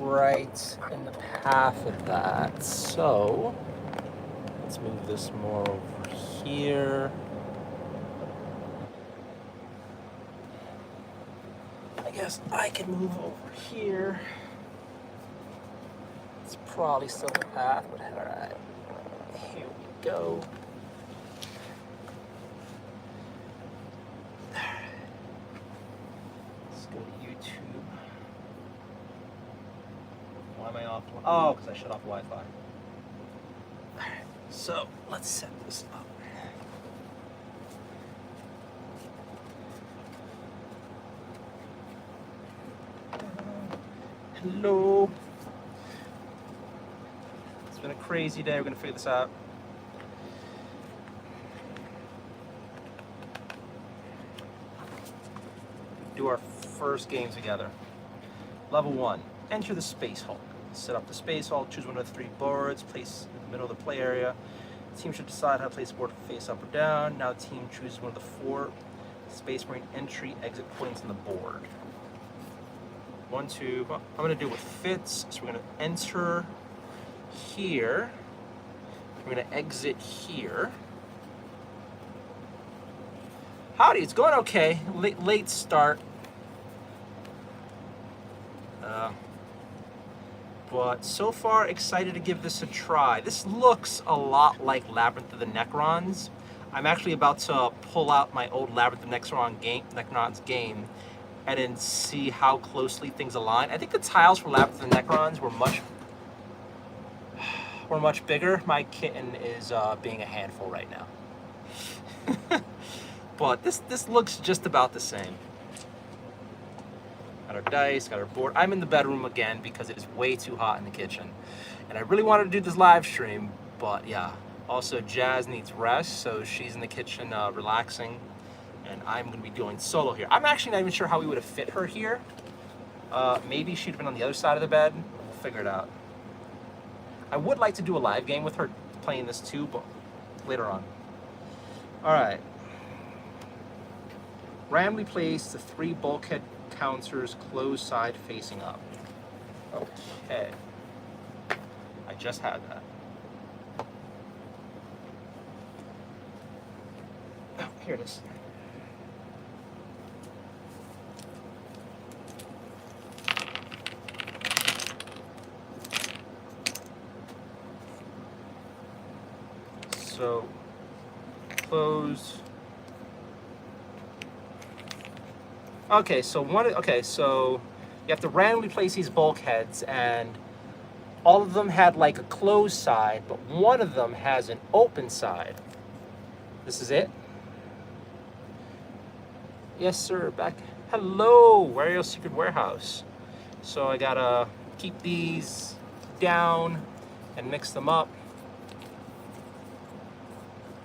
right in the path of that. So let's move this more over here. I guess I can move over here. It's probably still the path, but all right. Here we go. Let's go to YouTube. Why am I off? Oh, because I shut off Wi-Fi. Alright, so let's set this up. Hello. It's been a crazy day. We're going to figure this out. Do our first game together. Level 1. Enter the Space Hulk. Set up the Space Hulk, choose one of the 3 boards, place in the middle of the play area. The team should decide how to place the board face up or down. Now the team chooses one of the 4 Space Marine entry exit points on the board. 1, 2, well, I'm gonna do what fits. So we're gonna enter here. We're gonna exit here. Howdy, it's going okay. Late start. But so far, excited to give this a try. This looks a lot like Labyrinth of the Necrons. I'm actually about to pull out my old Labyrinth of Necrons game and then see how closely things align. I think the tiles for Labyrinth of the Necrons were much bigger. My kitten is being a handful right now. But this looks just about the same. Got our dice, got our board. I'm in the bedroom again because it is way too hot in the kitchen. And I really wanted to do this live stream, but yeah. Also, Jas needs rest, so she's in the kitchen relaxing. And I'm gonna be going solo here. I'm actually not even sure how we would have fit her here. Maybe she'd have been on the other side of the bed. We'll figure it out. I would like to do a live game with her playing this too, but later on. All right. Randomly place the 3 bulkhead counters closed side facing up. Okay. I just had that. Oh, here it is. So, close. Okay, so you have to randomly place these bulkheads, and all of them had like a closed side, but one of them has an open side. This is it? Yes, sir, back. Hello, Wario Secret Warehouse. So I gotta keep these down and mix them up.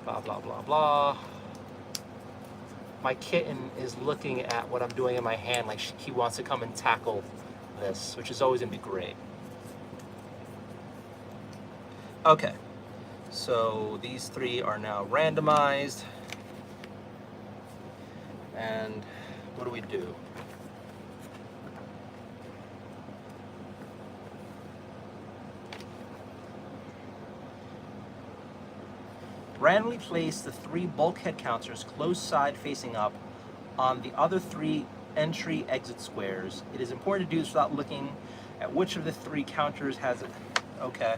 Blah, blah, blah, blah. My kitten is looking at what I'm doing in my hand like he wants to come and tackle this, which is always gonna be great. Okay, so these 3 are now randomized. And what do we do? Randomly place the 3 bulkhead counters closed side facing up on the other 3 entry exit squares. It is important to do this without looking at which of the 3 counters has it. Okay.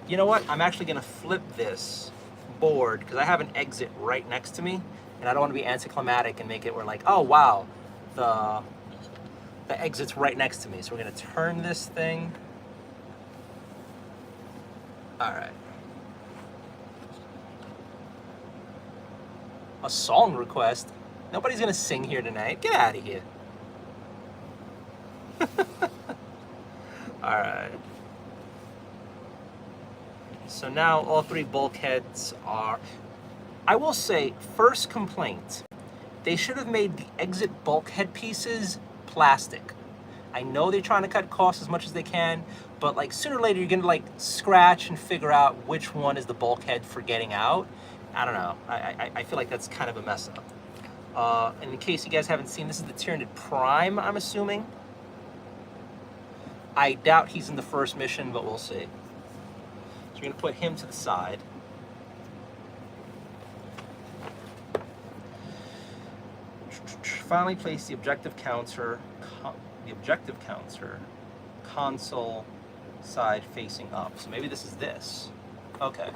You know what? I'm actually going to flip this board because I have an exit right next to me, and I don't want to be anticlimactic and make it where like, oh wow, the exit's right next to me. So we're going to turn this thing. All right. A song request? Nobody's gonna sing here tonight. Get out of here. Alright. So now all 3 bulkheads are... I will say, first complaint. They should have made the exit bulkhead pieces plastic. I know they're trying to cut costs as much as they can, but like sooner or later you're gonna like scratch and figure out which one is the bulkhead for getting out. I don't know. I feel like that's kind of a mess up. And in case you guys haven't seen, this is the Tyranid Prime, I'm assuming. I doubt he's in the first mission, but we'll see. So we're going to put him to the side. Finally place the objective counter console side facing up. So maybe this is this. Okay.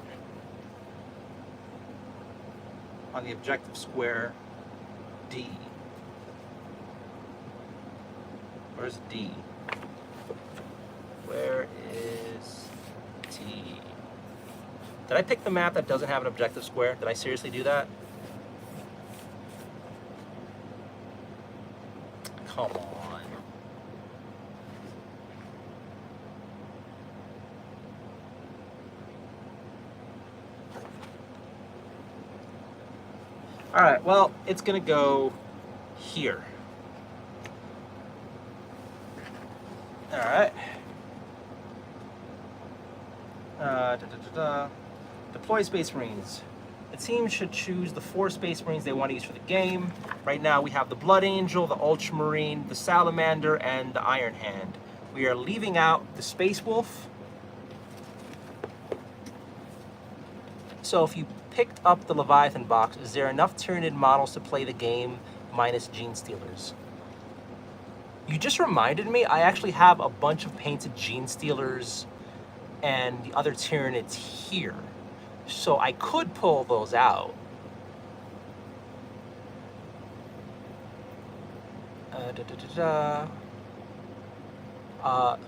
On the objective square D. Where's D? Where is D? Did I pick the map that doesn't have an objective square? Did I seriously do that? Come on. All right, well, it's gonna go here. All right. Deploy Space Marines. The team should choose the 4 Space Marines they want to use for the game. Right now we have the Blood Angel, the Ultramarine, the Salamander, and the Iron Hand. We are leaving out the Space Wolf. So if you picked up the Leviathan box, is there enough Tyranid models to play the game minus Gene Stealers? You just reminded me, I actually have a bunch of painted Gene Stealers and the other Tyranids here. So I could pull those out.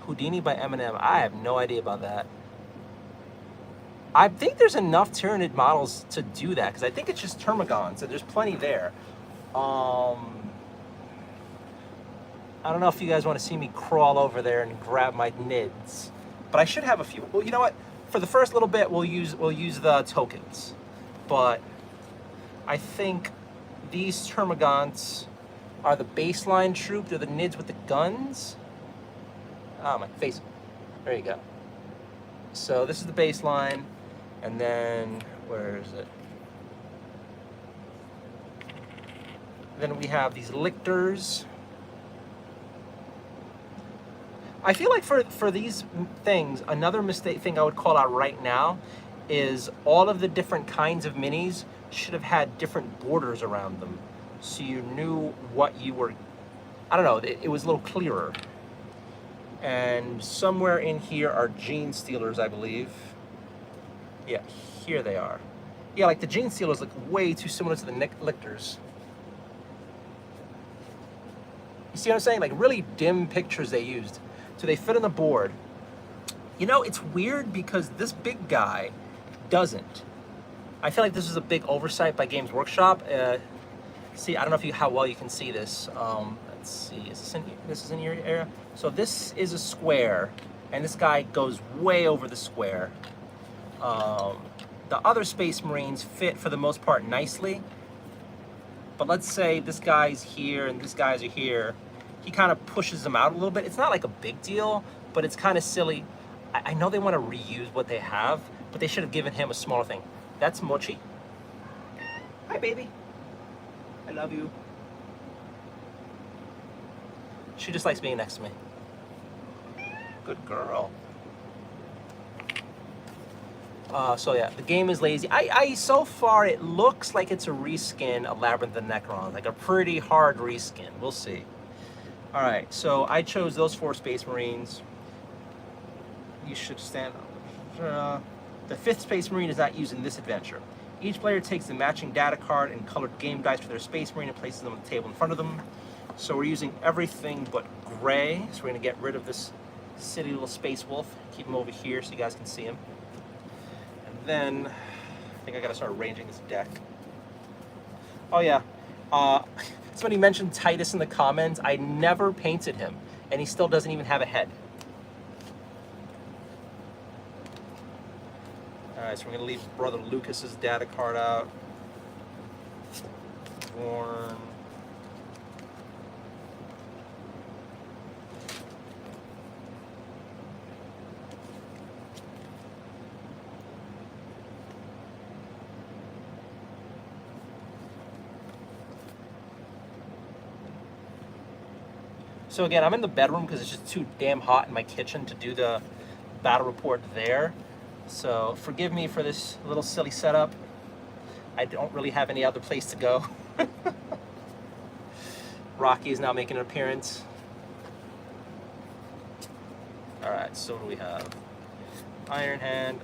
Houdini by Eminem. I have no idea about that. I think there's enough Tyranid models to do that, because I think it's just Termagants, so there's plenty there. I don't know if you guys want to see me crawl over there and grab my nids, but I should have a few. Well, you know what? For the first little bit, we'll use the tokens, but I think these Termagants are the baseline troop. They're the nids with the guns. Oh, my face. There you go. So this is the baseline, and then where is it? Then we have these lictors. I feel like for these things, another thing I would call out right now is all of the different kinds of minis should have had different borders around them, so you knew what you were, I don't know, it was a little clearer. And somewhere in here are Gene Stealers, I believe. Yeah, here they are. Yeah, like the Gene Stealers look way too similar to the lictors. You see what I'm saying? Like really dim pictures they used. So they fit on the board. You know, it's weird because this big guy doesn't. I feel like this is a big oversight by Games Workshop. See, I don't know if how well you can see this. Let's see, this is in your area? So this is a square, and this guy goes way over the square. The other Space Marines fit for the most part nicely, but let's say this guy's here and this guy's are here. He kind of pushes them out a little bit. It's not like a big deal, but it's kind of silly. I know they want to reuse what they have, but they should have given him a smaller thing. That's Mochi. Hi, baby. I love you. She just likes being next to me. Good girl. So yeah, the game is lazy. So far it looks like it's a reskin of Labyrinth of Necron, like a pretty hard reskin. We'll see. All right, so I chose those 4 Space Marines. You should stand up. The 5th Space Marine is not used in this adventure. Each player takes the matching data card and colored game dice for their Space Marine and places them on the table in front of them. So we're using everything but gray. So we're gonna get rid of this silly little Space Wolf. Keep him over here so you guys can see him. And then, I think I gotta start arranging this deck. Oh yeah, somebody mentioned Titus in the comments. I never painted him, and he still doesn't even have a head. All right, so we're gonna leave Brother Lucas's data card out. Warm. So again, I'm in the bedroom because it's just too damn hot in my kitchen to do the battle report there. So forgive me for this little silly setup. I don't really have any other place to go. Rocky is now making an appearance. All right, so what do we have? Iron Hand.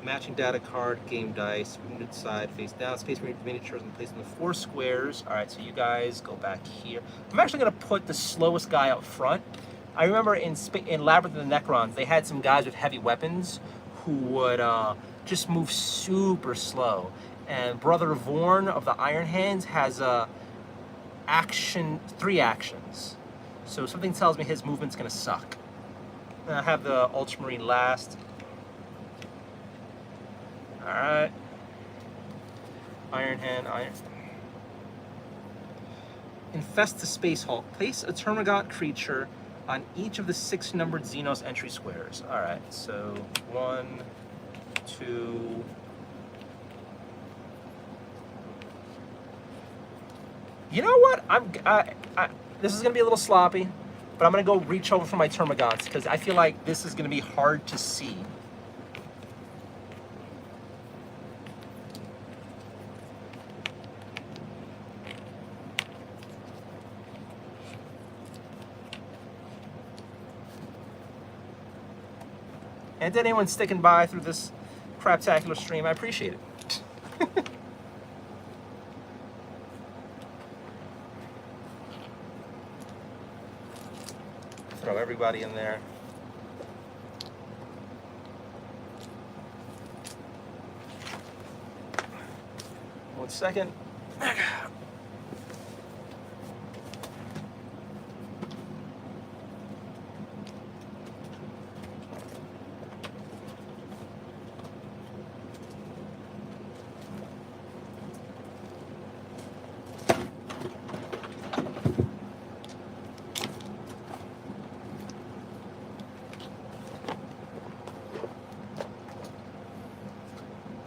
Matching data card, game dice, wounded side, face down, Space Marine miniatures, and place in the 4 squares. All right, so you guys go back here. I'm actually gonna put the slowest guy up front. I remember in Labyrinth of the Necrons, they had some guys with heavy weapons who would just move super slow. And Brother Vorn of the Iron Hands has 3 actions. So something tells me his movement's gonna suck. And I have the Ultramarine last. Alright. Iron Hand, Iron. Infest the Space Hulk. Place a Termagant creature on each of the 6 numbered Xenos entry squares. Alright, so 1, 2. You know what? This is going to be a little sloppy, but I'm going to go reach over for my Termagants because I feel like this is going to be hard to see. And to anyone sticking by through this craptacular stream, I appreciate it. Throw everybody in there. One second.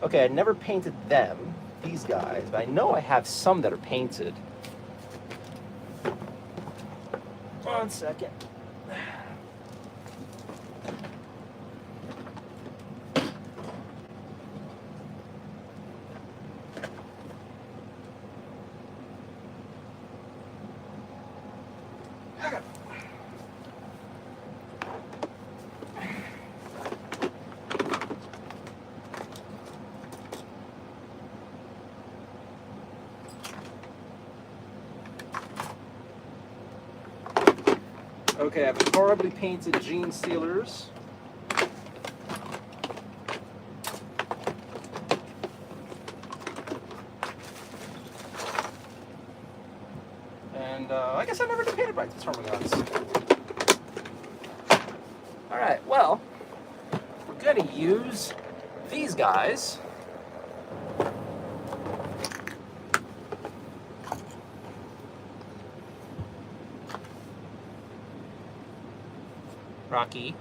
Okay, I never painted them, these guys, but I know I have some that are painted. One second. Okay, I have horribly painted Gene Stealers. And I guess I never did paint it right to Termagants. Alright, well, we're going to use these guys. Rocky.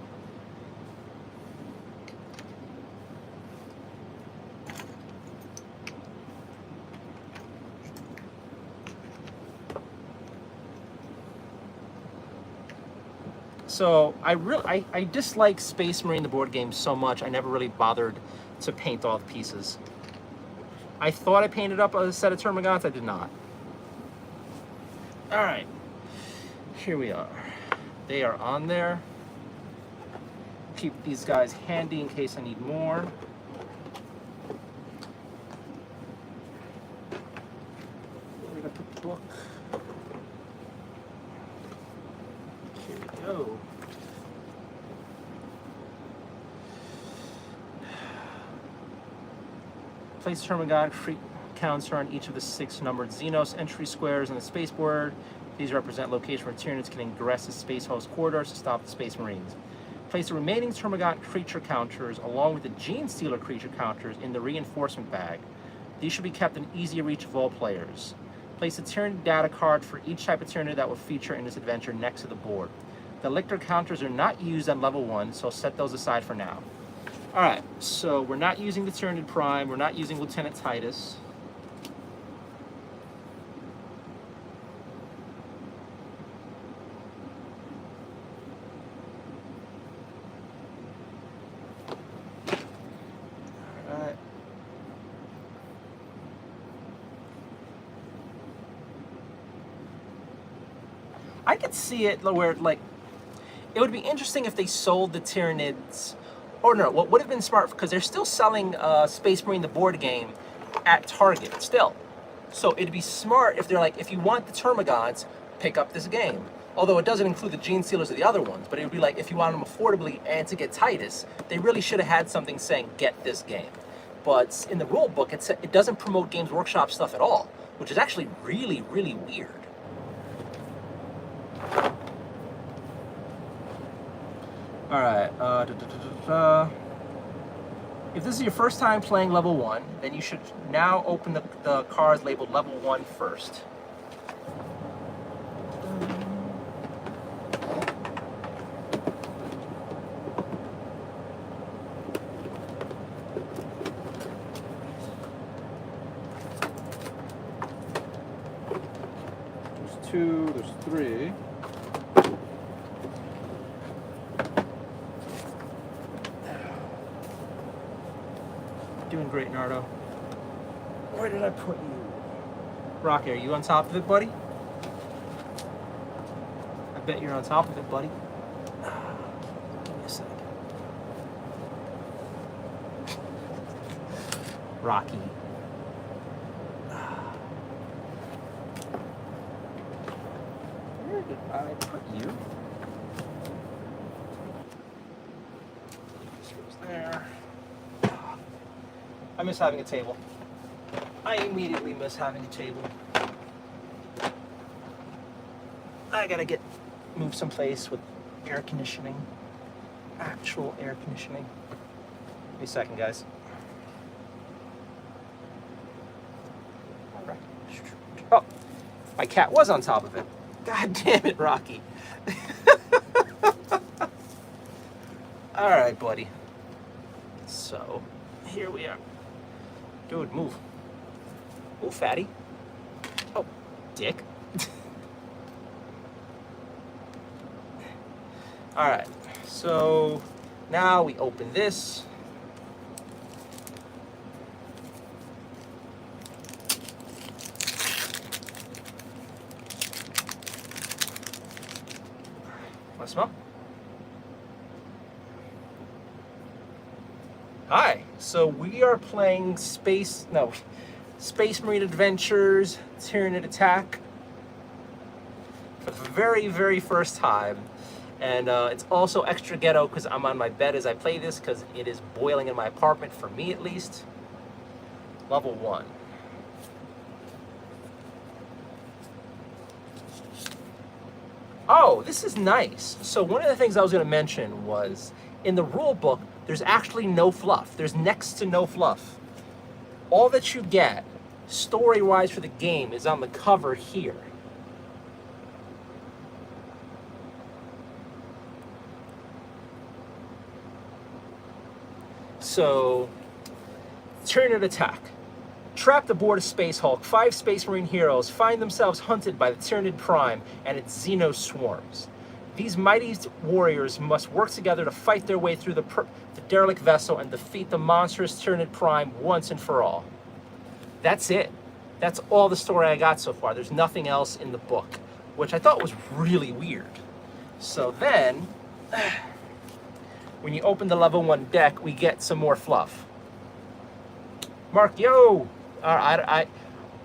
So I dislike Space Marine the board game so much I never really bothered to paint all the pieces. I thought I painted up a set of Termagants, I did not. Alright. Here we are. They are on there. Keep these guys handy in case I need more. We're gonna put the book. Here we go. Place Termagant counter on each of the 6 numbered Xenos entry squares on the spaceboard. These represent locations where Tyranids can ingress the Space Host corridors to stop the Space Marines. Place the remaining Termagant creature counters along with the Gene Stealer creature counters in the reinforcement bag. These should be kept in easy reach of all players. Place a Tyranid data card for each type of Tyranid that will feature in this adventure next to the board. The Lictor counters are not used on level 1, so set those aside for now. Alright, so we're not using the Tyranid Prime, we're not using Lieutenant Titus. I could see it where, like, it would be interesting if they sold the Tyranids, or no, what would have been smart, because they're still selling Space Marine the board game at Target still. So it'd be smart if they're like, if you want the Termagants, pick up this game. Although it doesn't include the Gene Stealers or the other ones, but it would be like, if you want them affordably and to get Titus, they really should have had something saying, get this game. But in the rule book, it doesn't promote Games Workshop stuff at all, which is actually really, really weird. All right. If this is your first time playing level 1, then you should now open the cards labeled level 1 first. There's 2, there's 3. Doing great, Nardo. Where did I put you? Rocky, are you on top of it, buddy? I bet you're on top of it, buddy. Give me a sec. Rocky. Where did I put you? This goes there. I miss having a table. I immediately miss having a table. I gotta move someplace with air conditioning. Actual air conditioning. Give me a second, guys. Alright. Oh, my cat was on top of it. God damn it, Rocky. Alright, buddy. So, here we are. Dude, move. Move, fatty. Oh, dick. All right, so now we open this. Want to smell? Hi, so we are playing Space Marine Adventures, Tyranid Attack for the very, very first time. And it's also extra ghetto because I'm on my bed as I play this because it is boiling in my apartment, for me at least. Level 1. Oh, this is nice. So one of the things I was going to mention was, in the rule book, there's actually no fluff. There's next to no fluff. All that you get, story-wise for the game, is on the cover here. So, Tyranid Attack. Trapped aboard a Space Hulk, 5 Space Marine heroes find themselves hunted by the Tyranid Prime and its Xeno swarms. These mighty warriors must work together to fight their way through the derelict vessel and defeat the monstrous Tyranid Prime once and for all. That's it. That's all the story I got so far. There's nothing else in the book, which I thought was really weird. So then, when you open the level 1 deck, we get some more fluff. Mark, yo! I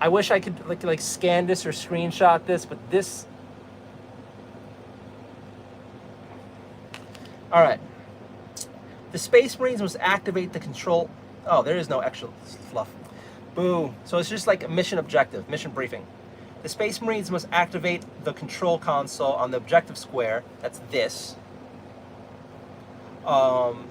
wish I could like scan this or screenshot this, but this... Alright. The Space Marines must activate the control... Oh, there is no extra fluff. Boo. So it's just like a mission objective, mission briefing. The Space Marines must activate the control console on the objective square. That's this. On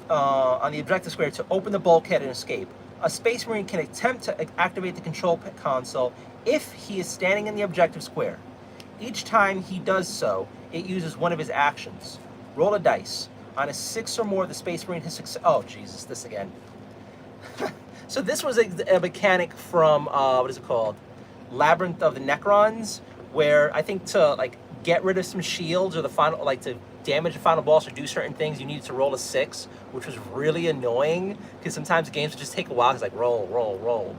the objective square to open the bulkhead and escape. A Space Marine can attempt to activate the control console if he is standing in the objective square. Each time he does so, it uses one of his actions. Roll a dice. On a 6 or more, the Space Marine has success. Oh, Jesus, this again. So this was a mechanic from, what is it called? Labyrinth of the Necrons, where I think to like get rid of some shields or the final, like to damage the final boss or do certain things, you needed to roll a 6, which was really annoying because sometimes games would just take a while. It's like roll, roll, roll.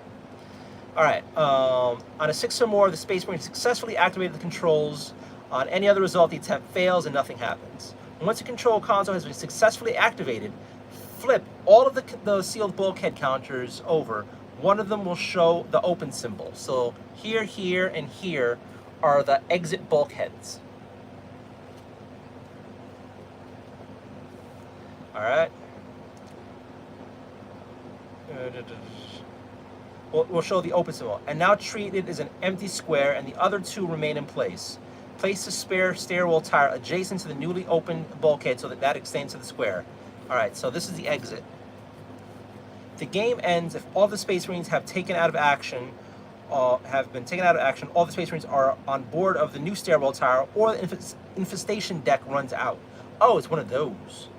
All right. On a 6 or more, the Space Marine successfully activated the controls. On any other result, the attempt fails and nothing happens. Once the control console has been successfully activated, flip all of the sealed bulkhead counters over. One of them will show the open symbol. So here, here, and here are the exit bulkheads. All right. We'll show the open symbol. And now treat it as an empty square, and the other two remain in place. Place the spare stairwell tire adjacent to the newly opened bulkhead so that extends to the square. All right, so this is the exit. The game ends if all the Space Marines have been taken out of action. All the Space Marines are on board of the new stairwell tower, or the infestation deck runs out. Oh, it's one of those.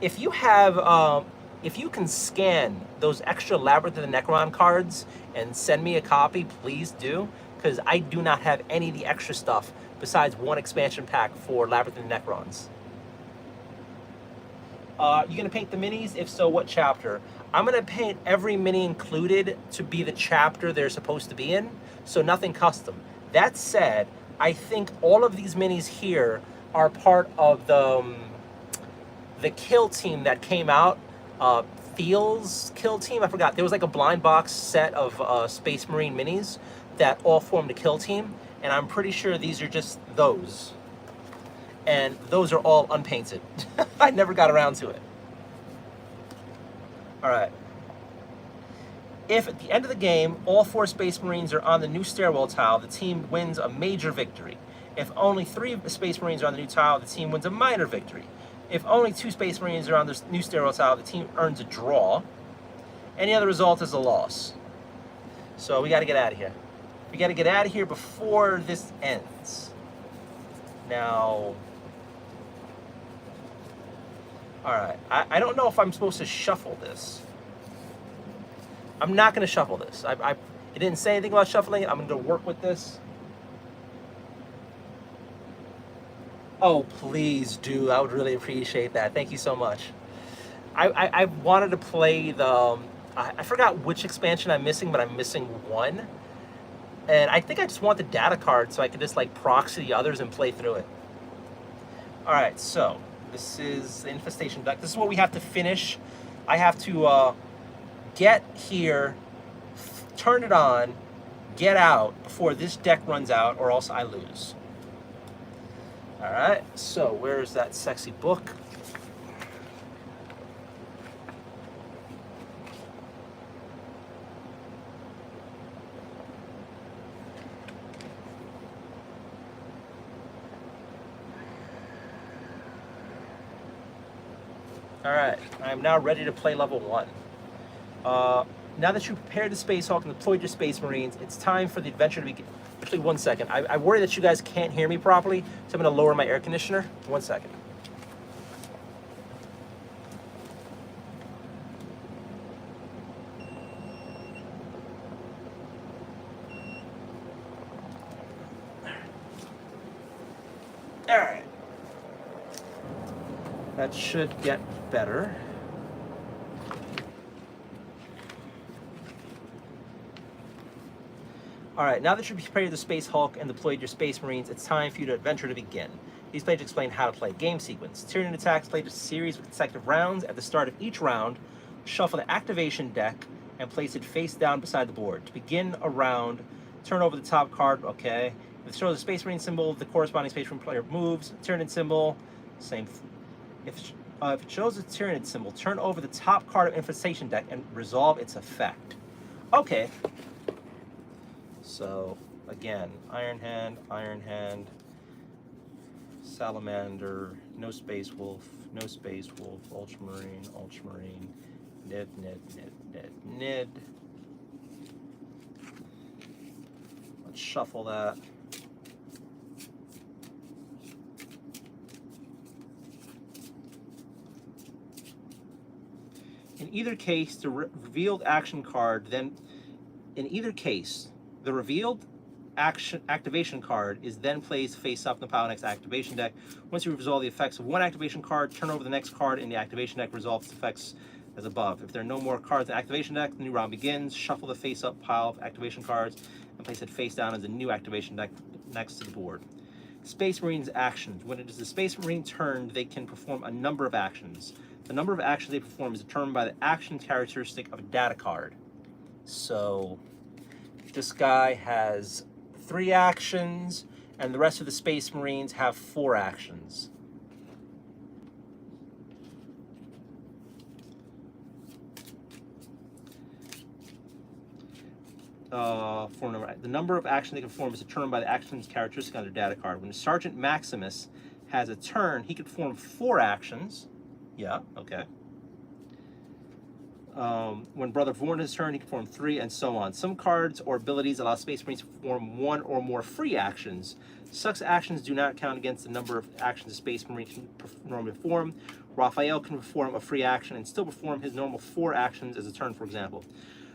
If you have, if you can scan those extra Labyrinth of the Necron cards and send me a copy, please do, because I do not have any of the extra stuff besides one expansion pack for Labyrinth of the Necrons. You gonna paint the minis? If so, what chapter? I'm gonna paint every mini included to be the chapter they're supposed to be in, so nothing custom. That said, I think all of these minis here are part of the kill team that came out, Feels kill team, I forgot. There was like a blind box set of Space Marine minis that all formed a kill team, and I'm pretty sure these are just those. And those are all unpainted. I never got around to it. All right. If at the end of the game, all 4 Space Marines are on the new stairwell tile, the team wins a major victory. If only 3 Space Marines are on the new tile, the team wins a minor victory. If only 2 Space Marines are on the new stairwell tile, the team earns a draw. Any other result is a loss. So we got to get out of here. We got to get out of here before this ends. Now, all right. I don't know if I'm supposed to shuffle this. I'm not going to shuffle this. It didn't say anything about shuffling it. I'm going to work with this. Oh, please do. I would really appreciate that. Thank you so much. I wanted to play the... I forgot which expansion I'm missing, but I'm missing one. And I think I just want the data card so I can just like proxy the others and play through it. All right, so this is the Infestation deck. This is what we have to finish. I have to get here, turn it on, get out before this deck runs out, or else I lose. All right, so where's that sexy book? All right, I'm now ready to play level 1. Now that you've prepared the Space Hulk and deployed your Space Marines, it's time for the adventure to begin. Actually, 1 second. I worry that you guys can't hear me properly, so I'm going to lower my air conditioner. 1 second. All right. That should get better. All right, now that you've prepared the Space Hulk and deployed your Space Marines, it's time for you to adventure to begin. These pages explain how to play game sequence. Tyranid attacks played a series of consecutive rounds. At the start of each round, shuffle the activation deck and place it face down beside the board. To begin a round, turn over the top card, okay. If it shows a Space Marine symbol, the corresponding Space Marine player moves. Tyranid symbol, same. If it shows a Tyranid symbol, turn over the top card of Infestation deck and resolve its effect. Okay. So, again, Iron Hand, Salamander, no Space Wolf, Ultramarine, Nid. Let's shuffle that. In either case, the revealed action card then... The revealed activation card is then placed face up in the pile next to activation deck. Once you resolve the effects of one activation card, turn over the next card in the activation deck, resolve its effects as above. If there are no more cards in the activation deck, the new round begins. Shuffle the face-up pile of activation cards and place it face down as a new activation deck next to the board. Space Marine's actions. When it is the Space Marine turn, they can perform a number of actions. The number of actions they perform is determined by the action characteristic of a data card. So this guy has 3 actions, and the rest of the Space Marines have 4 actions. The number of actions they can perform is determined by the action's characteristic on their data card. When Sergeant Maximus has a turn, he can perform 4 actions. Yeah, okay. When Brother Vorn has turn, he can perform 3, and so on. Some cards or abilities allow Space Marines to perform 1 or more free actions. Such actions do not count against the number of actions a Space Marine can normally perform. Raphael can perform a free action and still perform his normal 4 actions as a turn, for example.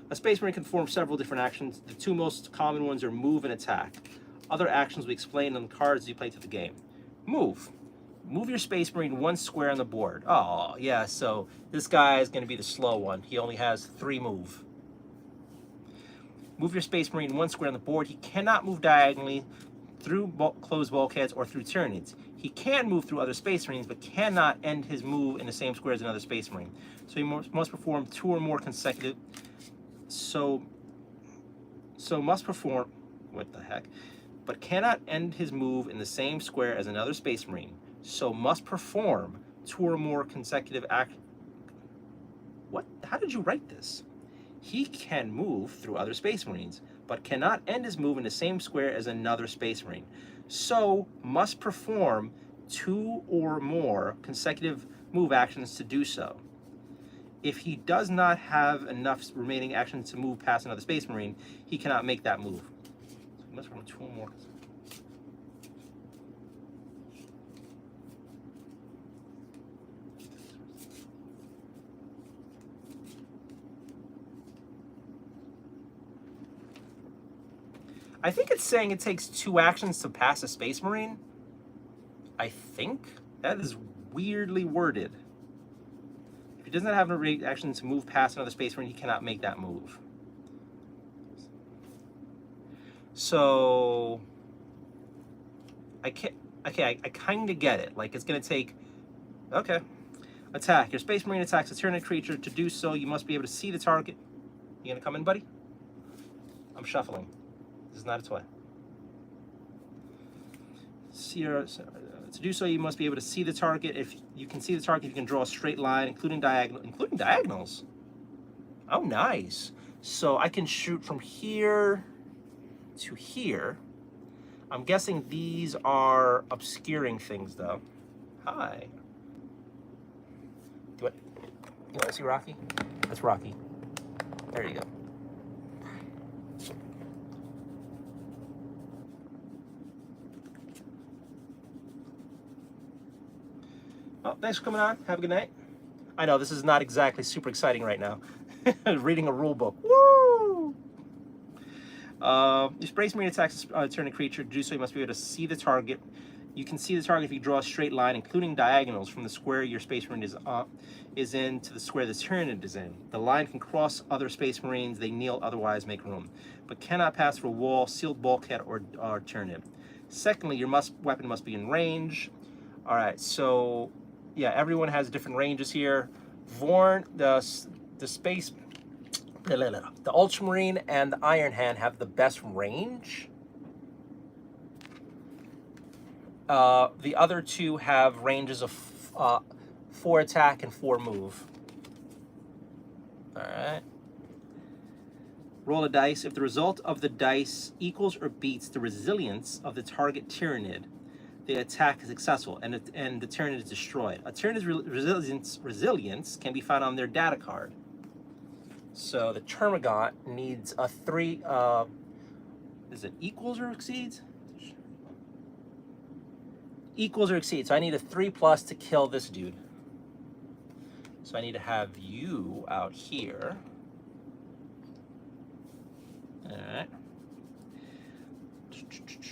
A Space Marine can perform several different actions. The 2 most common ones are move and attack. Other actions we explain on the cards as you play through the game. Move. Move your Space Marine 1 square on the board. Oh, yeah, so this guy is going to be the slow one. He only has 3 move. Move your Space Marine 1 square on the board. He cannot move diagonally through closed bulkheads or through Tyranids. He can move through other Space Marines, but cannot end his move in the same square as another Space Marine. So he must perform 2 or more consecutive... So must perform... What the heck? But cannot end his move in the same square as another Space Marine. So must perform 2 or more consecutive act. What? How did you write this? He can move through other Space Marines, but cannot end his move in the same square as another Space Marine. So must perform 2 or more consecutive move actions to do so. If he does not have enough remaining actions to move past another Space Marine, he cannot make that move. So he must perform 2 or more. I think it's saying it takes 2 actions to pass a Space Marine. I think that is weirdly worded. If he does not have enough actions to move past another Space Marine, he cannot make that move. So I kind of get it. Like, it's gonna take. Okay. Attack. Your Space Marine attacks a Tyranid creature. To do so, you must be able to see the target. You gonna come in, buddy? I'm shuffling. This is not a toy. To do so, you must be able to see the target. If you can see the target, you can draw a straight line, including diagonals. Oh, nice. So I can shoot from here to here. I'm guessing these are obscuring things, though. Hi. You want to see Rocky? That's Rocky. There you go. Oh, thanks for coming on. Have a good night. I know this is not exactly super exciting right now. Reading a rule book. Woo! Your Space Marine attacks a Tyranid creature. To do so, you must be able to see the target. You can see the target if you draw a straight line, including diagonals, from the square your Space Marine is in to the square the Tyranid is in. The line can cross other Space Marines. They kneel, otherwise make room, but cannot pass through a wall, sealed bulkhead, or Tyranid. Secondly, your weapon must be in range. All right, so yeah, everyone has different ranges here. Vorn, the Ultramarine and the Iron Hand have the best range. The other 2 have ranges of 4 attack and 4 move. All right. Roll a dice. If the result of the dice equals or beats the resilience of the target Tyranid, the attack is successful, and the Tyranid is destroyed. A Tyranid's resilience can be found on their data card. So the Termagant needs a 3. Is it equals or exceeds? Equals or exceeds. So I need a 3+ to kill this dude. So I need to have you out here. All right.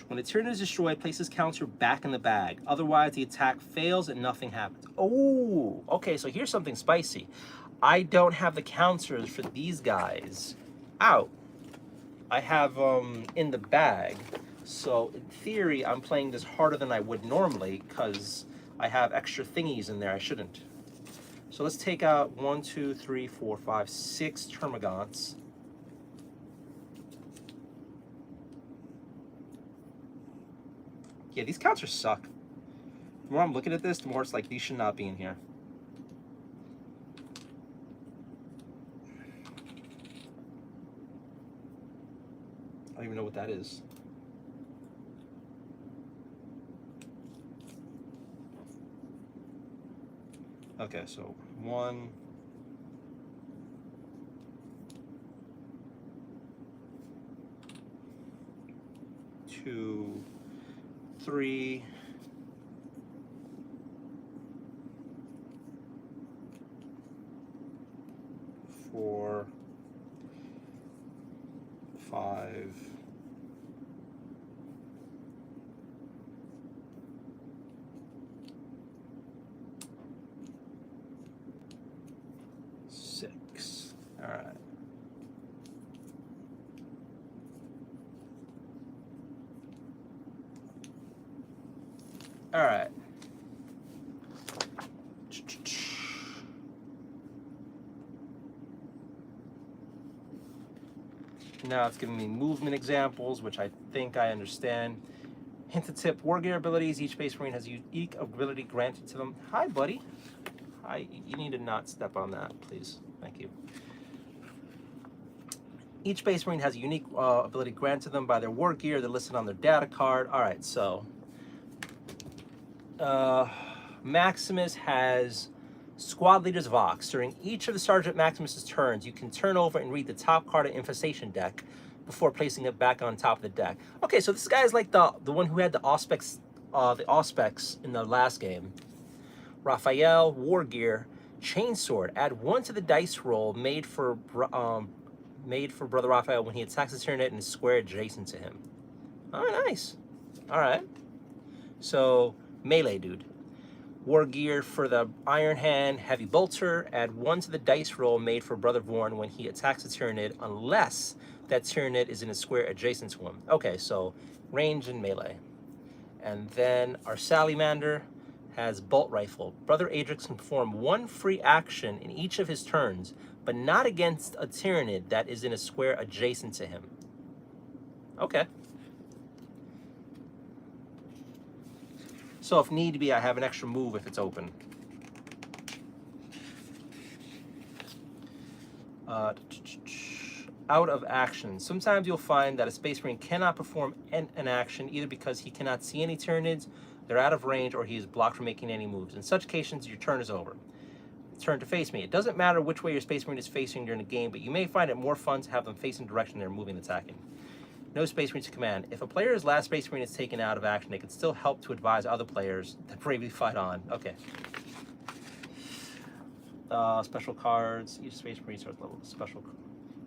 When the Tyranid is destroyed, place his counter back in the bag. Otherwise, the attack fails and nothing happens. Oh, okay, so here's something spicy. I don't have the counters for these guys out. I have them in the bag. So in theory, I'm playing this harder than I would normally because I have extra thingies in there I shouldn't. So let's take out 1, 2, 3, 4, 5, 6 Termagants. Yeah, these counters suck. The more I'm looking at this, the more it's like these should not be in here. I don't even know what that is. Okay, so 1, 2, 3, 4, 5, 6. All right. All right. Now it's giving me movement examples, which I think I understand. Hint to tip, war gear abilities. Each Space Marine has a unique ability granted to them. Hi, buddy. Hi, you need to not step on that, please. Thank you. Each Space Marine has a unique ability granted to them by their war gear. They're listed on their data card. All right, so Maximus has Squad Leader's Vox. During each of the Sergeant Maximus's turns, you can turn over and read the top card of Infestation deck before placing it back on top of the deck. Okay, so this guy is like the one who had the Auspex in the last game. Raphael, War Gear, Chainsword. Add 1 to the dice roll made for Brother Raphael when he attacks the Tyranid and is square adjacent to him. Oh, nice. All right. So melee dude. War Gear for the Iron Hand, Heavy Bolter. Add 1 to the dice roll made for Brother Vorn when he attacks the Tyranid, unless that Tyranid is in a square adjacent to him. Okay, so range and melee. And then our Salamander has Bolt Rifle. Brother Adrix can perform 1 free action in each of his turns, but not against a Tyranid that is in a square adjacent to him. Okay. So if need be, I have an extra move if it's open. Out of action. Sometimes you'll find that a Space Marine cannot perform an action either because he cannot see any Tyranids, they're out of range, or he is blocked from making any moves. In such cases, your turn is over. Turn to face me. It doesn't matter which way your Space Marine is facing during the game, but you may find it more fun to have them facing the direction they're moving and attacking. No Space Marines to command. If a player's last Space Marine is taken out of action, they can still help to advise other players to bravely fight on. Okay. Special cards. Each Space Marine starts a level with a special.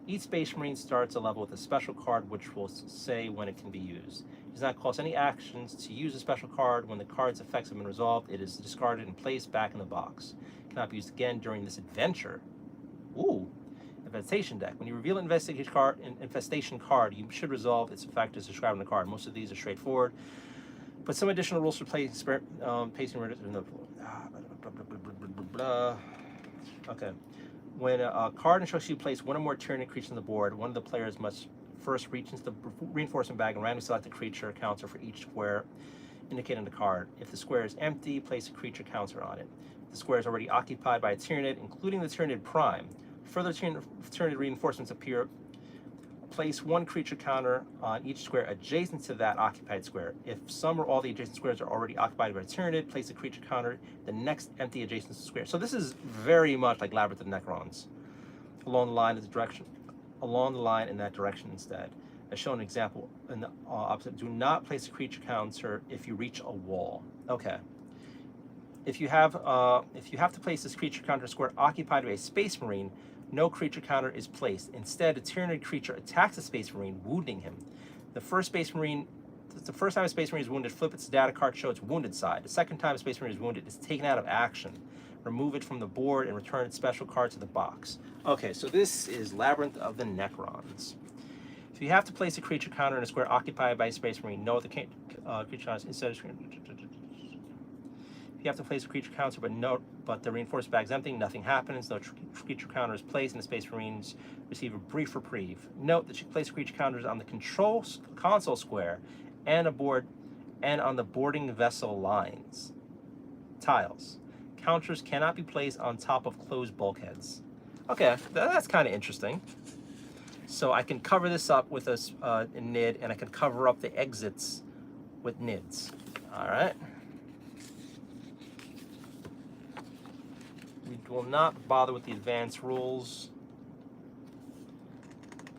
Each Space Marine starts a level with a special card, which will say when it can be used. It does not cost any actions to use a special card. When the card's effects have been resolved, it is discarded and placed back in the box. It cannot be used again during this adventure. Ooh. Infestation deck. When you reveal an infestation card, you should resolve its effect as described in the card. Most of these are straightforward, but some additional rules for pacing. Okay. When a card instructs you to place 1 or more Tyranid creatures on the board, one of the players must first reach into the reinforcement bag and randomly select a creature counter for each square indicated on the card. If the square is empty, place a creature counter on it. If the square is already occupied by a Tyranid, including the Tyranid Prime, further Tyranid reinforcements appear. Place 1 creature counter on each square adjacent to that occupied square. If some or all the adjacent squares are already occupied by a Tyranid, place a creature counter the next empty adjacent square. So this is very much like Labyrinth of Necrons. Along the line in that direction instead. As shown in example in the opposite, do not place a creature counter if you reach a wall. Okay. If you have to place this creature counter square occupied by a Space Marine, no creature counter is placed. Instead, a Tyranid creature attacks a Space Marine, wounding him. The first time a Space Marine is wounded, flip its data card, show its wounded side. The second time a Space Marine is wounded, it's taken out of action. remove it from the board, and return its special card to the box. Okay, so this is Labyrinth of the Necrons. So you have to place a creature counter in a square occupied by a Space Marine. No, the creature counter instead of screen. You have to place a creature counter, but the reinforced bag's empty. Nothing happens. No creature counter is placed, and the Space Marines receive a brief reprieve. Note that you place creature counters on the control console square and on the boarding vessel lines tiles. Counters cannot be placed on top of closed bulkheads. Okay, that's kind of interesting. So I can cover this up with a NID, and I can cover up the exits with NIDs. All right. We will not bother with the advanced rules.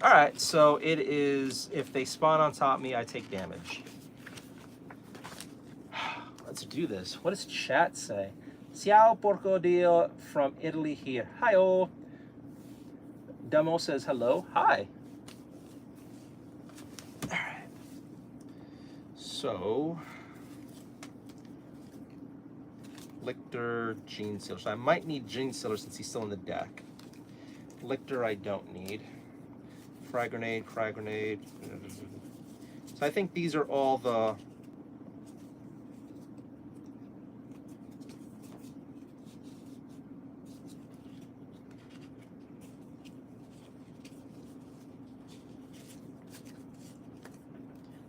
All right, so it is, if they spawn on top of me, I take damage. Let's do this. What does chat say? Ciao porco dio from Italy here. Hi-oh. Demo says hello. Hi. All right. So, Lictor, Gene Sealer. So I might need Gene Sealer since he's still in the deck. Lictor I don't need. Frag Grenade, Frag Grenade. So I think these are all the...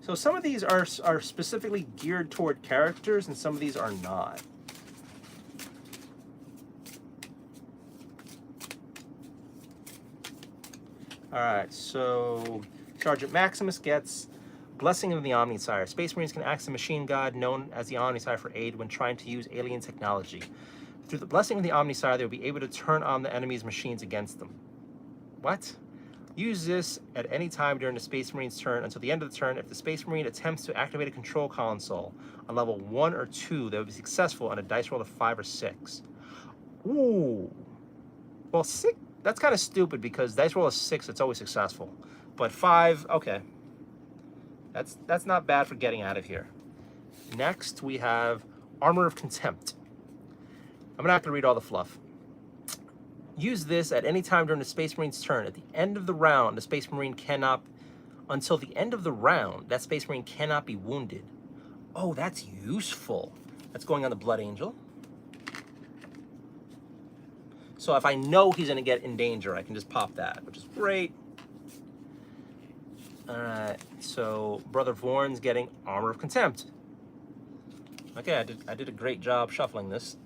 So some of these are specifically geared toward characters, and some of these are not. All right, so Sergeant Maximus gets Blessing of the Omnisire. Space Marines can ask the machine god known as the Omnisire for aid when trying to use alien technology. Through the Blessing of the Omnisire, they will be able to turn on the enemy's machines against them. What? Use this at any time during the Space Marine's turn until the end of the turn. If the Space Marine attempts to activate a control console on level 1 or 2, they will be successful on a dice roll of 5 or 6. Ooh. Well, 6, that's kind of stupid because dice roll of 6, it's always successful. But 5, okay. That's not bad for getting out of here. Next, we have Armor of Contempt. I'm not going to read all the fluff. Use this at any time during the Space Marine's turn. At the end of the round, the Space Marine cannot... Until the end of the round, that Space Marine cannot be wounded. Oh, that's useful. That's going on the Blood Angel. So if I know he's going to get in danger, I can just pop that, which is great. All right, so Brother Vorn's getting Armor of Contempt. Okay, I did a great job shuffling this.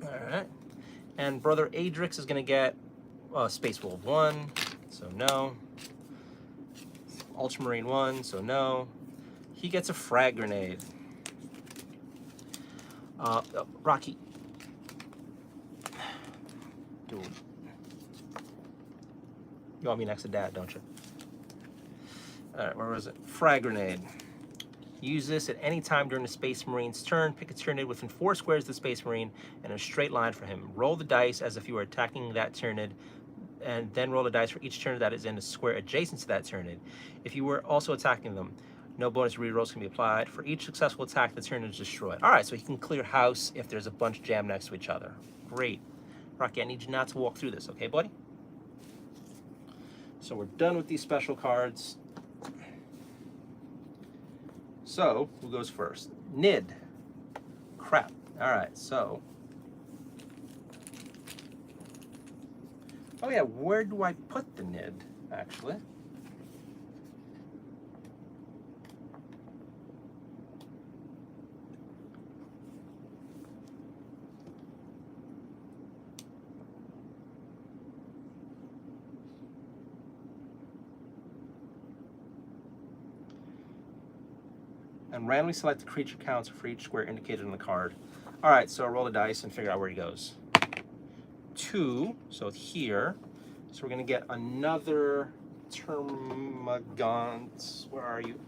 Alright, and Brother Adrix is going to get Space Wolf 1, so no. Ultramarine 1, so no. He gets a Frag Grenade. Rocky. Dude. You want me next to Dad, don't you? Alright, where was it? Frag Grenade. Use this at any time during the Space Marine's turn. Pick a Tyranid within 4 squares of the Space Marine and a straight line for him. Roll the dice as if you were attacking that Tyranid, and then roll the dice for each Tyranid that is in a square adjacent to that Tyranid. If you were also attacking them, no bonus rerolls can be applied. For each successful attack, the Tyranid is destroyed. Alright, so he can clear house if there's a bunch jammed next to each other. Great. Rocky, I need you not to walk through this, okay, buddy? So we're done with these special cards. So, who goes first? Nid. Crap. Alright, so. Oh yeah, where do I put the Nid, actually? And randomly select the creature counts for each square indicated on the card. All right, so roll the dice and figure out where he goes. 2, so it's here. So we're gonna get another Termagant. Where are you?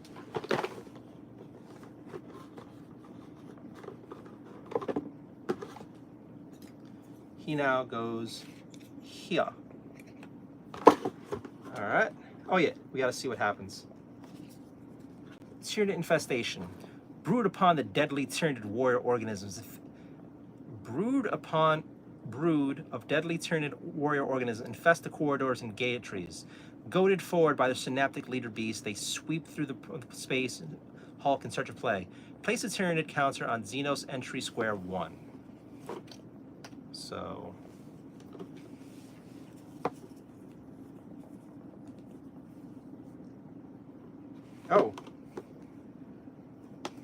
He now goes here. All right. Oh yeah, we gotta see what happens. Tyranid Infestation. Brood upon the deadly Tyranid warrior organisms. Brood of deadly Tyranid warrior organisms infest the corridors and gantries. Goaded forward by the synaptic leader beast, they sweep through the space and Hulk in search of play. Place a Tyranid counter on Xenos entry square 1. So... Oh.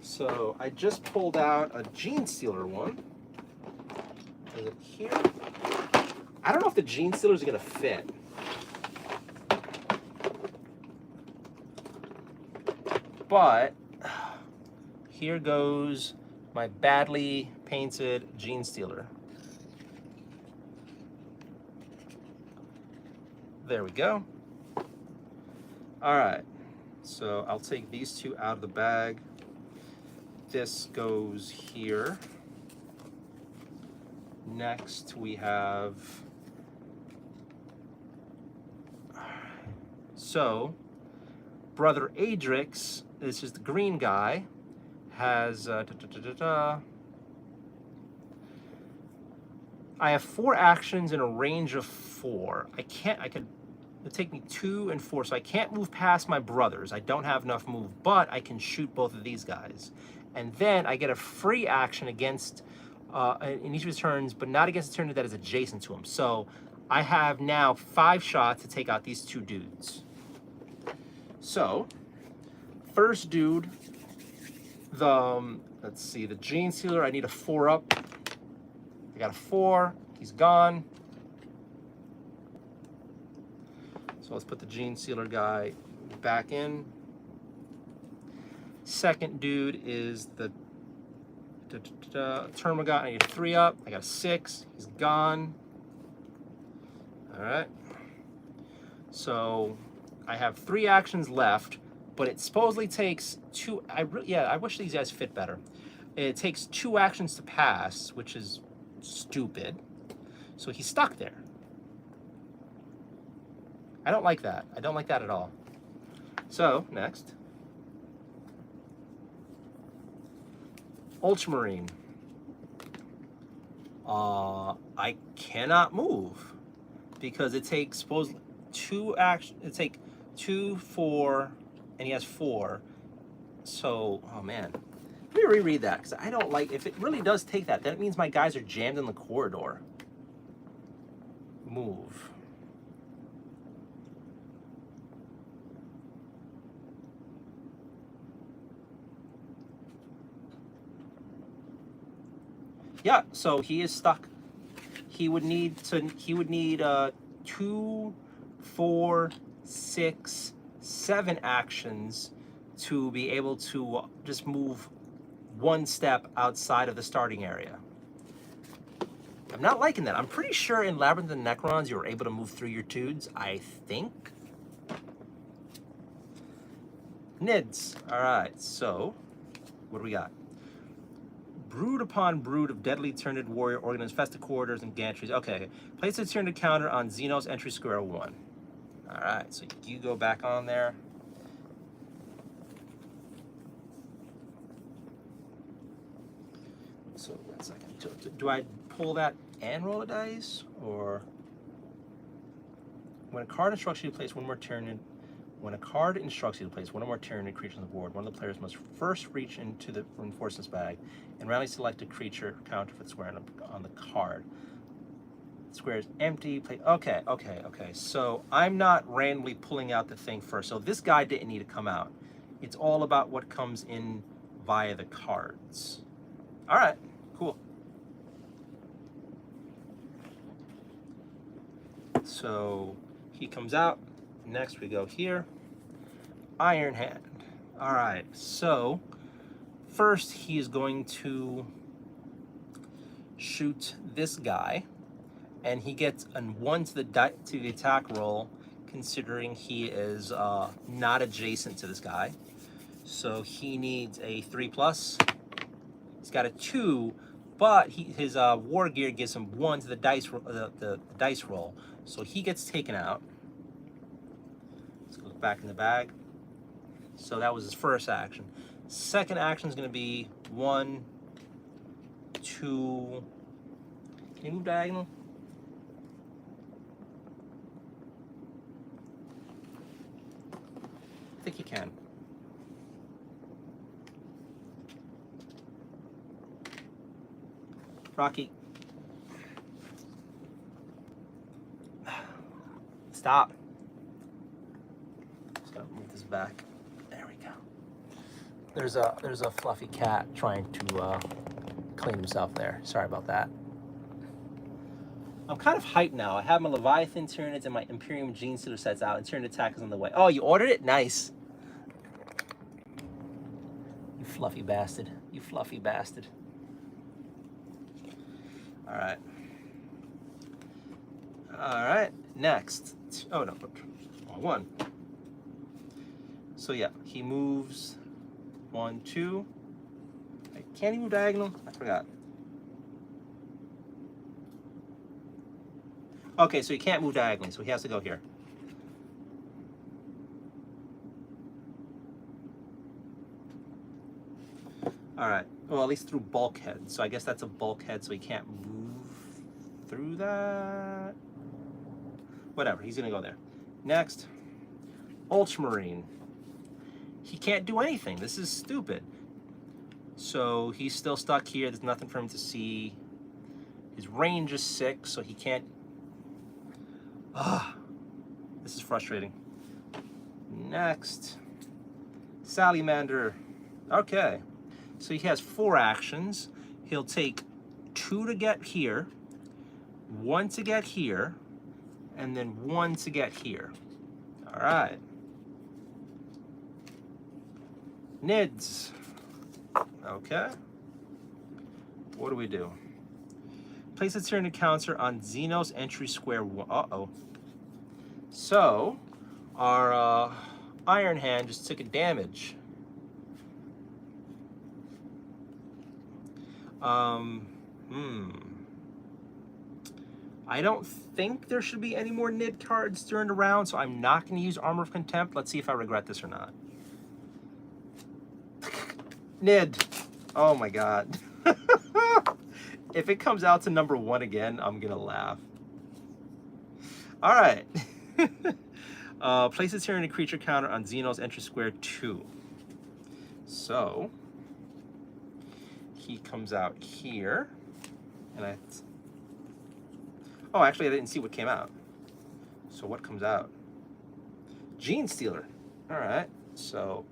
So I just pulled out a Gene Stealer one. Is it here? I don't know if the Gene Stealers are gonna fit. But here goes my badly painted Gene Stealer. There we go. All right. So I'll take these two out of the bag. This goes here. Next we have, so Brother Adrix, this is the green guy, has I have 4 actions in a range of 4. It'd take me 2 and 4, so I can't move past my brothers. I don't have enough move, but I can shoot both of these guys. And then I get a free action against, in each of his turns, but not against a turn that is adjacent to him. So I have now 5 shots to take out these 2 dudes. So, first dude, let's see, the Gene Stealer, I need a 4 up. I got a 4, he's gone. So let's put the Gene Stealer guy back in. Second dude is the Termagant. I need a 3 up. I got a 6. He's gone. All right. So I have 3 actions left, but it supposedly takes 2. I wish these guys fit better. It takes 2 actions to pass, which is stupid. So he's stuck there. I don't like that. I don't like that at all. So, next. Ultramarine. I cannot move because it takes supposedly 2 actions. It takes 2, 4, and he has 4. So, oh man. Let me reread that because I don't like, if it really does take that, then it means my guys are jammed in the corridor. Move. Yeah, so he is stuck. He would need 2, 4, 6, 7 actions to be able to just move 1 step outside of the starting area. I'm not liking that. I'm pretty sure in Labyrinth and Necrons you were able to move through your dudes, I think. Nids. All right, so what do we got? Brood upon brood of deadly Tyranid warrior organisms infest the corridors and gantries. Okay, place a Tyranid counter on Xenos entry square 1. All right, so you go back on there. So 1 second. Do I pull that and roll a dice, or when a card instructs you to place 1 more Tyranid? When a card instructs you to place 1 or more Tyranid creatures on the board, one of the players must first reach into the reinforcements bag and randomly select a creature counter for the square on the card. The square is empty. Okay. So I'm not randomly pulling out the thing first. So this guy didn't need to come out. It's all about what comes in via the cards. All right, cool. So he comes out. Next we go here. Iron Hand. All right, so first he is going to shoot this guy, and he gets a 1 to the attack roll, considering he is not adjacent to this guy. So he needs a 3+. He's got a 2, but his war gear gives him 1 to the dice roll, so he gets taken out. Let's go back in the bag. So that was his first action. Second action is going to be 1, 2. Can you move diagonal? I think you can. Rocky. Stop. Just gotta move this back. There we go. There's a fluffy cat trying to clean himself there. Sorry about that. I'm kind of hyped now. I have my Leviathan Tyranids and my Imperium Gene Stealer sets out, and Tyranid attack is on the way. Oh, you ordered it? Nice. You fluffy bastard. You fluffy bastard. All right. All right. Next. Oh no. One. So yeah, he moves 1, 2. Can he move diagonal? I forgot. Okay, so he can't move diagonally, so he has to go here. All right. Well, at least through bulkhead. So I guess that's a bulkhead, so he can't move through that. Whatever, he's gonna go there. Next, Ultramarine. He can't do anything. This is stupid. So he's still stuck here. There's nothing for him to see. His range is 6, so he can't. This is frustrating. Next, Salamander. Okay, so he has 4 actions. He'll take 2 to get here, 1 to get here, and then 1 to get here. All right. Nids. Okay. What do we do? Place a Tyranid counter on Xenos entry square 1. Uh-oh. So, our Iron Hand just took a damage. I don't think there should be any more Nid cards during the round, so I'm not going to use Armor of Contempt. Let's see if I regret this or not. Nid. Oh my god. If it comes out to number 1 again, I'm going to laugh. All right. Place a Tyranid creature counter on Xenos entry square 2. So, he comes out here, and oh, actually, I didn't see what came out. So what comes out? Gene Stealer. All right. So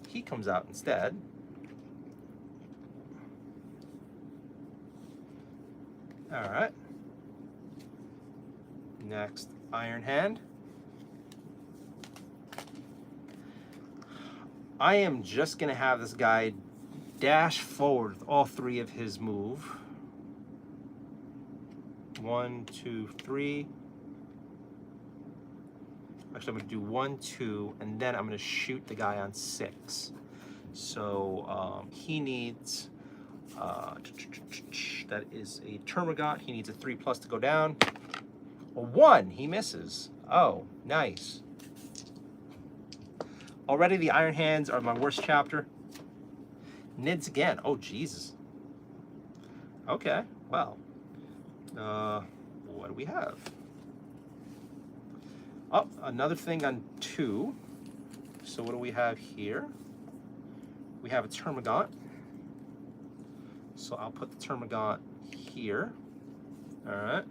he comes out instead. All right. Next, Iron Hand. I am just going to have this guy dash forward with all 3 of his move. 1, 2, 3. Actually, I'm going to do 1, 2, and then I'm going to shoot the guy on 6. So he needs, that is a Termagant. He needs a 3+ to go down. A 1, he misses. Oh, nice. Already the Iron Hands are my worst chapter. Nids again. Oh, Jesus. Okay, well. What do we have? Oh, another thing on 2. So what do we have here? We have a Termagant. So I'll put the Termagant here. All right.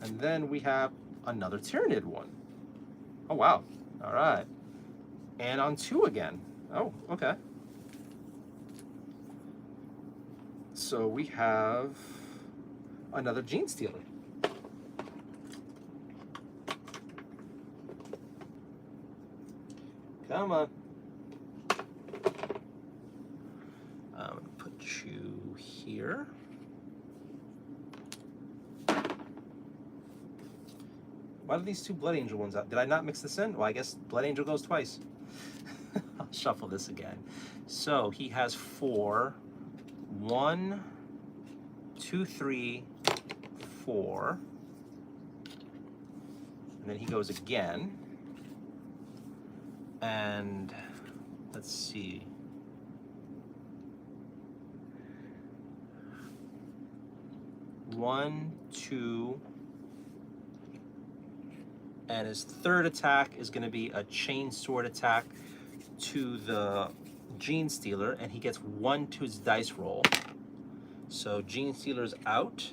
And then we have another Tyranid one. Oh, wow. All right. And on 2 again. Oh, okay. So we have another Gene Stealer. Come on. I'm going to put you here. Why are these 2 Blood Angel ones out? Did I not mix this in? Well, I guess Blood Angel goes twice. I'll shuffle this again. So he has 4. 1, 2, 3, 4. And then he goes again. And let's see. One, two, and his third attack is going to be a chain sword attack to the Gene Stealer, and he gets 1 to his dice roll. So Gene Stealer's out,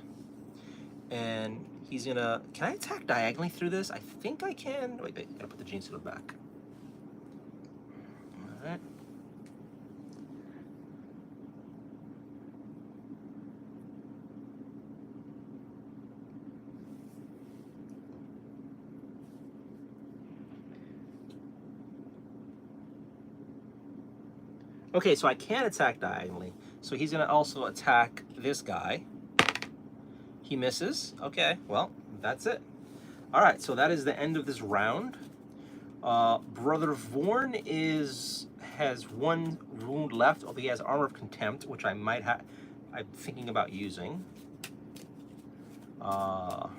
and he's gonna. Can I attack diagonally through this? I think I can. Wait, gotta put the Gene Stealer back. All right. Okay, so I can attack diagonally. So he's gonna also attack this guy. He misses. Okay, well, that's it. All right, so that is the end of this round. Brother Vorn has 1 wound left, although he has Armor of Contempt, which I'm thinking about using. Our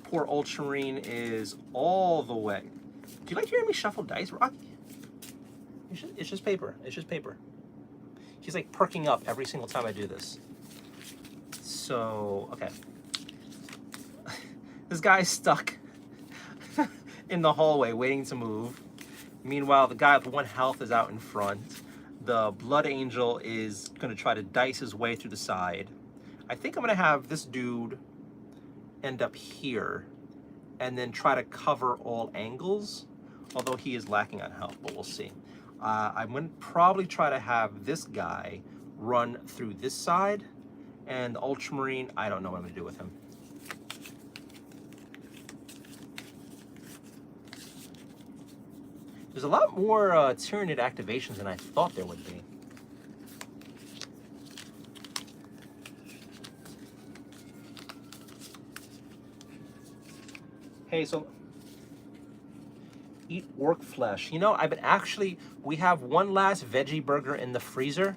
poor Ultramarine is all the way. Do you like hearing me shuffle dice, Rocky? It's just paper. It's just paper. He's like perking up every single time I do this. So, okay. This guy's stuck in the hallway waiting to move. Meanwhile, the guy with 1 health is out in front. The Blood Angel is going to try to dice his way through the side. I think I'm going to have this dude end up here and then try to cover all angles, although he is lacking on health, but we'll see. I'm going to probably try to have this guy run through this side, and the Ultramarine, I don't know what I'm going to do with him. There's a lot more Tyranid activations than I thought there would be. Hey, so eat orc flesh. You know, we have 1 last veggie burger in the freezer.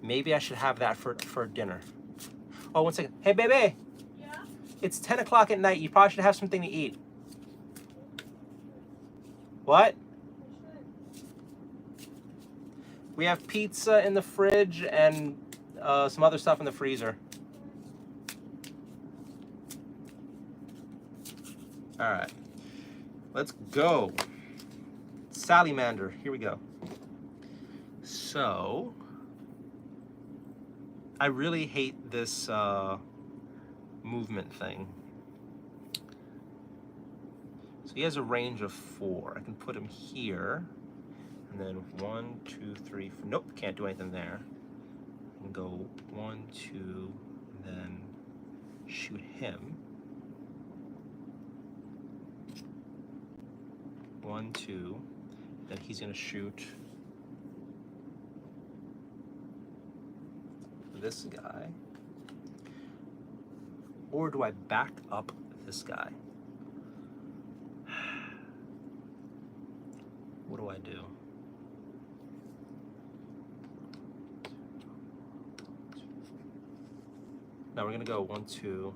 Maybe I should have that for dinner. Oh, 1 second. Hey, baby. Yeah? It's 10 o'clock at night. You probably should have something to eat. What? We have pizza in the fridge and some other stuff in the freezer. All right. Let's go. Salamander, here we go. So, I really hate this movement thing. So he has a range of 4. I can put him here, and then 1, 2, 3, 4. Nope, can't do anything there. I can go 1, 2, and then shoot him. 1, 2. Then he's gonna shoot this guy. Or do I back up this guy? What do I do? Now we're gonna go 1, 2,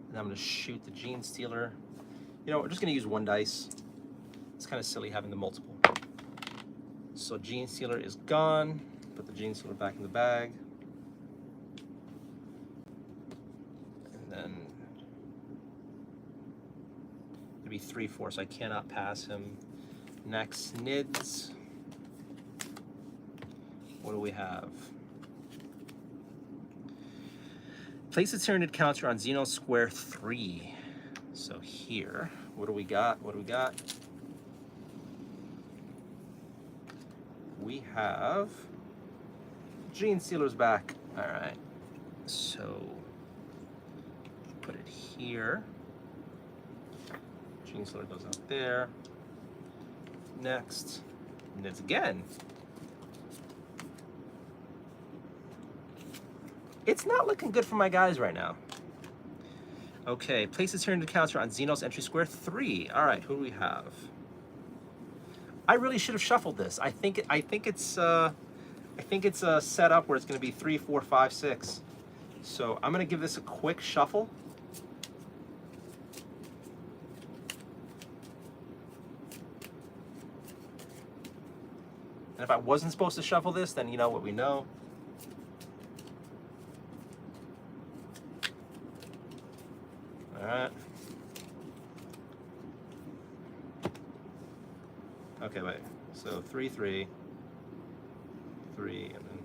and I'm gonna shoot the Gene Stealer. You know, we're just gonna use 1 dice. It's kind of silly having the multiple. So Gene Stealer is gone. Put the Gene Stealer back in the bag. And then it'd be 3, 4, so I cannot pass him. Next, Nids. What do we have? Place a Tyranid counter on Xeno square 3. So here, what do we got? What do we got? We have Gene Stealer's back. All right, so put it here. Gene Stealer goes out there. Next, Nids again. It's not looking good for my guys right now. Okay, place a Tyranid counter on Xenos entry square 3. All right, who do we have? I really should have shuffled this. I think it's set up where it's going to be 3, 4, 5, 6. So I'm going to give this a quick shuffle. if I wasn't supposed to shuffle this, then you know what we know. All right. Okay, wait. So 3, 3, 3, and then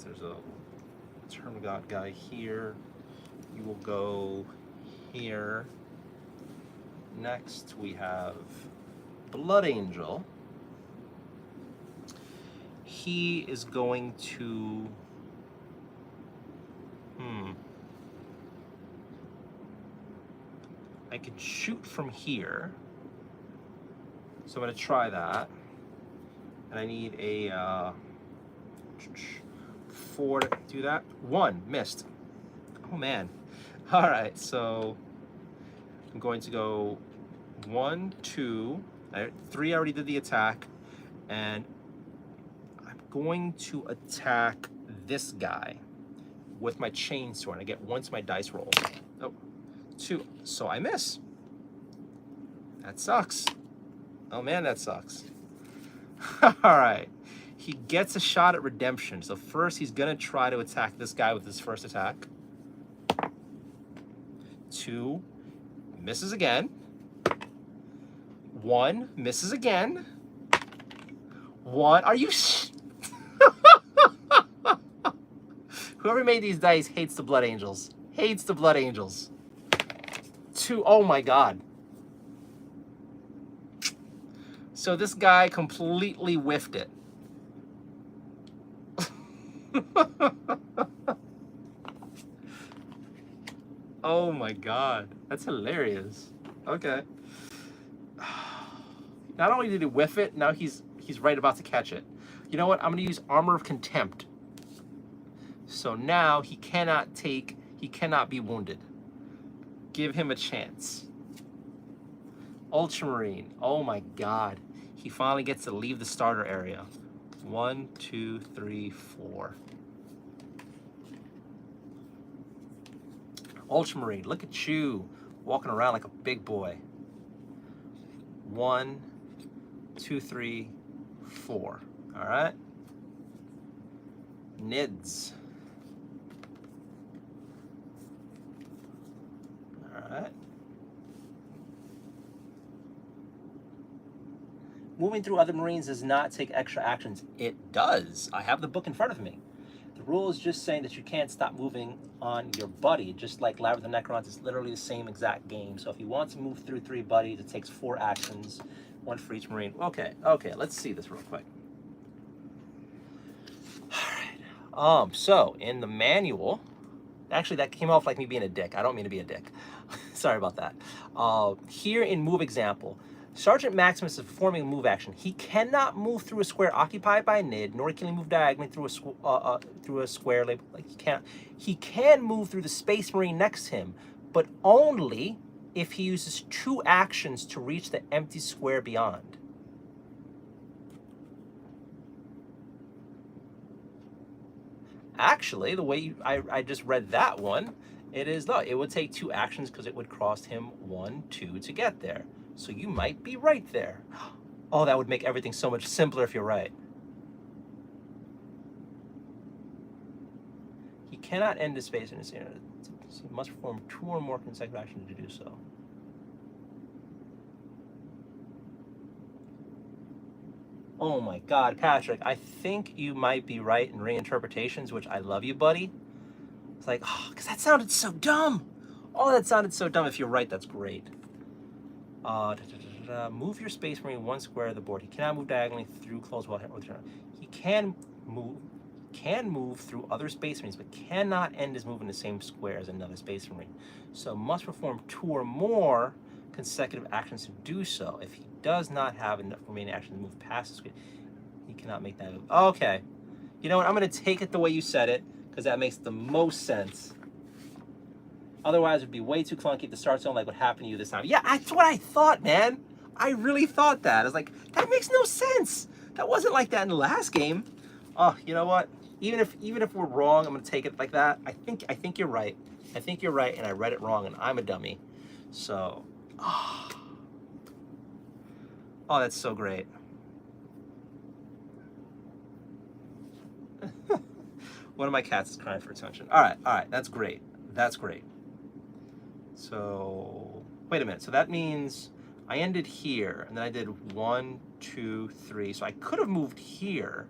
there's a Termagant guy here. You will go here. Next, we have Blood Angel. He is going to... I could shoot from here. So I'm going to try that. And I need a 4 to do that. 1, missed. Oh man. All right, so I'm going to go 1, 2, 3 I already did the attack. And I'm going to attack this guy with my chainsaw. And I get once my dice roll. Oh, 2. So I miss. That sucks. Oh man, that sucks. All right. He gets a shot at redemption. So first he's gonna try to attack this guy with his first attack. 2, misses again. 1, misses again. 1, are you whoever made these dice hates the Blood Angels. Hates the Blood Angels. 2, oh my god. So this guy completely whiffed it. Oh my god, that's hilarious. Okay. Not only did he whiff it, now he's right about to catch it. You know what? I'm gonna use Armor of Contempt. So now he cannot be wounded. Give him a chance. Ultramarine. Oh my god. He finally gets to leave the starter area. 1, 2, 3, 4. Ultramarine, look at you walking around like a big boy. 1, 2, 3, 4. All right. Nids. All right. Moving through other Marines does not take extra actions. It does. I have the book in front of me. The rule is just saying that you can't stop moving on your buddy, just like Labyrinth of Necrons. It's literally the same exact game. So if you want to move through 3 buddies, it takes 4 actions, 1 for each Marine. Okay, let's see this real quick. All right. So in the manual, actually that came off like me being a dick. I don't mean to be a dick. Sorry about that. Here in move example, Sergeant Maximus is performing a move action. He cannot move through a square occupied by Nid, nor can he move diagonally through a square labeled like he can't. He can move through the Space Marine next to him, but only if he uses 2 actions to reach the empty square beyond. Actually, the way I just read that one, it would take 2 actions because it would cost him 1, 2 to get there. So you might be right there. Oh, that would make everything so much simpler if you're right. He cannot end his space in his area. He must perform 2 or more consecutive actions to do so. Oh my God, Patrick, I think you might be right in reinterpretations, which I love you, buddy. It's like, oh, because that sounded so dumb. Oh, that sounded so dumb. If you're right, that's great. Move your Space Marine 1 square of the board. He cannot move diagonally through closed wall. He can move through other Space Marines, but cannot end his move in the same square as another Space Marine. So must perform 2 or more consecutive actions to do so. If he does not have enough remaining actions to move past the square, he cannot make that move. Okay. You know what? I'm going to take it the way you said it, because that makes the most sense. Otherwise, it would be way too clunky at the start zone, like what happened to you this time. Yeah, that's what I thought, man. I really thought that. I was like, that makes no sense. That wasn't like that in the last game. Oh, you know what? Even if we're wrong, I'm gonna take it like that. I think you're right. I think you're right, and I read it wrong, and I'm a dummy. So, oh, that's so great. One of my cats is crying for attention. All right, that's great. That's great. So, wait a minute. So that means I ended here, and then I did 1, 2, 3. So I could have moved here,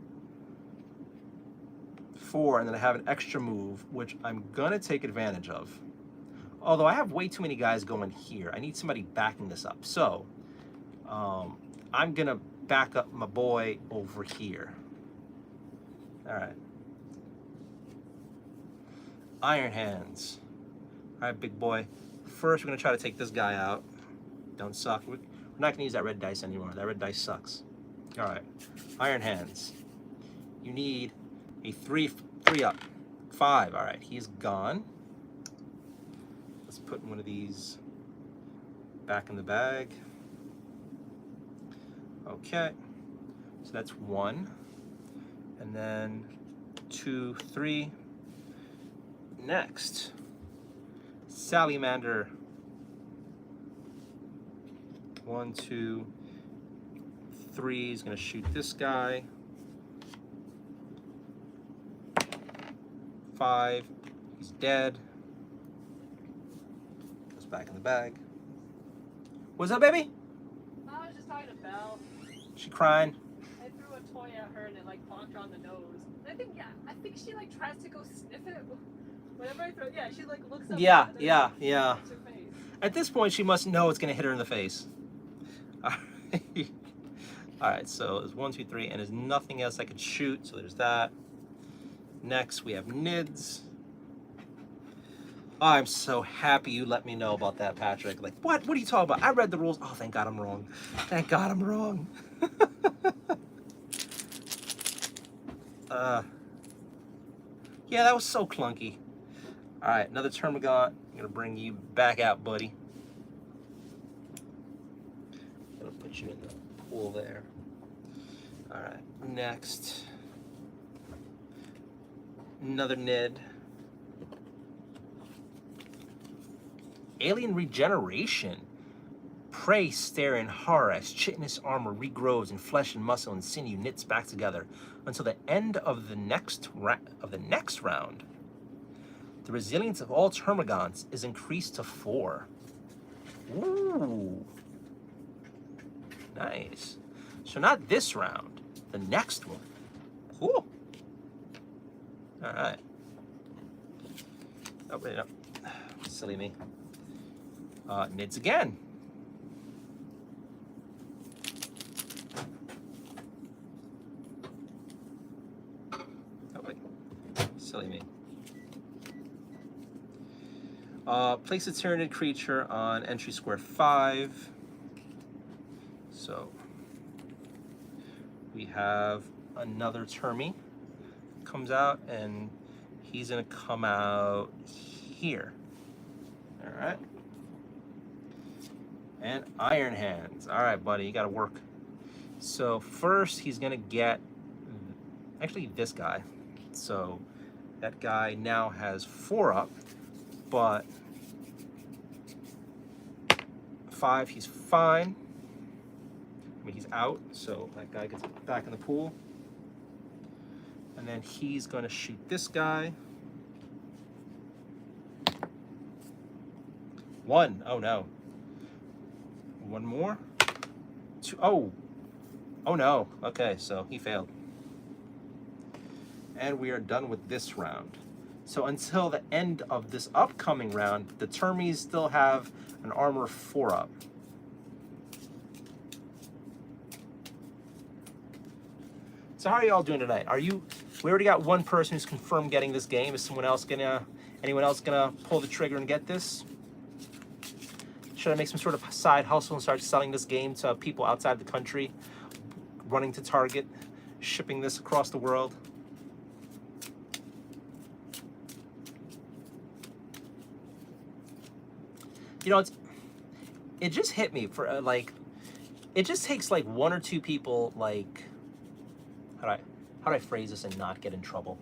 4, and then I have an extra move, which I'm gonna take advantage of. Although I have way too many guys going here. I need somebody backing this up. So, I'm gonna back up my boy over here. All right. Iron Hands. All right, big boy. First, we're gonna try to take this guy out. Don't suck. We're not gonna use that red dice anymore. That red dice sucks. All right. Iron Hands. You need a 3 up. 5. All right, he's gone. Let's put one of these back in the bag. Okay. So that's 1. And then 2, 3. Next, Salamander. 1, 2, 3. He's gonna shoot this guy. 5. He's dead. Goes back in the bag. What's up, baby? I was just talking to Belle. She crying? I threw a toy at her and it like bonked her on the nose. I think she like tries to go sniff it. Whenever I throw, yeah, she like looks up. Yeah. Hits her face. At this point, she must know it's gonna hit her in the face. All right, so there's 1, 2, 3, and there's nothing else I could shoot, so there's that. Next, we have Nids. I'm so happy you let me know about that, Patrick. Like, what? What are you talking about? I read the rules. Oh, thank God I'm wrong. Thank God I'm wrong. Yeah, that was so clunky. All right, another Termagant. I'm gonna bring you back out, buddy. Gonna put you in the pool there. All right, next. Another Nid. Alien Regeneration. Prey stare in horror as chitinous armor regrows and flesh and muscle and sinew knits back together until the end of the next round. The resilience of all Termagants is increased to 4. Ooh. Nice. So not this round, the next one. Cool. All right. Oh, wait, no. Silly me. Nids again. Oh, wait. Silly me. Place a Tyranid creature on entry square 5. So we have another Termy comes out, and he's gonna come out here. All right. And Iron Hands. All right, buddy, you gotta work. So first he's gonna get, actually this guy. So that guy now has 4 up, but 5, he's fine. I mean, he's out, so that guy gets back in the pool. And then he's gonna shoot this guy. 1, oh no. 1 more. 2, oh no, okay, so he failed. And we are done with this round. So until the end of this upcoming round, the Termies still have an armor 4 up. So how are y'all doing tonight? We already got one person who's confirmed getting this game. Is anyone else gonna pull the trigger and get this? Should I make some sort of side hustle and start selling this game to people outside the country, running to Target, shipping this across the world? You know, it just hit me for it just takes like 1 or 2 people, like, how do I phrase this and not get in trouble?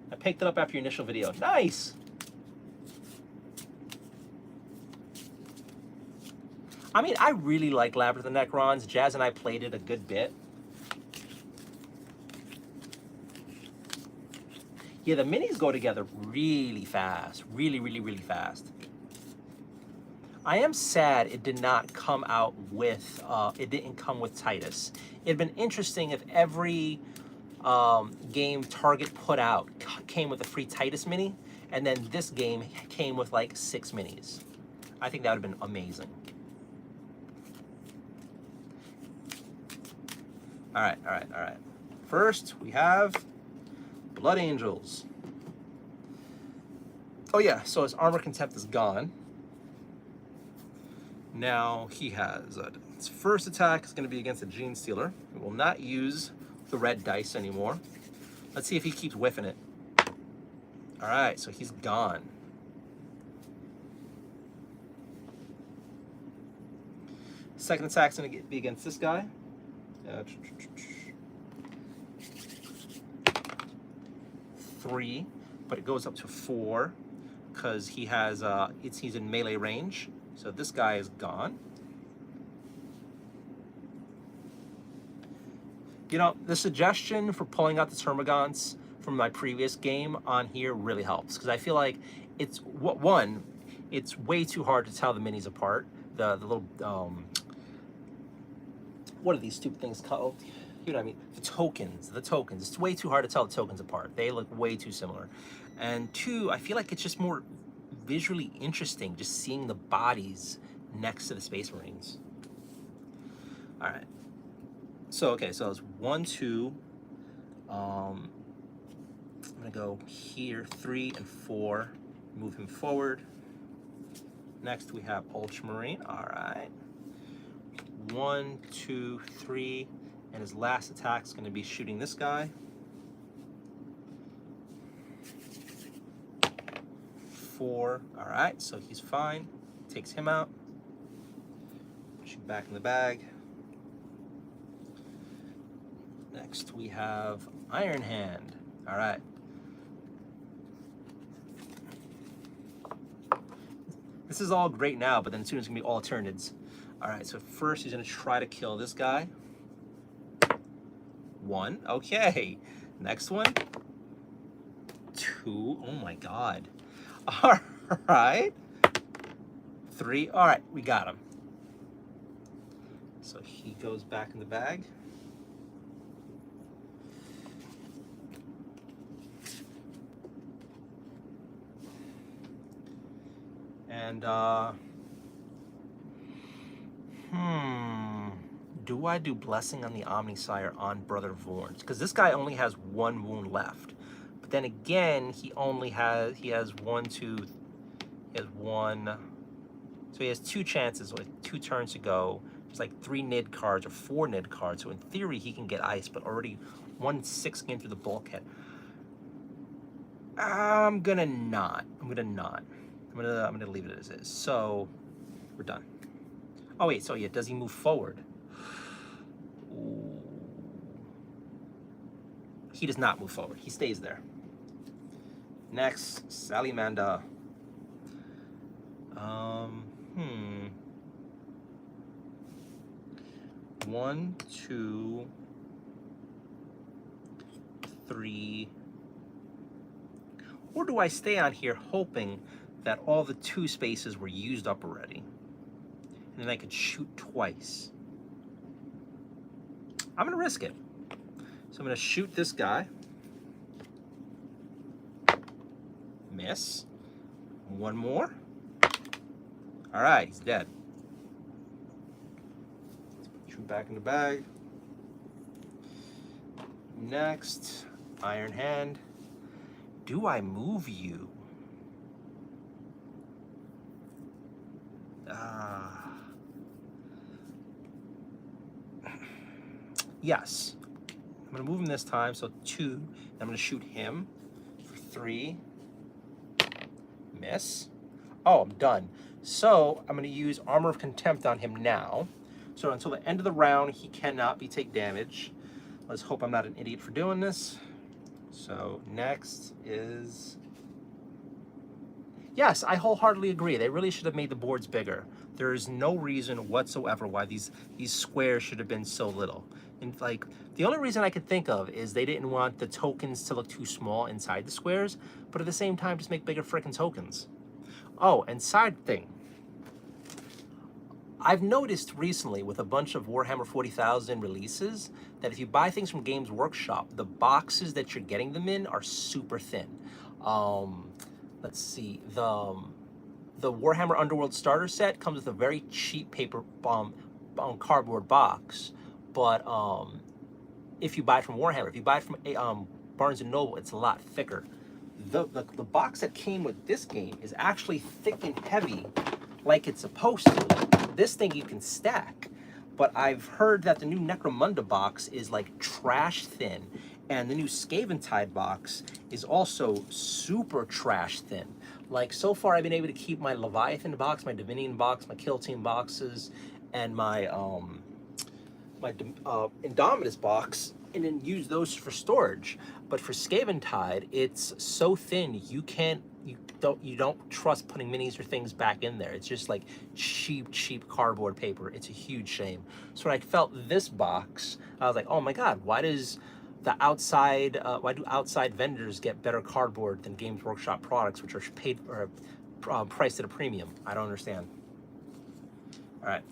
I picked it up after your initial video. Nice. I mean, I really like Labyrinth of Necrons. Jazz and I played it a good bit. Yeah, the minis go together really fast. Really, really, really fast. I am sad it did not come out with, it didn't come with Titus. It'd been interesting if every game Target put out came with a free Titus mini, and then this game came with like 6 minis. I think that would have been amazing. All right, all right, all right. First, we have Blood Angels. Oh yeah, so his armor contempt is gone. Now he has, his first attack is going to be against a Gene Stealer. He will not use the red dice anymore. Let's see if he keeps whiffing it. All right, so he's gone. Second attack's going to be against this guy. 3, but it goes up to 4 because he has he's in melee range. So this guy is gone. You know, the suggestion for pulling out the Termagants from my previous game on here really helps, because I feel like it's one, it's way too hard to tell the minis apart. The little what are these stupid things called? You know what I mean? The tokens. It's way too hard to tell the tokens apart. They look way too similar. And 2, I feel like it's just more visually interesting just seeing the bodies next to the Space Marines. All right. So, okay, so it's 1, 2. I'm gonna go here, 3 and 4. Move him forward. Next we have Ultramarine. All right. 1, 2, 3, and his last attack is going to be shooting this guy. 4. All right, so he's fine. Takes him out. Put you back in the bag. Next we have Iron Hand. All right. This is all great now, but then soon it's gonna be all Tyranids. All right, so first he's gonna try to kill this guy. 1, okay. Next one. 2, oh my God. All right. 3, all right, we got him. So he goes back in the bag. And, do I do Blessing on the Omnisire on Brother Vorn's? Because this guy only has 1 wound left. But then again, he has 1, 2, he has 1. So he has 2 chances, like 2 turns to go. There's like 3 Nid cards or 4 Nid cards. So in theory, he can get ice, but already 1/6 came through the bulkhead. I'm gonna not. I'm gonna leave it as is. So we're done. Oh wait, so yeah, does he move forward? Ooh. He does not move forward. He stays there. Next, Salamanda. 1, 2, 3. Or do I stay on here hoping that all the 2 spaces were used up already? And then I could shoot twice. I'm gonna risk it. So I'm gonna shoot this guy. Miss. 1 more. All right, he's dead. Shoot back in the bag. Next, Iron Hand. Do I move you? Yes. I'm gonna move him this time, so 2. I'm gonna shoot him for 3. Miss. Oh, I'm done. So I'm gonna use Armor of Contempt on him now. So until the end of the round, he cannot take damage. Let's hope I'm not an idiot for doing this. So next is... Yes, I wholeheartedly agree. They really should have made the boards bigger. There is no reason whatsoever why these squares should have been so little. And like, the only reason I could think of is they didn't want the tokens to look too small inside the squares, but at the same time, just make bigger frickin' tokens. Oh, and side thing. I've noticed recently with a bunch of Warhammer 40,000 releases that if you buy things from Games Workshop, the boxes that you're getting them in are super thin. Let's see, the Warhammer Underworld starter set comes with a very cheap paper cardboard box, but if you buy it from Warhammer, if you buy it from Barnes and Noble, it's a lot thicker. The box that came with this game is actually thick and heavy, like it's supposed to. This thing you can stack, but I've heard that the new Necromunda box is like trash thin, and the new Scaventide box is also super trash thin. Like, so far I've been able to keep my Leviathan box, my Dominion box, my Kill Team boxes, and my Indomitus box, and then use those for storage. But for Scaventide, it's so thin you don't trust putting minis or things back in there. It's just like cheap cardboard paper. It's a huge shame. So when I felt this box, I was like, oh my god, why do outside vendors get better cardboard than Games Workshop products, which are paid or priced at a premium? I don't understand. All right.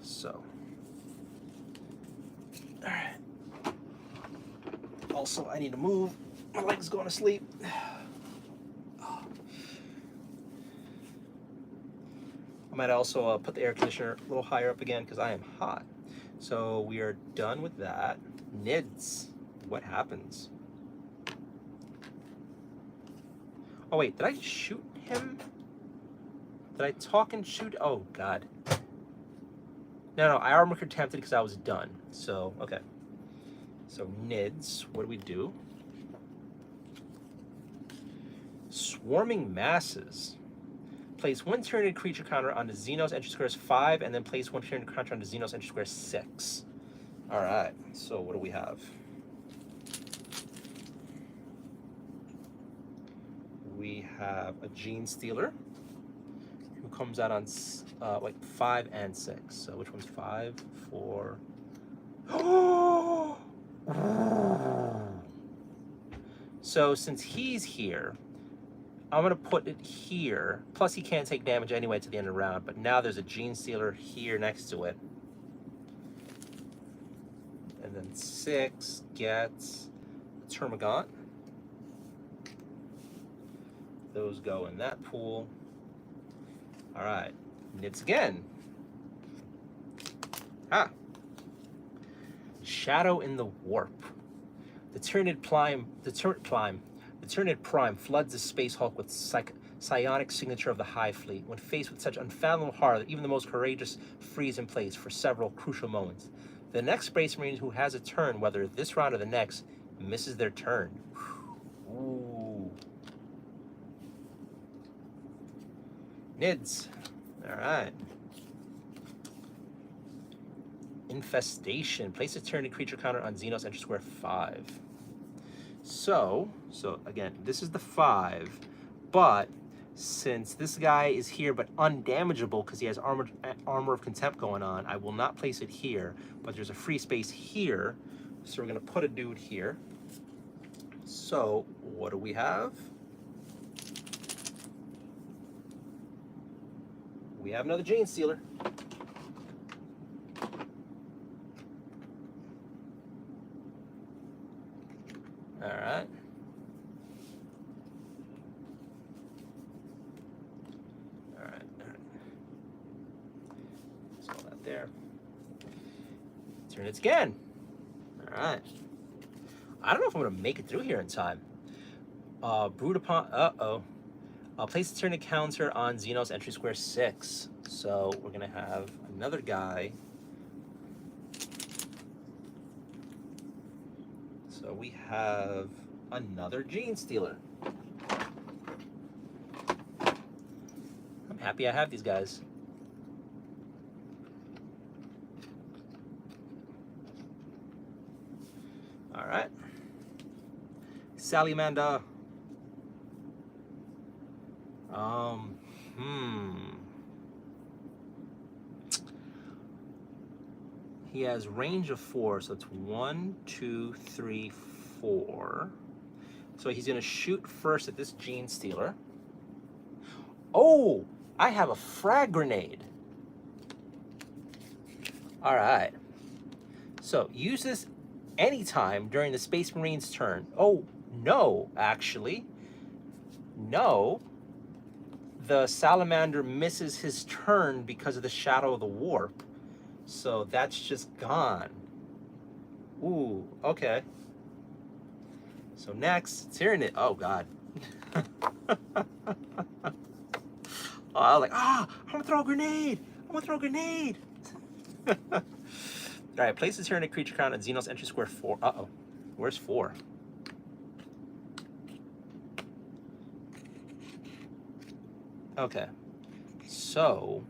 So, all right. Also, I need to move. My leg's going to sleep. I might also put the air conditioner a little higher up again because I am hot. So we are done with that. Nids, what happens? Oh wait, did I shoot him? Did I talk and shoot? Oh god. No, I armor attempted because I was done. So, okay. So Nids, what do we do? Swarming Masses. Place one Tyranid creature counter on the Xenos entry squares 5, and then place one Tyranid counter on the Xenos entry squares 6. Alright, so what do we have? We have a Gene Stealer, who comes out on 5 and 6. So which one's 5, 4? So since he's here, I'm gonna put it here. Plus he can't take damage anyway to the end of the round, but now there's a Gene Stealer here next to it. And then 6 gets a Termagant. Those go in that pool. All right, Nids again. Shadow in the Warp. The Tyranid Prime floods the Space Hulk with psionic signature of the Hive Fleet. When faced with such unfathomable horror that even the most courageous freeze in place for several crucial moments. The next Space Marine who has a turn, whether this round or the next, misses their turn. Ooh. Nids. All right. Infestation. Place a Tyranid creature counter on Xenos entry square 5. So again, this is the 5, but since this guy is here but undamageable because he has armor of contempt going on, I will not place it here, but there's a free space here, so we're gonna put a dude here. So what do we have? We have another Gene Stealer. All right. So that there. Tyranid again. All right. I don't know if I'm gonna make it through here in time. Brood upon. I'll place the Tyranid counter on Xenos entry square 6. So we're gonna have another guy. So we have another Gene Stealer. I'm happy I have these guys. All right. Salamander. He has range of 4, so it's 1, 2, 3, 4. So he's gonna shoot first at this Gene Stealer. Oh, I have a frag grenade. All right. So use this anytime during the Space Marine's turn. Oh, no, actually. No. The Salamander misses his turn because of the Shadow of the Warp. So that's just gone. Ooh, okay. So next, Tyranid. Oh, God. Oh, I was like, I'm gonna throw a grenade. I'm gonna throw a grenade. All right, place the Tyranid creature count at Xenos entry square 4. Uh-oh. Where's 4? Okay. So,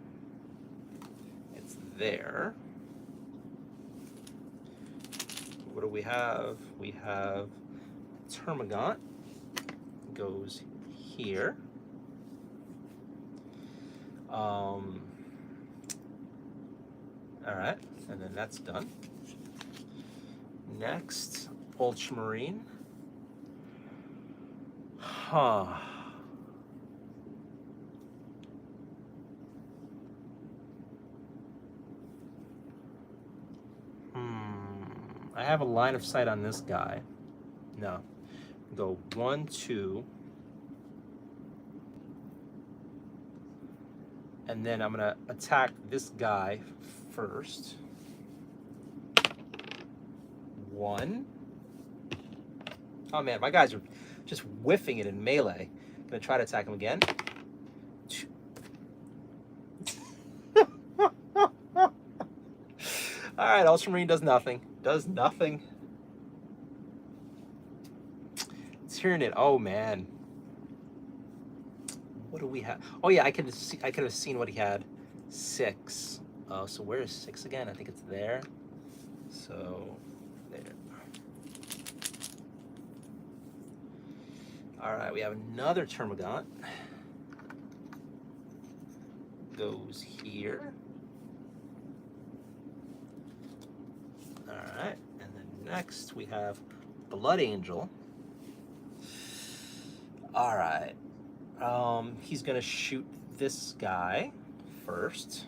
it's there. What do we have? We have Termagant. Goes here. All right, and then that's done. Next, Ultramarine. Huh. I have a line of sight on this guy. No. Go 1, 2. And then I'm gonna attack this guy first. 1. Oh man, my guys are just whiffing it in melee. Gonna try to attack him again. 2. Alright, Ultramarine does nothing. Does nothing. Tyranid, oh man. What do we have? Oh yeah, I could have seen what he had. 6. Oh, so where is 6 again? I think it's there. So there. All right, we have another Termagant. Goes here. All right, and then next we have Blood Angel. All right. He's gonna shoot this guy first.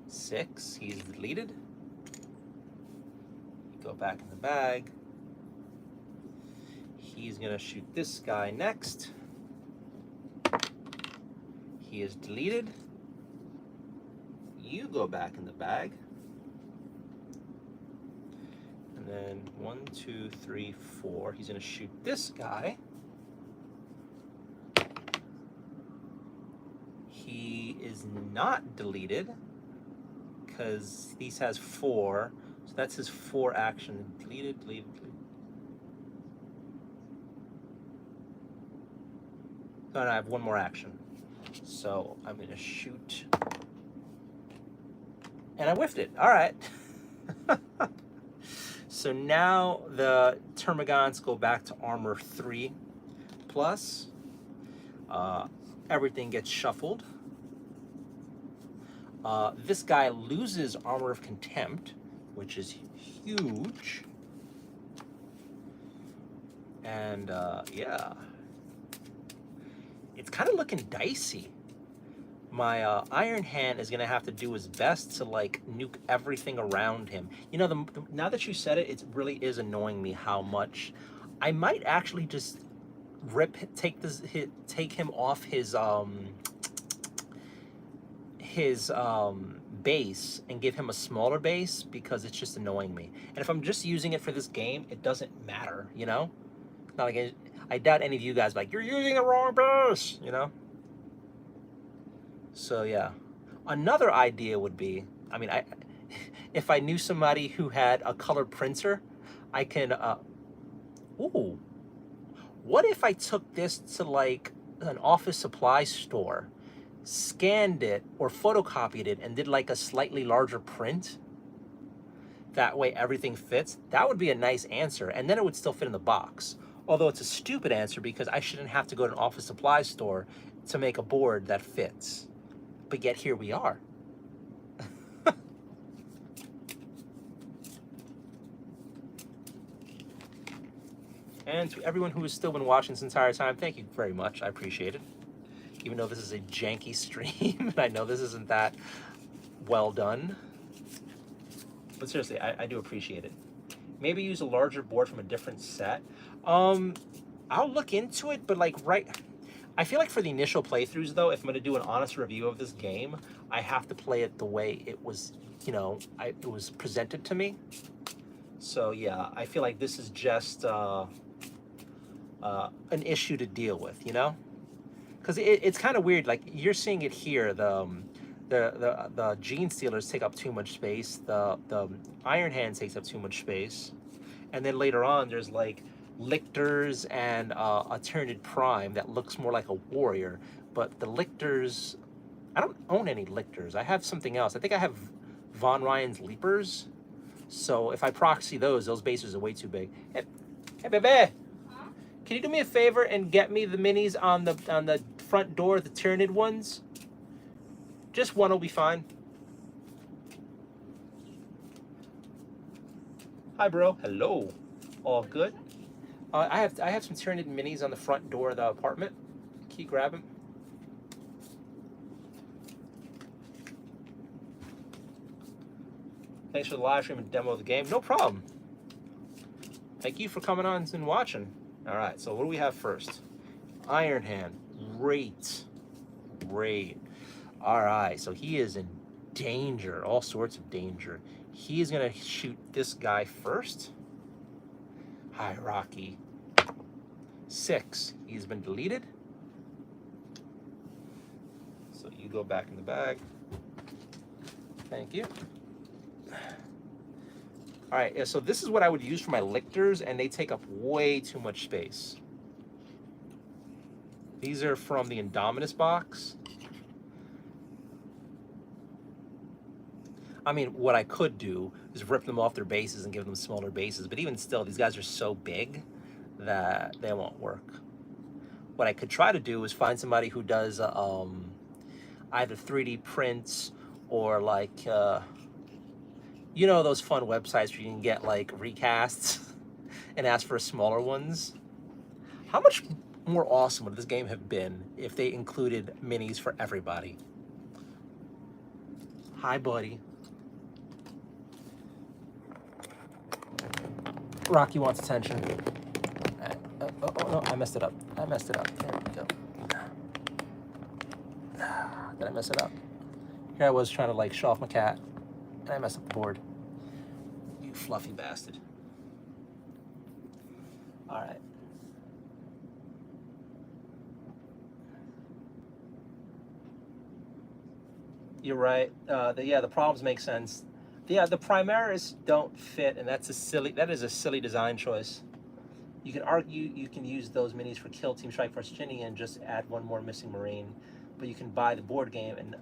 6, he's deleted. Go back in the bag. He's gonna shoot this guy next. He is deleted. You go back in the bag. And then 1, 2, 3, 4. He's gonna shoot this guy. He is not deleted because these has 4, so that's his 4 action. Deleted, deleted, deleted. No, I have 1 more action. So I'm gonna shoot. And I whiffed it. All right. So now the Termagants go back to armor 3 plus. Everything gets shuffled. This guy loses Armor of Contempt, which is huge. And yeah, it's kind of looking dicey. My Iron Hand is gonna have to do his best to like nuke everything around him. You know, now that you said it, it really is annoying me how much. I might actually just take him off his base and give him a smaller base because it's just annoying me. And if I'm just using it for this game, it doesn't matter, you know? Not like I doubt any of you guys like, you're using the wrong base, you know? So yeah. Another idea would be, I mean, if I knew somebody who had a color printer, I can, ooh, what if I took this to like an office supply store, scanned it or photocopied it and did like a slightly larger print? That way everything fits. That would be a nice answer, and then it would still fit in the box. Although it's a stupid answer because I shouldn't have to go to an office supply store to make a board that fits. But yet here we are. And to everyone who has still been watching this entire time, thank you very much. I appreciate it. Even though this is a janky stream, and I know this isn't that well done. But seriously, I do appreciate it. Maybe use a larger board from a different set. I'll look into it, but like I feel like for the initial playthroughs though, if I'm gonna do an honest review of this game, I have to play it the way it was, you know, it was presented to me. So yeah, I feel like this is just an issue to deal with, you know? Because it's kind of weird. Like you're seeing it here. The Gene Stealers take up too much space. The Iron Hand takes up too much space, and then later on there's like Lictors and a Tyranid Prime that looks more like a warrior. But the Lictors, I don't own any Lictors. I have something else. I think I have Von Ryan's Leapers. So if I proxy those bases are way too big. Hey, baby. Can you do me a favor and get me the minis on the front door, the Tyranid ones? Just one will be fine. Hi, bro. Hello. All good? I have some Tyranid minis on the front door of the apartment. Can you grab them? Thanks for the live stream and demo of the game. No problem. Thank you for coming on and watching. All right, so what do we have first? Iron Hand. Great. Great. All right, so he is in danger, all sorts of danger. He is going to shoot this guy first. Hi, Rocky. 6. He's been deleted. So you go back in the bag. Thank you. All right, yeah, so this is what I would use for my Lictors, and they take up way too much space. These are from the Indominus box. I mean, what I could do is rip them off their bases and give them smaller bases, but even still, these guys are so big that they won't work. What I could try to do is find somebody who does either 3D prints or like, you know, those fun websites where you can get like recasts and ask for smaller ones. How much more awesome would this game have been if they included minis for everybody? Hi, buddy. Rocky wants attention. Oh, no, I messed it up. I messed it up. There we go. Did I mess it up? Here I was trying to like show off my cat, and I messed up the board. You fluffy bastard. All right. You're right. The problems make sense. Yeah, the Primaris don't fit, and that is a silly design choice. You can argue you can use those minis for Kill Team Strike Force Ginny and just add one more missing Marine, but you can buy the board game and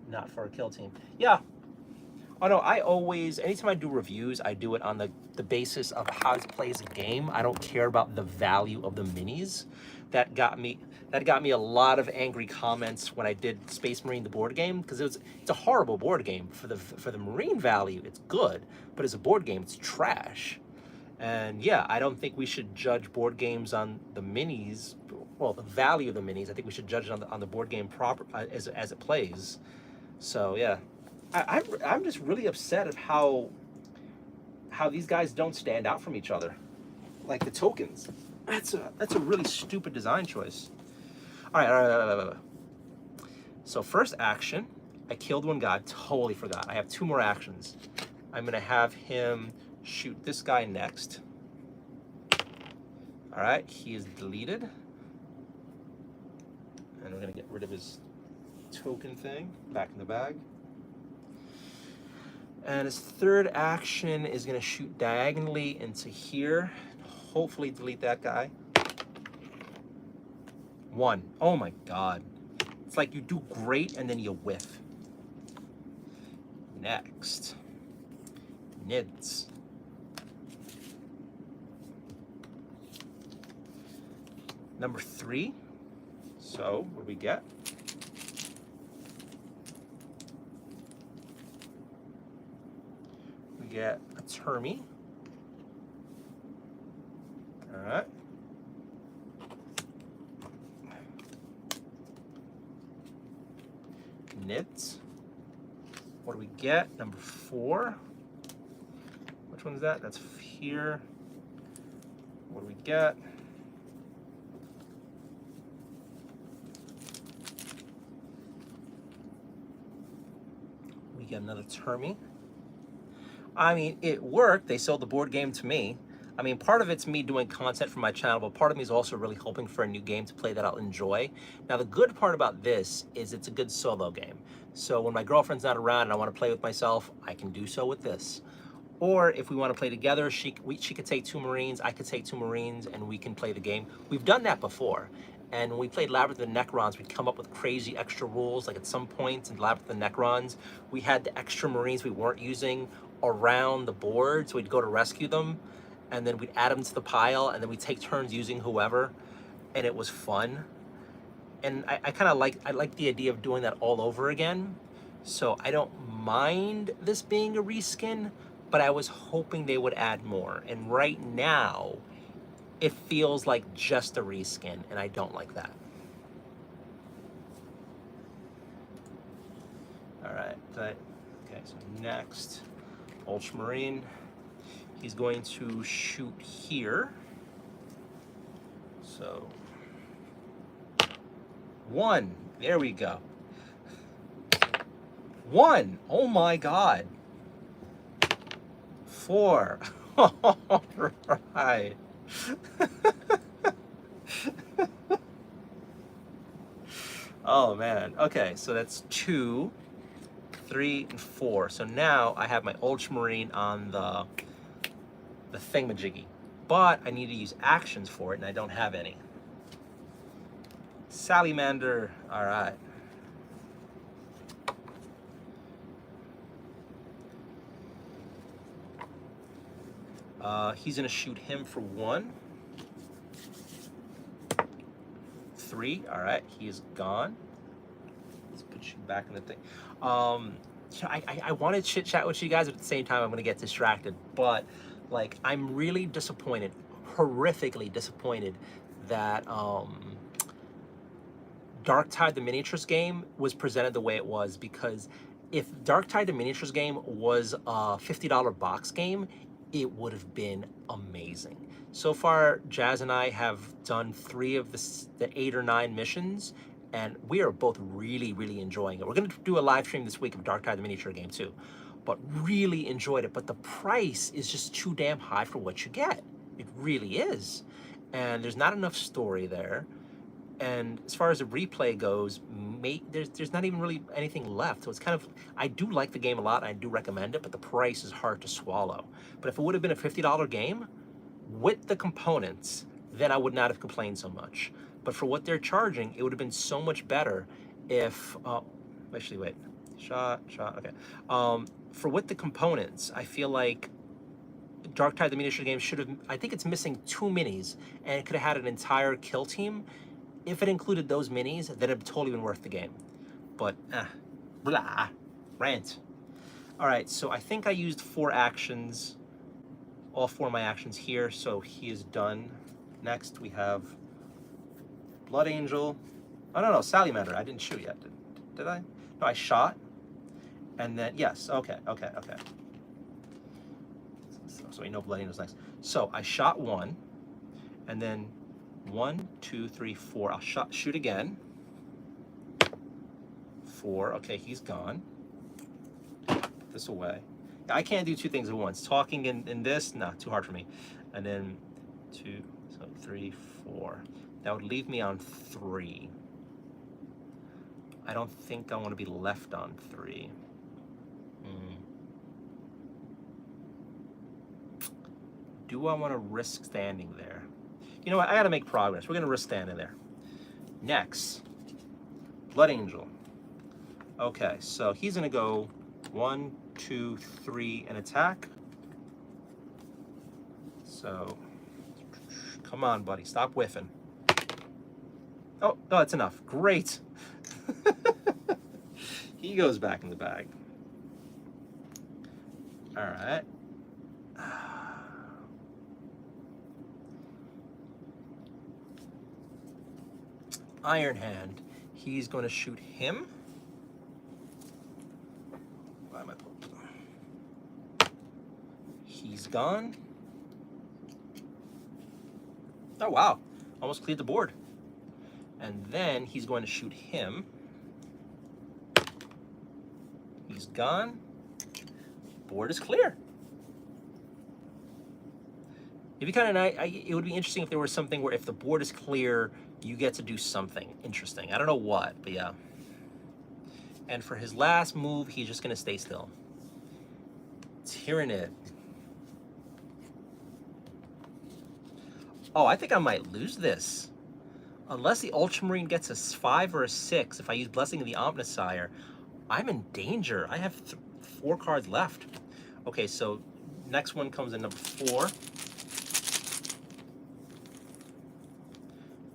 not for a Kill Team. Yeah. Oh no, I always, anytime I do reviews, I do it on the basis of how it plays a game. I don't care about the value of the minis. That got me a lot of angry comments when I did Space Marine the board game, because it's a horrible board game. For the Marine value, it's good, but as a board game, it's trash. And yeah, I don't think we should judge board games on the minis. Well, the value of the minis. I think we should judge it on the board game proper as it plays. So yeah, I'm just really upset at how these guys don't stand out from each other, like the tokens. That's a really stupid design choice. All right. So first action, I killed one guy. Totally forgot. I have 2 more actions. I'm gonna have him shoot this guy next. All right, he is deleted, and we're gonna get rid of his token thing back in the bag. And his third action is gonna shoot diagonally into here. Hopefully delete that guy. 1. Oh my God. It's like you do great and then you whiff. Next. Nids. Number 3. So, what do we get? We get a Termi. Alright. Tyranid. What do we get? Number 4. Which one's that? That's here. What do we get? We get another Termi. I mean, it worked. They sold the board game to me. I mean, part of it's me doing content for my channel, but part of me is also really hoping for a new game to play that I'll enjoy. Now, the good part about this is it's a good solo game. So when my girlfriend's not around and I want to play with myself, I can do so with this. Or if we want to play together, she could take 2 Marines, I could take 2 Marines, and we can play the game. We've done that before. And when we played Labyrinth of the Necrons, we'd come up with crazy extra rules. Like at some points in Labyrinth of the Necrons, we had the extra Marines we weren't using around the board, so we'd go to rescue them, and then we'd add them to the pile, and then we'd take turns using whoever, and it was fun. And I kind of like the idea of doing that all over again. So I don't mind this being a reskin, but I was hoping they would add more. And right now, it feels like just a reskin, and I don't like that. All right, okay, so next, Ultramarine. He's going to shoot here. So, 1, there we go. 1, oh my God. 4, all right. Oh man, okay, so that's 2, 3, and 4. So now I have my Ultramarine on the thingamajiggy, but I need to use actions for it, and I don't have any. Salamander, all right. He's gonna shoot him for 1. 3, all right, he is gone. Let's put you back in the thing. I want to chit chat with you guys, but at the same time, I'm gonna get distracted. But like, I'm really disappointed, horrifically disappointed that Darktide the Miniatures game was presented the way it was, because if Darktide the Miniatures game was a $50 box game, it would have been amazing. So far, Jas and I have done 3 of the 8 or 9 missions, and we are both really, really enjoying it. We're going to do a live stream this week of Darktide the Miniature game too, but really enjoyed it. But the price is just too damn high for what you get. It really is. And there's not enough story there. And as far as the replay goes, there's not even really anything left. So it's kind of, I do like the game a lot, and I do recommend it, but the price is hard to swallow. But if it would have been a $50 game with the components, then I would not have complained so much. But for what they're charging, it would have been so much better if, actually wait, shot, okay. For with the components, I feel like Darktide the Miniature game should have, I think it's missing 2 minis, and it could have had an entire kill team. If it included those minis, then it'd totally been worth the game. But, blah, rant. All right, so I think I used 4 actions, all 4 of my actions here, so he is done. Next, we have Blood Angel. Oh, no, Salamander. I didn't shoot yet, did I? No, I shot. And then, yes, okay. So we know Blood Angel's next. So I shot 1, and then 1, 2, 3, 4. I'll shoot again. 4. Okay, he's gone. Put this away. I can't do 2 things at once. Talking and this, nah, too hard for me. And then 2, so 3, 4. That would leave me on 3. I don't think I want to be left on 3. Do I want to risk standing there? You know what? I got to make progress. We're going to risk standing there. Next, Blood Angel. Okay, so he's going to go 1, 2, 3, and attack. So, come on, buddy. Stop whiffing. Oh, no, that's enough. Great. He goes back in the bag. All right. Iron Hand. He's going to shoot him. find my Pope. He's gone. Oh, wow. Almost cleared the board. And then he's going to shoot him. He's gone. Board is clear. It'd be kind of nice. It would be interesting if there was something where if the board is clear, you get to do something interesting. I don't know what, but yeah. And for his last move, he's just going to stay still. Tyranid. Oh, I think I might lose this. Unless the Ultramarine gets a 5 or a 6, if I use Blessing of the Omnissiah, I'm in danger. I have 4 cards left. Okay, so next one comes in number 4.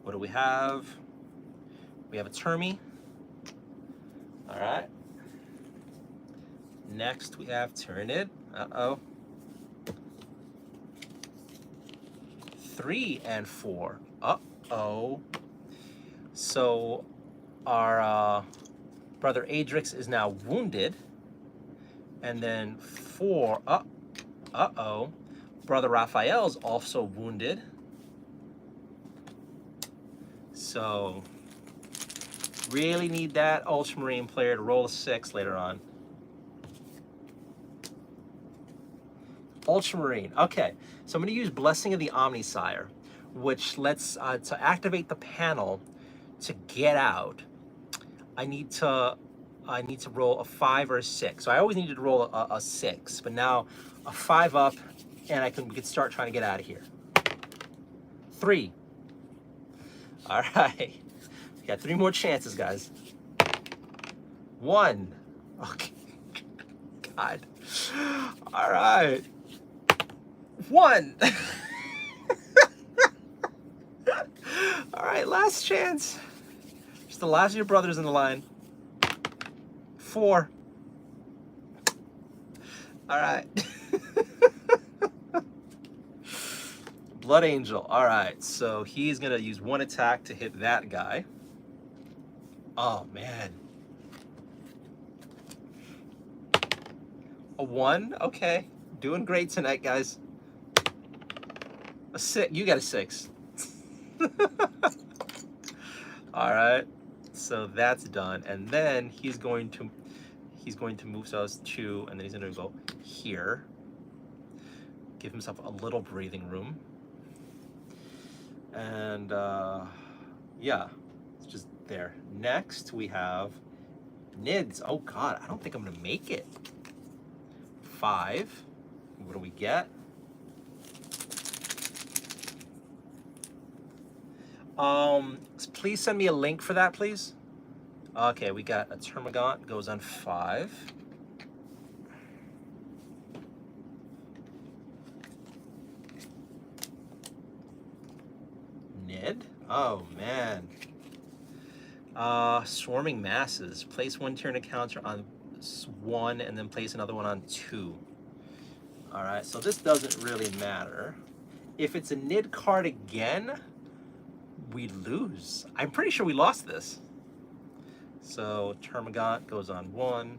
What do we have? We have a Termi. All right. Next we have Tyranid. Uh-oh. 3 and 4. Uh-oh. So our brother Adrix is now wounded. And then 4. Uh-oh. Brother Raphael's also wounded. So really need that Ultramarine player to roll a 6 later on. Ultramarine. Okay, so I'm going to use Blessing of the Omnissiah, which lets to activate the panel to get out. I need to roll a 5 or a 6. So I always needed to roll a 6, but now a 5 up, and we can start trying to get out of here. 3. All right. We got 3 more chances, guys. 1. Okay. God. All right. 1. All right, last chance. Just the last of your brothers in the line. 4. All right. Blood Angel. All right, so he's gonna use 1 attack to hit that guy. Oh man. A 1. Okay, doing great tonight, guys. A 6. You got a 6. All right, so that's done, and then he's going to move so it's 2, and then he's gonna go here. Give himself a little breathing room. And yeah, it's just there. Next we have Nids. Oh god, I don't think I'm gonna make it. 5. What do we get? Please send me a link for that, please. Okay, we got a Termagant, goes on 5. Nid? Oh man. Swarming Masses. Place 1 Tyranid counter on 1 and then place another one on 2. Alright, so this doesn't really matter. If it's a Nid card again, we lose. I'm pretty sure we lost this. So Termagant goes on 1.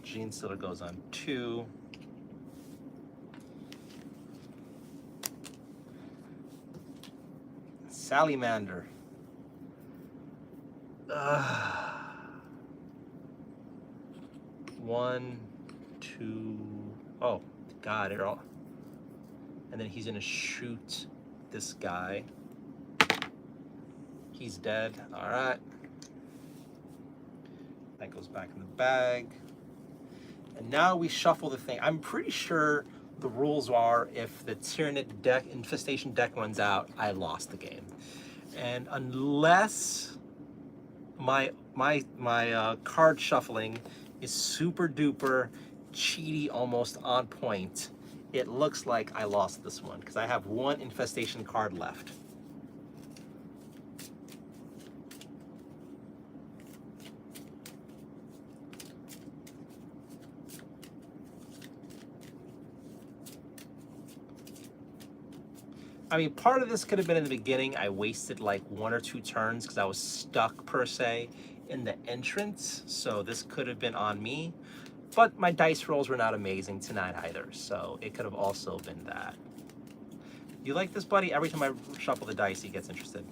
Genestealer goes on 2. Salamander. 1, 2. Oh, God, it all. And then he's gonna shoot this guy. He's dead. All right. That goes back in the bag. And now we shuffle the thing. I'm pretty sure the rules are if the Tyranid deck, Infestation deck runs out, I lost the game. And unless my card shuffling is super duper cheaty, almost on point, it looks like I lost this one because I have 1 Infestation card left. I mean, part of this could have been in the beginning. I wasted like 1 or 2 turns because I was stuck, per se, in the entrance. So this could have been on me. But my dice rolls were not amazing tonight either. So it could have also been that. You like this, buddy? Every time I shuffle the dice, he gets interested.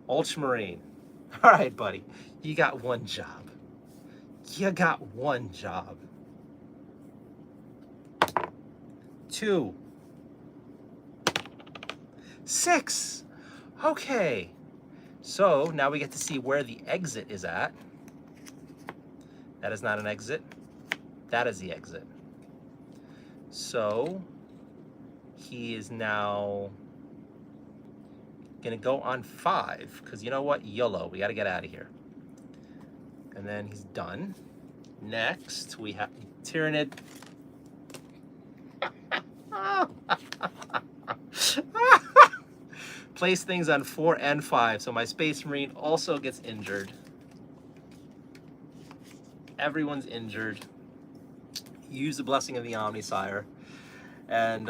Ultramarine. All right, buddy. You got one job. You got one job. 2. 6. Okay. So now we get to see where the exit is at. That is not an exit. That is the exit. So he is now gonna go on 5, because you know what? YOLO, we gotta get out of here. And then he's done. Next, we have Tyranid. Place things on 4 and 5, so my Space Marine also gets injured. Everyone's injured. Use the Blessing of the Omnisire. And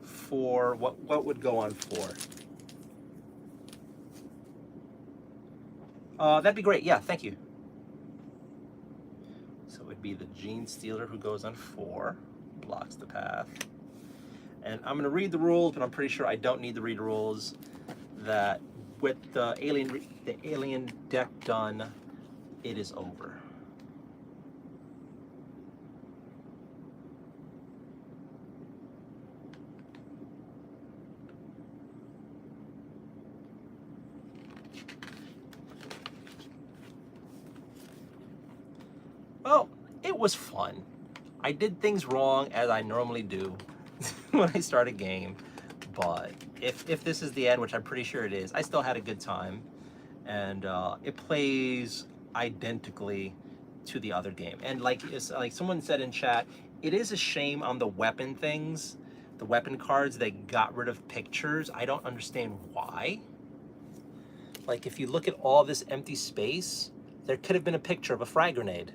for what would go on 4? That'd be great. Yeah, thank you. So it would be the Gene Stealer who goes on 4, blocks the path. And I'm going to read the rules, but I'm pretty sure I don't need to read the rules. That with the alien deck done, it is over. Well, it was fun. I did things wrong, as I normally do when I start a game, but if this is the end, which I'm pretty sure it is, I still had a good time, and it plays identically to the other game. And like someone said in chat, it is a shame on the weapon things, the weapon cards, they got rid of pictures. I don't understand why. Like, if you look at all this empty space, there could have been a picture of a frag grenade.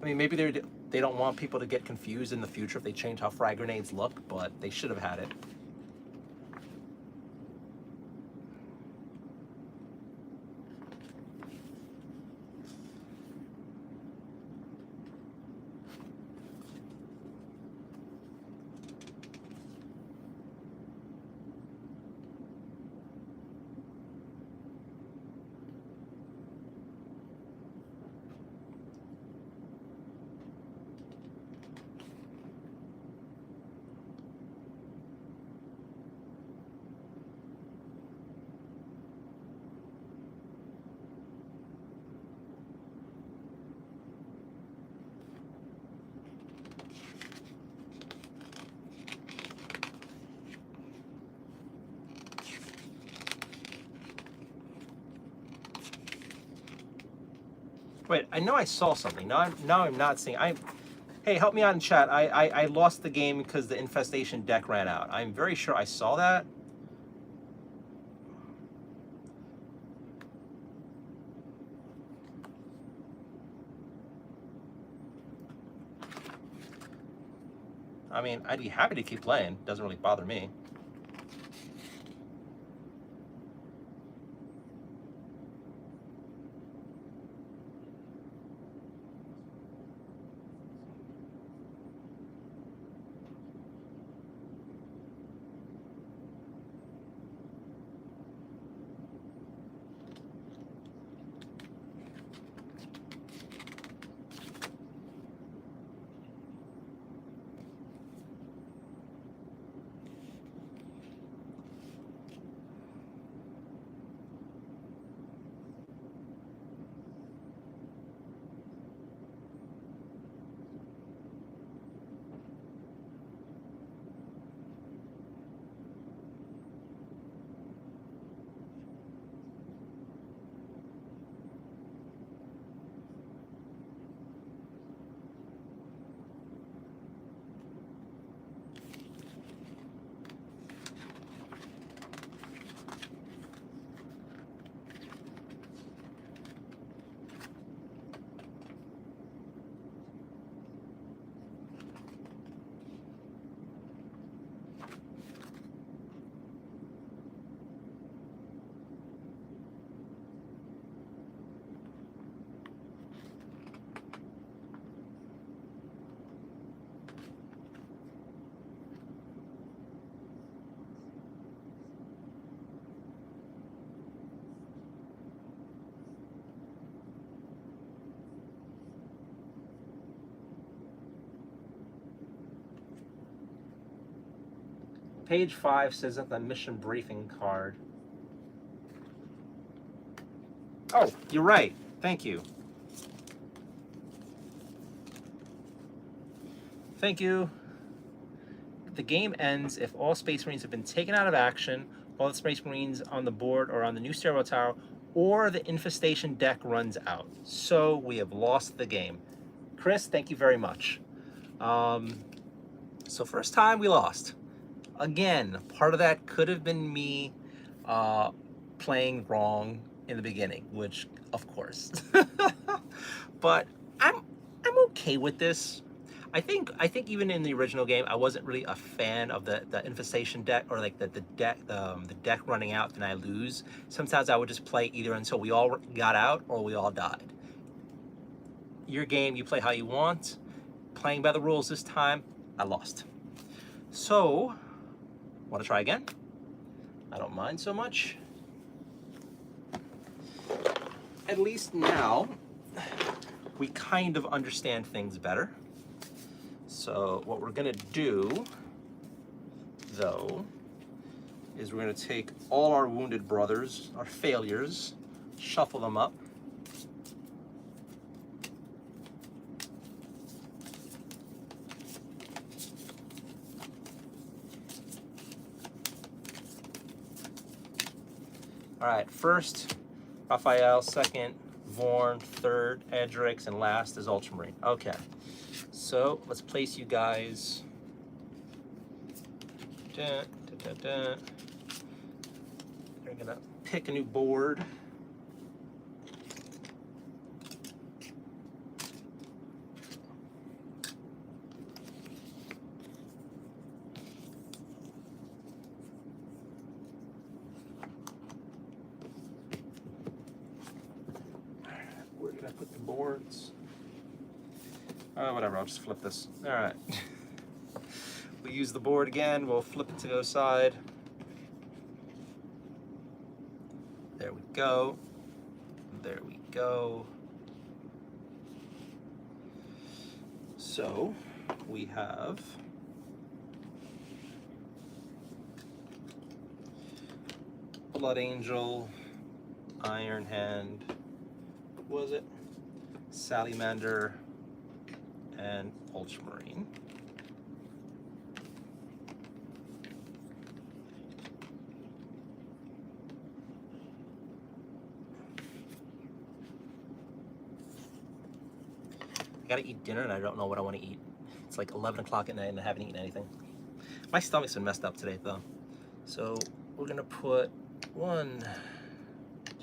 I mean, maybe they don't want people to get confused in the future if they change how frag grenades look, but they should have had it. Wait, I know I saw something. Now I'm not seeing. Hey, help me out in chat. I lost the game because the Infestation deck ran out. I'm very sure I saw that. I mean, I'd be happy to keep playing. Doesn't really bother me. page 5 says that the mission briefing card. Oh, you're right. Thank you. Thank you. The game ends if all Space Marines have been taken out of action, all the Space Marines on the board or on the new stairwell tower, or the Infestation deck runs out. So we have lost the game. Chris, thank you very much. So first time we lost. Again, part of that could have been me playing wrong in the beginning, which of course. But I'm okay with this. I think even in the original game, I wasn't really a fan of the Infestation deck, or like the deck running out and I lose. Sometimes I would just play either until we all got out or we all died. Your game, you play how you want. Playing by the rules this time, I lost. So, want to try again? I don't mind so much. At least now, we kind of understand things better. So what we're gonna do, though, is we're gonna take all our wounded brothers, our failures, shuffle them up. All right, first, Raphael, second, Vorn, third, Edrix, and last is Ultramarine. Okay. So let's place you guys. We're gonna pick a new board. Where did I put the boards? Whatever, I'll just flip this. All right. We'll use the board again. We'll flip it to the side. There we go. There we go. So we have Blood Angel, Iron Hand, what was it? Salamander, and Ultramarine. I gotta eat dinner and I don't know what I want to eat. It's like 11 o'clock at night and I haven't eaten anything. My stomach's been messed up today though. So we're gonna put 1,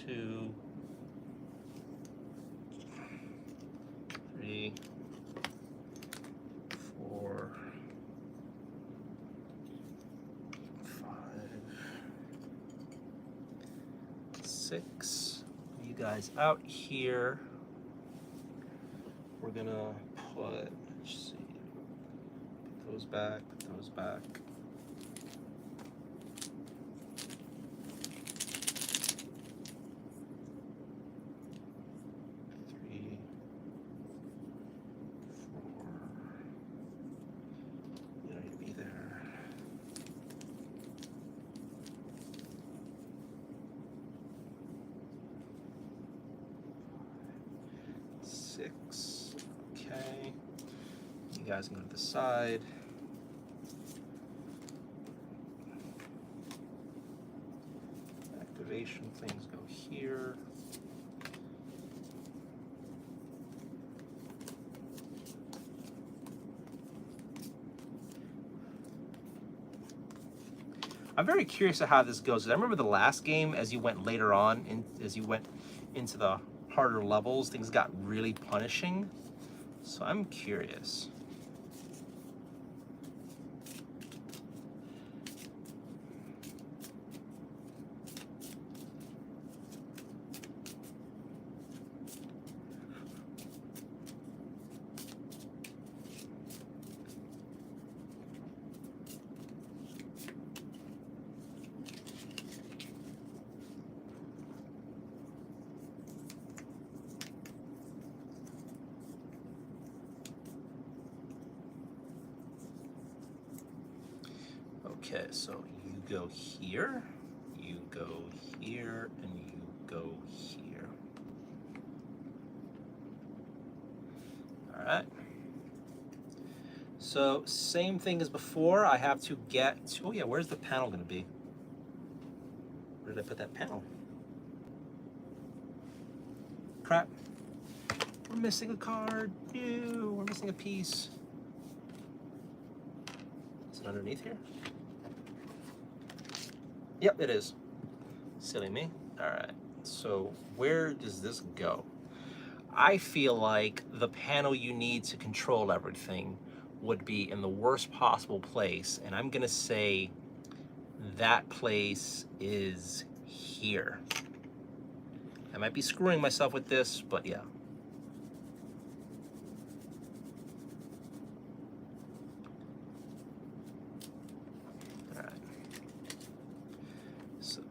2, 3, 4, 5, 6. You guys out here. We're gonna put, let's see, put those back, put those back. Okay, you guys can go to the side. Activation things go here. I'm very curious of how this goes. I remember the last game, as you went later on, as you went into the harder levels, things got really punishing. So I'm curious. Okay, so you go here, you go here, and you go here. All right. So same thing as before. I have to get to, oh yeah, where's the panel going to be? Where did I put that panel? Crap. We're missing a card. Ew, we're missing a piece. Is it underneath here? Yep, it is. Silly me. All right. So where does this go? I feel like the panel you need to control everything would be in the worst possible place, and I'm gonna say that place is here. I might be screwing myself with this, but yeah. All right. So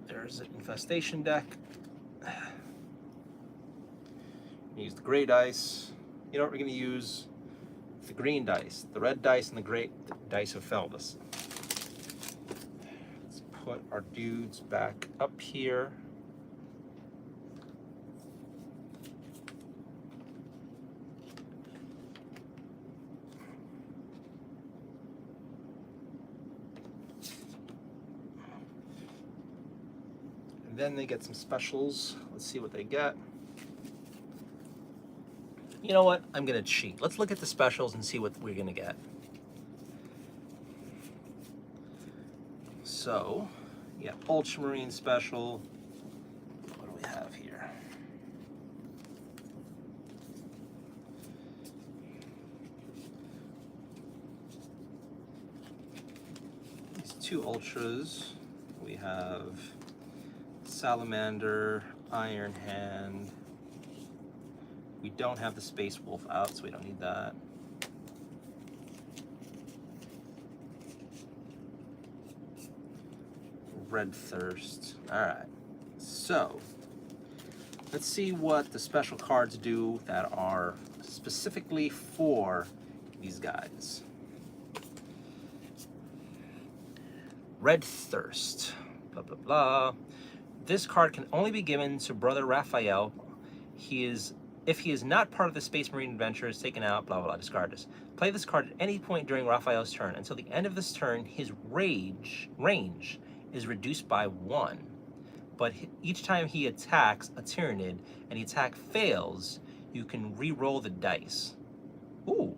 there's an Infestation deck. Use the gray dice. You know what we're gonna use? The green dice. The red dice and the gray dice of Feldus. Let's put our dudes back up here. And then they get some specials. Let's see what they get. You know what? I'm gonna cheat. Let's look at the specials and see what we're gonna get. So, yeah, Ultramarine special. What do we have here? These two Ultras. We have Salamander, Iron Hand. We don't have the Space Wolf out, so we don't need that. Red Thirst. All right. So, let's see what the special cards do that are specifically for these guys. Red Thirst. Blah, blah, blah. This card can only be given to Brother Raphael. If he is not part of the Space Marine adventure, is taken out, blah, blah, blah, discard this. Play this card at any point during Raphael's turn. Until the end of this turn, his range is reduced by 1. But each time he attacks a Tyranid and the attack fails, you can re-roll the dice. Ooh.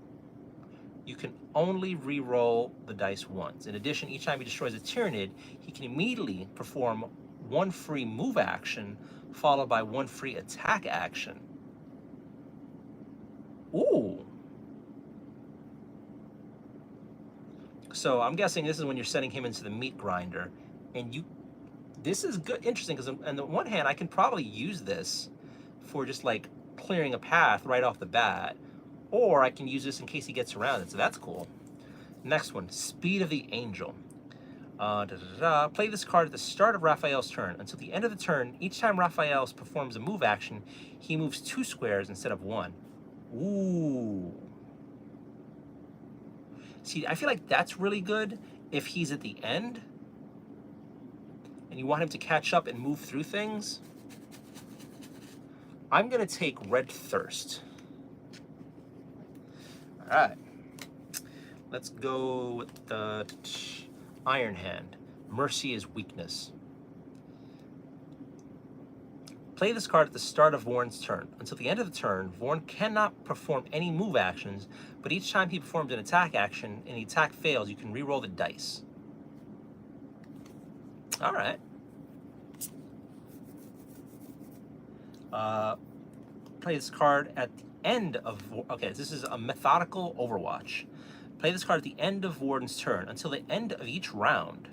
You can only re-roll the dice once. In addition, each time he destroys a Tyranid, he can immediately perform 1 free move action, followed by 1 free attack action. Ooh. So I'm guessing this is when you're sending him into the meat grinder, and this is good, interesting, because on the one hand, I can probably use this for just like clearing a path right off the bat, or I can use this in case he gets around it, so that's cool. Next one, Speed of the Angel. Play this card at the start of Raphael's turn. Until the end of the turn, each time Raphael performs a move action, he moves 2 squares instead of 1. Ooh. See, I feel like that's really good if he's at the end and you want him to catch up and move through things. I'm gonna take Red Thirst. All right. Let's go with the Iron Hand. Mercy is weakness. Play this card at the start of Vorn's turn. Until the end of the turn, Vorn cannot perform any move actions, but each time he performs an attack action and the attack fails, you can re-roll the dice. All right. Play this card at the end of... Okay, this is a methodical Overwatch. Play this card at the end of Vorn's turn. Until the end of each round,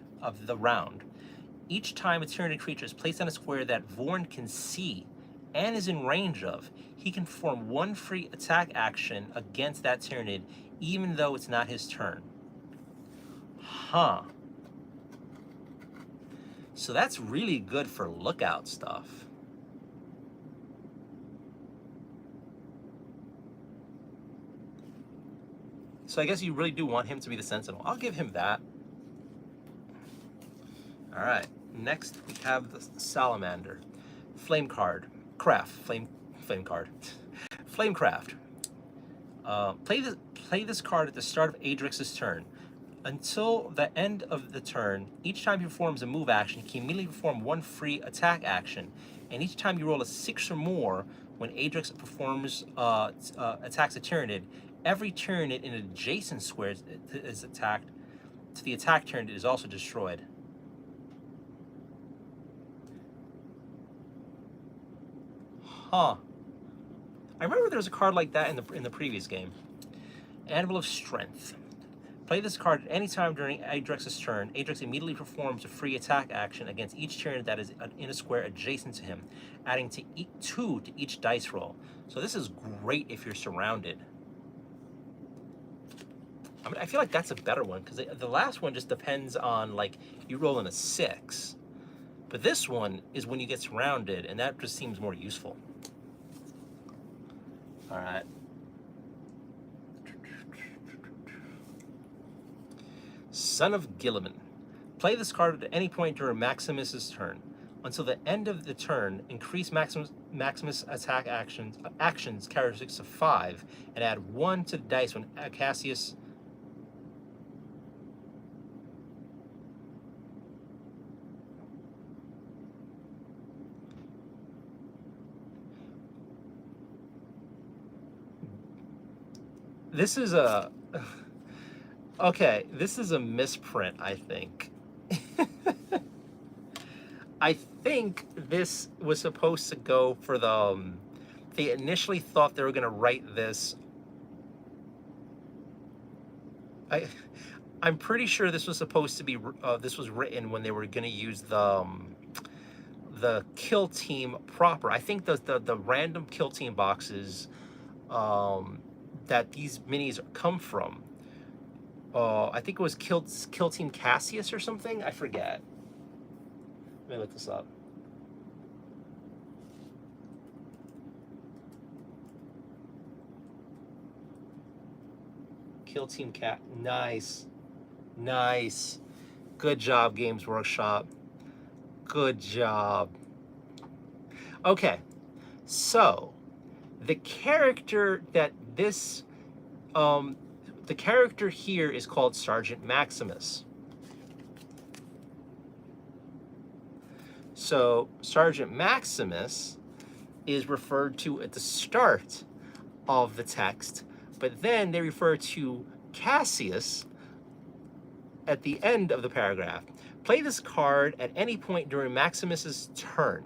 each time a Tyranid creature is placed on a square that Vorn can see and is in range of, he can perform 1 free attack action against that Tyranid, even though it's not his turn. Huh. So that's really good for lookout stuff. So I guess you really do want him to be the Sentinel. I'll give him that. All right. Next we have the Salamander. Flame card. Craft. Flame card. Flamecraft. Play this card at the start of Adrix's turn. Until the end of the turn, each time he performs a move action, he can immediately perform one free attack action. And each time you roll a 6 or more, when Adrix performs attacks a Tyranid, every Tyranid in adjacent squares is attacked. To the attack Tyranid is also destroyed. Huh. I remember there was a card like that in the previous game. Anvil of Strength. Play this card at any time during Adrix's turn. Adrix immediately performs a free attack action against each Tyranid that is in a square adjacent to him, adding 2 to each dice roll. So this is great if you're surrounded. I mean, I feel like that's a better one, because the last one just depends on, like, you roll in a 6. But this one is when you get surrounded, and that just seems more useful. All right. Son of Gilliman. Play this card at any point during Maximus's turn. Until the end of the turn, increase Maximus attack actions characteristics to 5, and add 1 to the dice when Cassius. This is a... Okay, this is a misprint, I think. I think this was supposed to go for the... they initially thought they were going to write this... I'm pretty sure this was supposed to be... this was written when they were going to use the kill team proper. I think the random kill team boxes that these minis come from. I think it was Kill Team Cassius or something. I forget. Let me look this up. Kill Team Cat. Nice. Nice. Good job, Games Workshop. Good job. Okay. So, the character that this... the character here is called Sergeant Maximus. So Sergeant Maximus is referred to at the start of the text, but then they refer to Cassius at the end of the paragraph. Play this card at any point during Maximus's turn.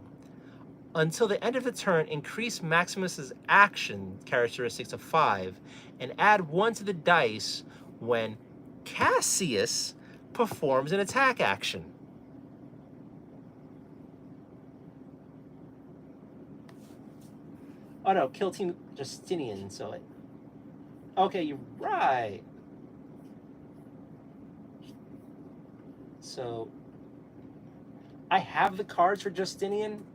Until the end of the turn, increase Maximus's action characteristics to 5 and add 1 to the dice when Cassius performs an attack action. Oh no, Kill Team Justinian, so it... Okay, you're right. So, I have the cards for Justinian.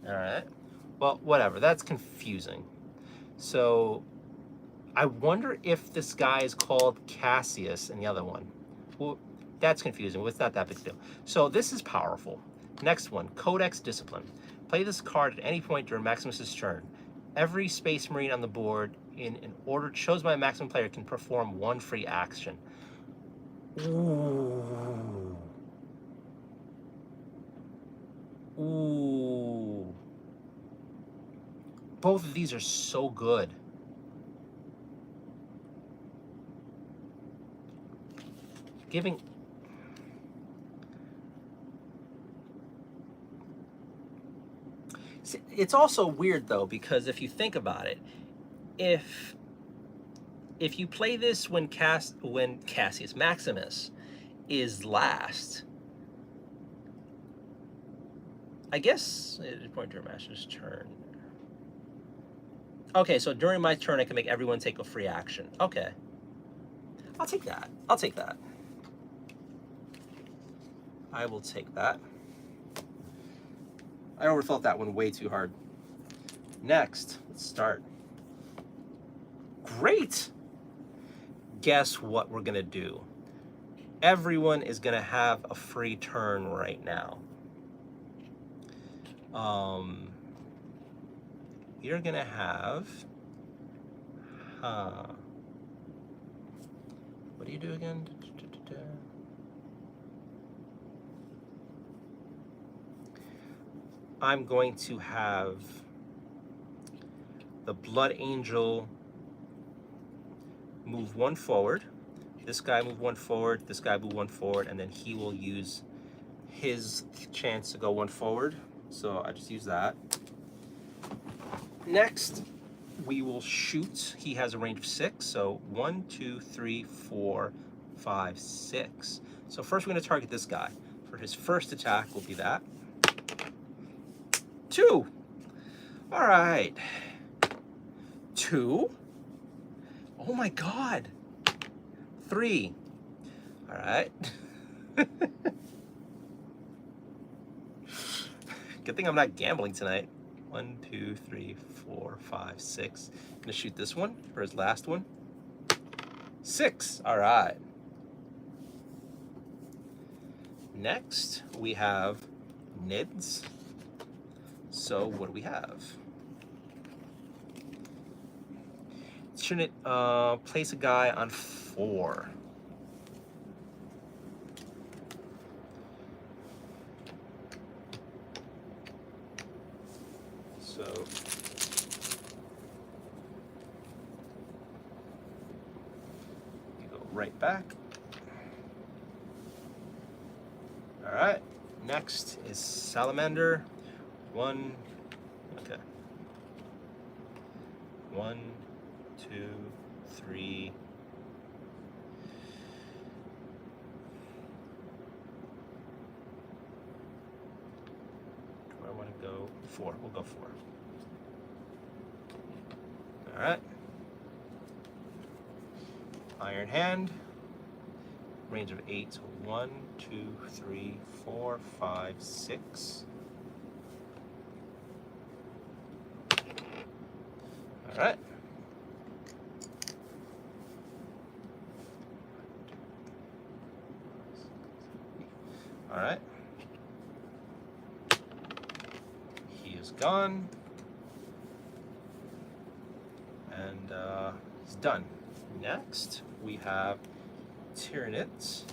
All right. Well, whatever. That's confusing. So, I wonder if this guy is called Cassius and the other one. Well, that's confusing. Well, it's not that big a deal. So, this is powerful. Next one, Codex Discipline. Play this card at any point during Maximus's turn. Every Space Marine on the board in an order chosen by a Maximum player can perform 1 free action. Ooh. Ooh. Both of these are so good. Giving... See, it's also weird though, because if you think about it, if you play this when Cassius Maximus is last, I guess it's point during Master's turn. Okay, so during my turn, I can make everyone take a free action. Okay. I'll take that. I'll take that. I will take that. I overthought that one way too hard. Next, let's start. Great. Guess what we're gonna do? Everyone is gonna have a free turn right now. You're gonna have, what do you do again? I'm going to have the Blood Angel move one forward. This guy move one forward, this guy move one forward, and then he will use his chance to go one forward. So I just use that. Next, we will shoot. He has a range of 6, so 1, 2, 3, 4, 5, 6. So first we're going to target this guy. For his first attack will be that. 2. All right. 2. Oh my God. 3. All right. Good thing I'm not gambling tonight. 1, 2, 3, 4, 5, 6. Gonna shoot this one for his last one. 6. All right. Next, we have Nids. So what do we have? Shouldn't place a guy on 4. So you go right back. All right. Next is Salamander. 1. Okay. 1, 2, 3. Do I want to go 4? We'll go 4. All right. Iron Hand. Range of 8. So 1, 2, 3, 4, 5, 6. All right. All right. He is gone. And he's done. Next, we have Tyranids.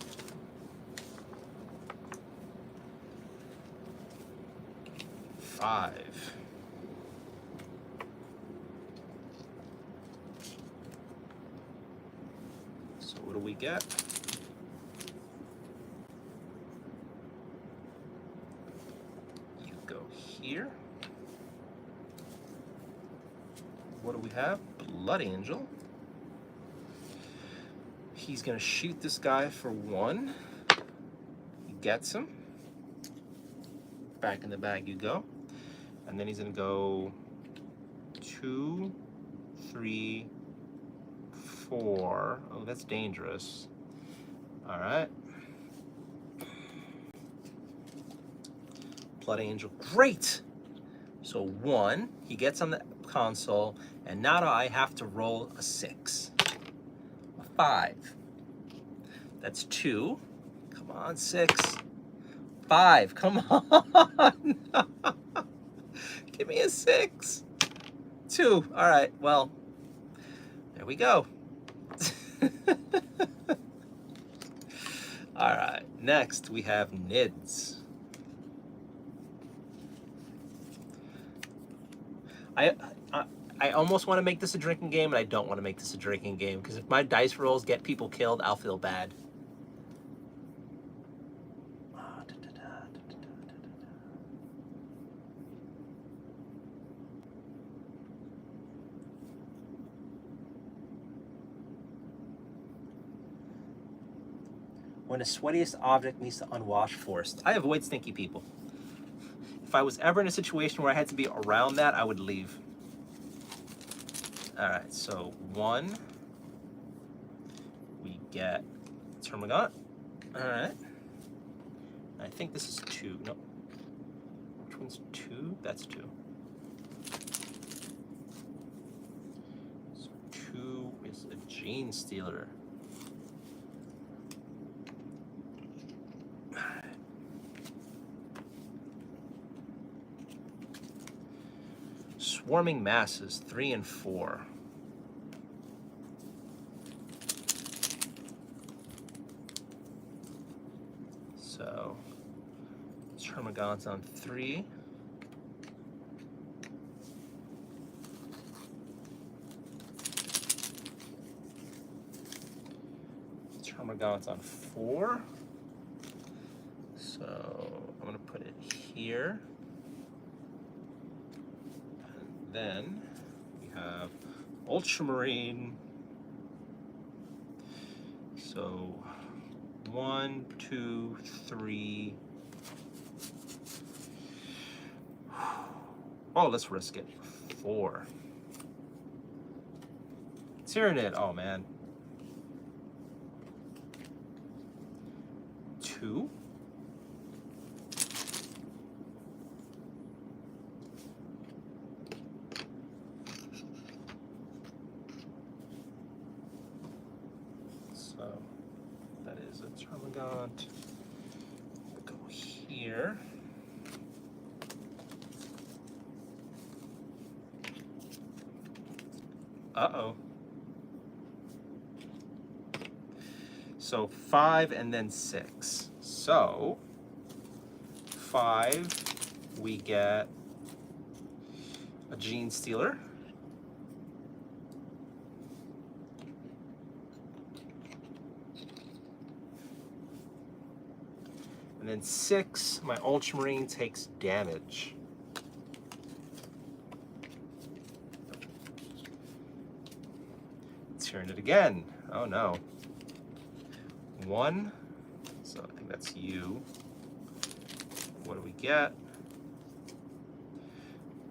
5. So what do we get? You go here. What do we have? Blood Angel. He's gonna shoot this guy for 1. He gets him. Back in the bag you go. And then he's gonna go 2, 3, 4. Oh, that's dangerous. All right. Blood Angel, great. So 1, he gets on the console, and now I have to roll a 6. A 5. That's 2. Come on, 6. 5, come on. Give me a 6. 2, all right, well, there we go. All right, next we have Nids. I almost want to make this a drinking game, and I don't want to make this a drinking game, because if my dice rolls get people killed, I'll feel bad. When the sweatiest object needs to unwash forced. I avoid stinky people. If I was ever in a situation where I had to be around that, I would leave. All right, so 1. We get Termagant. All right. I think this is 2. No. Which one's 2? That's 2. So 2, Gene Stealer. Swarming Masses, 3 and 4. So, Termagant's on 3. Termagant's on 4. So, I'm going to put it here. And then we have Ultramarine. So, 1, 2, 3. Oh, let's risk it. 4. Tyranid. Oh, man. 2. So that is a Termagant. We'll go here. Uh-oh. So 5 and then 6. So 5, we get a Gene Stealer. And then 6, my Ultramarine takes damage. Turn it again. Oh no. 1. So I think that's you. What do we get?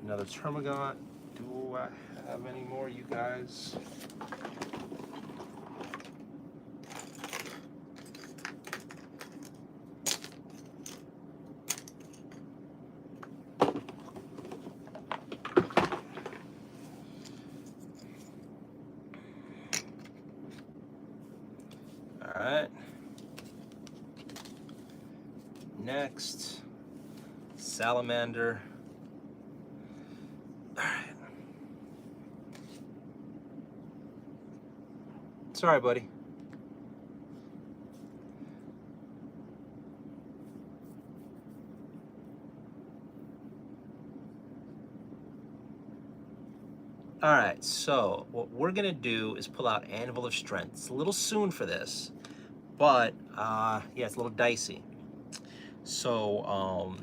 Another Termagant. Do I have any more, you guys? Alright. Next, Salamander. Alright. Sorry, buddy. Alright, so what we're gonna do is pull out Anvil of Strength. It's a little soon for this, but yeah, it's a little dicey. So,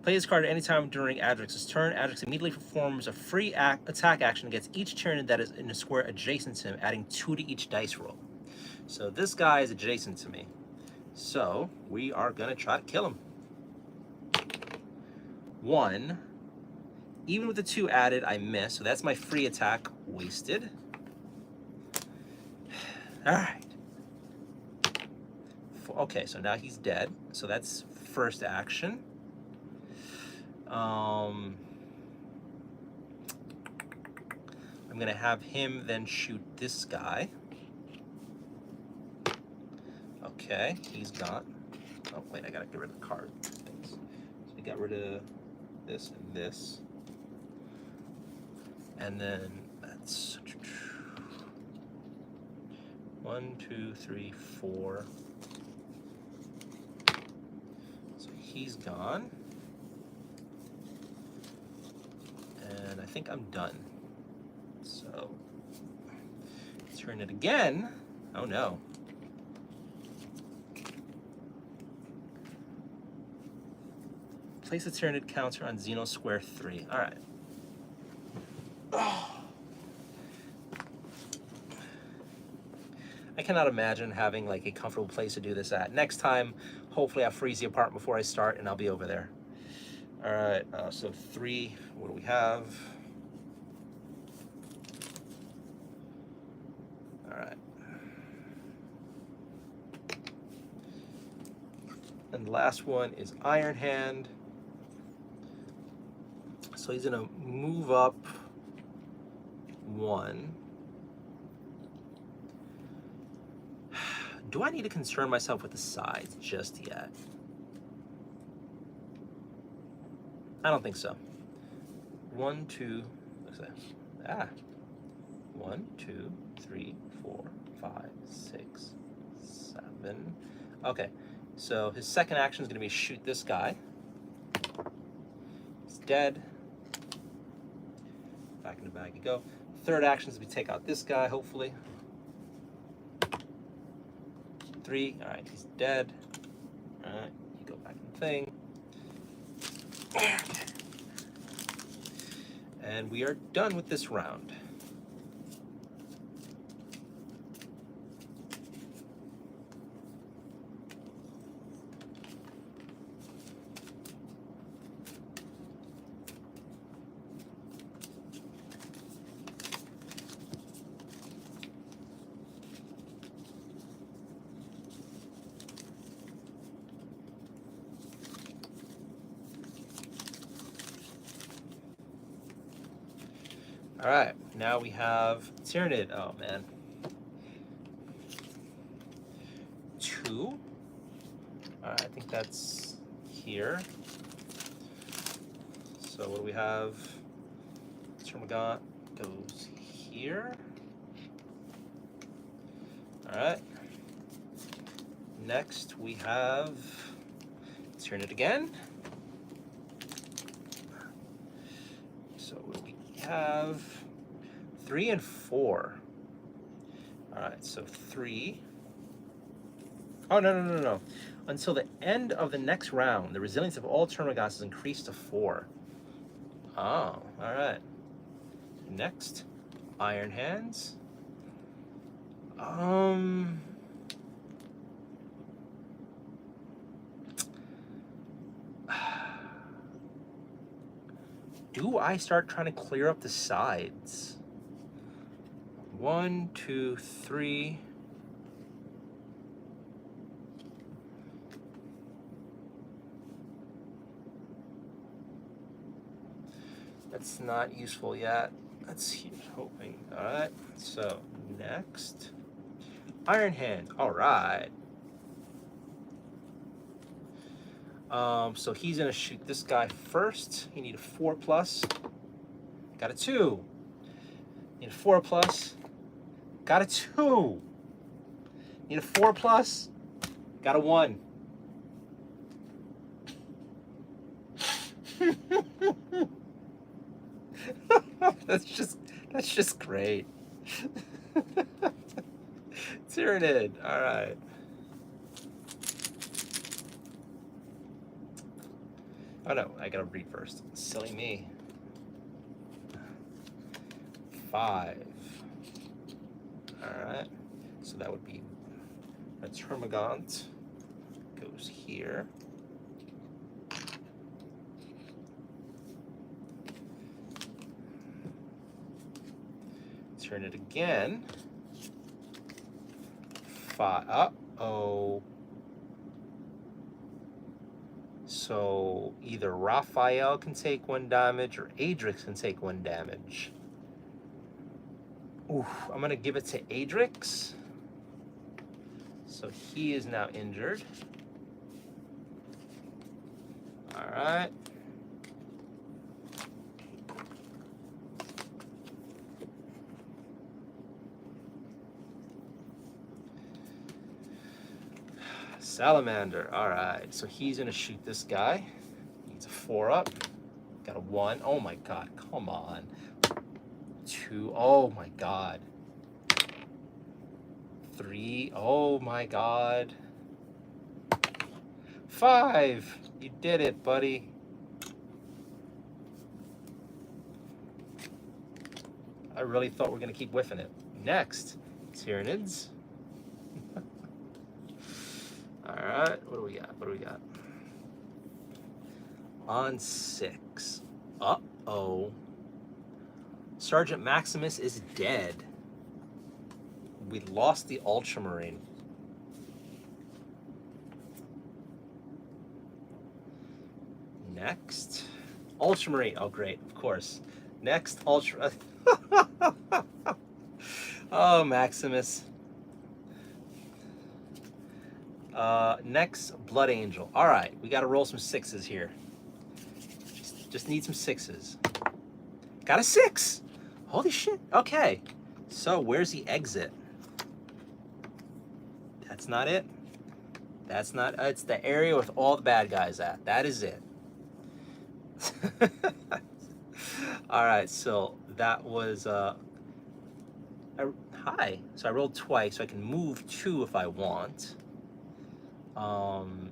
play this card at any time during Adrix's turn. Adrix immediately performs a free attack action against each Tyranid that is in a square adjacent to him, adding 2 to each dice roll. So this guy is adjacent to me. So we are gonna try to kill him. 1. Even with the 2 added, I miss. So that's my free attack wasted. All right. Okay, so now he's dead. So that's first action. I'm gonna have him then shoot this guy. Okay, he's gone. Oh wait, I gotta get rid of the card things. So we got rid of this and this. And then that's 1, 2, 3, 4. So he's gone. And I think I'm done. So turn it again. Oh no. Place a Tyranid counter on Xeno square 3. All right. I cannot imagine having like a comfortable place to do this at. Next time, hopefully I'll freeze the apartment before I start and I'll be over there. All right, so 3, what do we have? All right. And the last one is Iron Hand. So he's gonna move up 1. Do I need to concern myself with the sides just yet? I don't think so. 1, 2, what's that? 1, 2, 3, 4, 5, 6, 7. Okay, so his second action is going to be shoot this guy. He's dead. Back in the bag you go. Third action is to take out this guy, hopefully. 3. All right, he's dead. All right, you go back in the thing. And we are done with this round. All right, now we have Tyranid. Oh man. 2. All right, I think that's here. So what do we have? Termagant goes here. All right. Next we have Tyranid again. So what do we have? 3 and 4. All right, so 3. Oh, no. Until the end of the next round, the resilience of all Termagants is increased to 4. Oh, all right. Next, Iron Hands. Do I start trying to clear up the sides? 1, 2, 3. That's not useful yet. Let's keep hoping. All right, so next, Iron Hand. All right. So he's gonna shoot this guy first. He need a 4+. Got a 2. Need a 4+. Got a 2. Need a 4+. Got a 1. That's just great. Tyranid. All right. Oh no, I gotta read first. Silly me. 5. Alright. So that would be a Termagant. Goes here. Turn it again. 5. Uh-oh. So either Raphael can take 1 damage or Adrix can take 1 damage. Oof, I'm gonna give it to Adrix. So he is now injured. All right. Salamander. All right. So he's gonna shoot this guy. Needs a 4 up. Got a 1. Oh my God. Come on. 2. Oh my God. 3. Oh my God. 5. You did it, buddy. I really thought we were gonna keep whiffing it. Next, Tyranids. Alright, what do we got? What do we got? On 6. Uh-oh. Sergeant Maximus is dead. We lost the Ultramarine. Next. Ultramarine. Oh, great, of course. Next, Ultra... Oh, Maximus. Next, Blood Angel. All right, we got to roll some 6s here. Just need some 6s. Got a 6. Holy shit. Okay. So where's the exit? That's not it. That's not. It's the area with all the bad guys at. That is it. All right. So that was. Hi. So I rolled twice, so I can move 2 if I want. 1,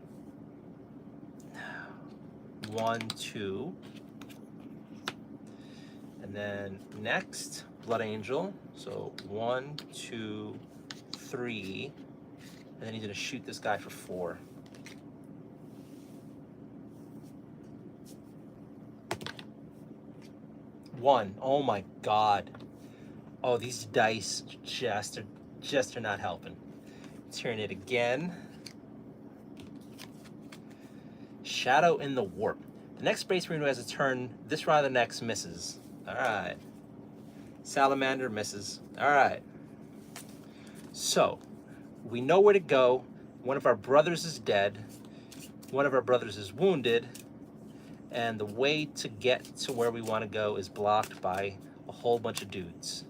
2. And then next, Blood Angel. So 1, 2, 3. And then he's gonna shoot this guy for 4. One. Oh my god. Oh, these dice just are not helping. Tyranid again. Shadow in the Warp. The next Space Marine who has a turn this round of the next misses. Alright. Salamander misses. Alright. So, we know where to go. One of our brothers is dead. One of our brothers is wounded. And the way to get to where we want to go is blocked by a whole bunch of dudes.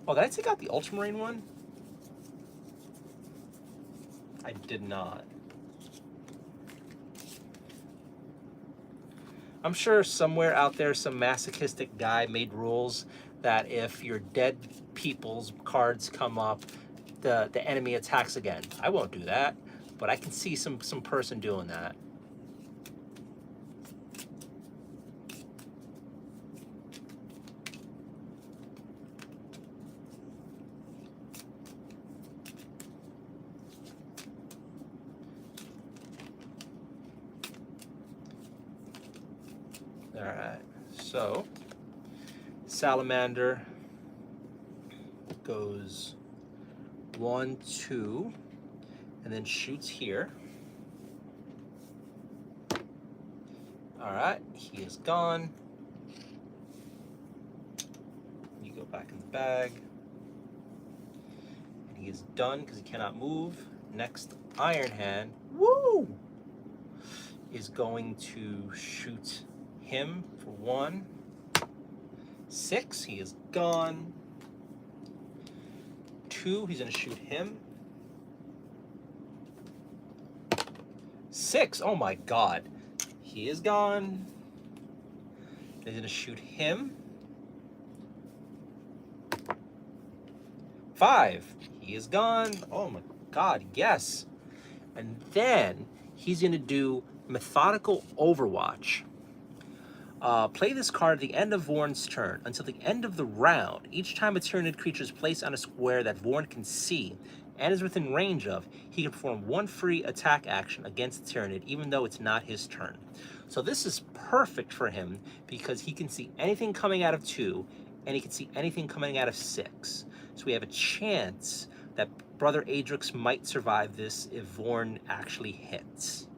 Oh, did I take out the Ultramarine one? I did not. I'm sure somewhere out there some masochistic guy made rules that if your dead people's cards come up, the enemy attacks again. I won't do that, but I can see some person doing that. Alright, so Salamander goes 1, 2, and then shoots here. Alright, he is gone. You go back in the bag. And he is done because he cannot move. Next, Iron Hand, woo! Is going to shoot him for 1. 6, he is gone. 2, he's gonna shoot him. 6, oh my god. He is gone. He's gonna shoot him. 5, he is gone. Oh my god, yes. And then he's gonna do Methodical Overwatch. Play this card at the end of Vorn's turn. Until the end of the round, each time a Tyranid creature is placed on a square that Vorn can see and is within range of, he can perform 1 free attack action against the Tyranid, even though it's not his turn. So this is perfect for him because he can see anything coming out of 2, and he can see anything coming out of 6. So we have a chance that Brother Adrix might survive this if Vorn actually hits.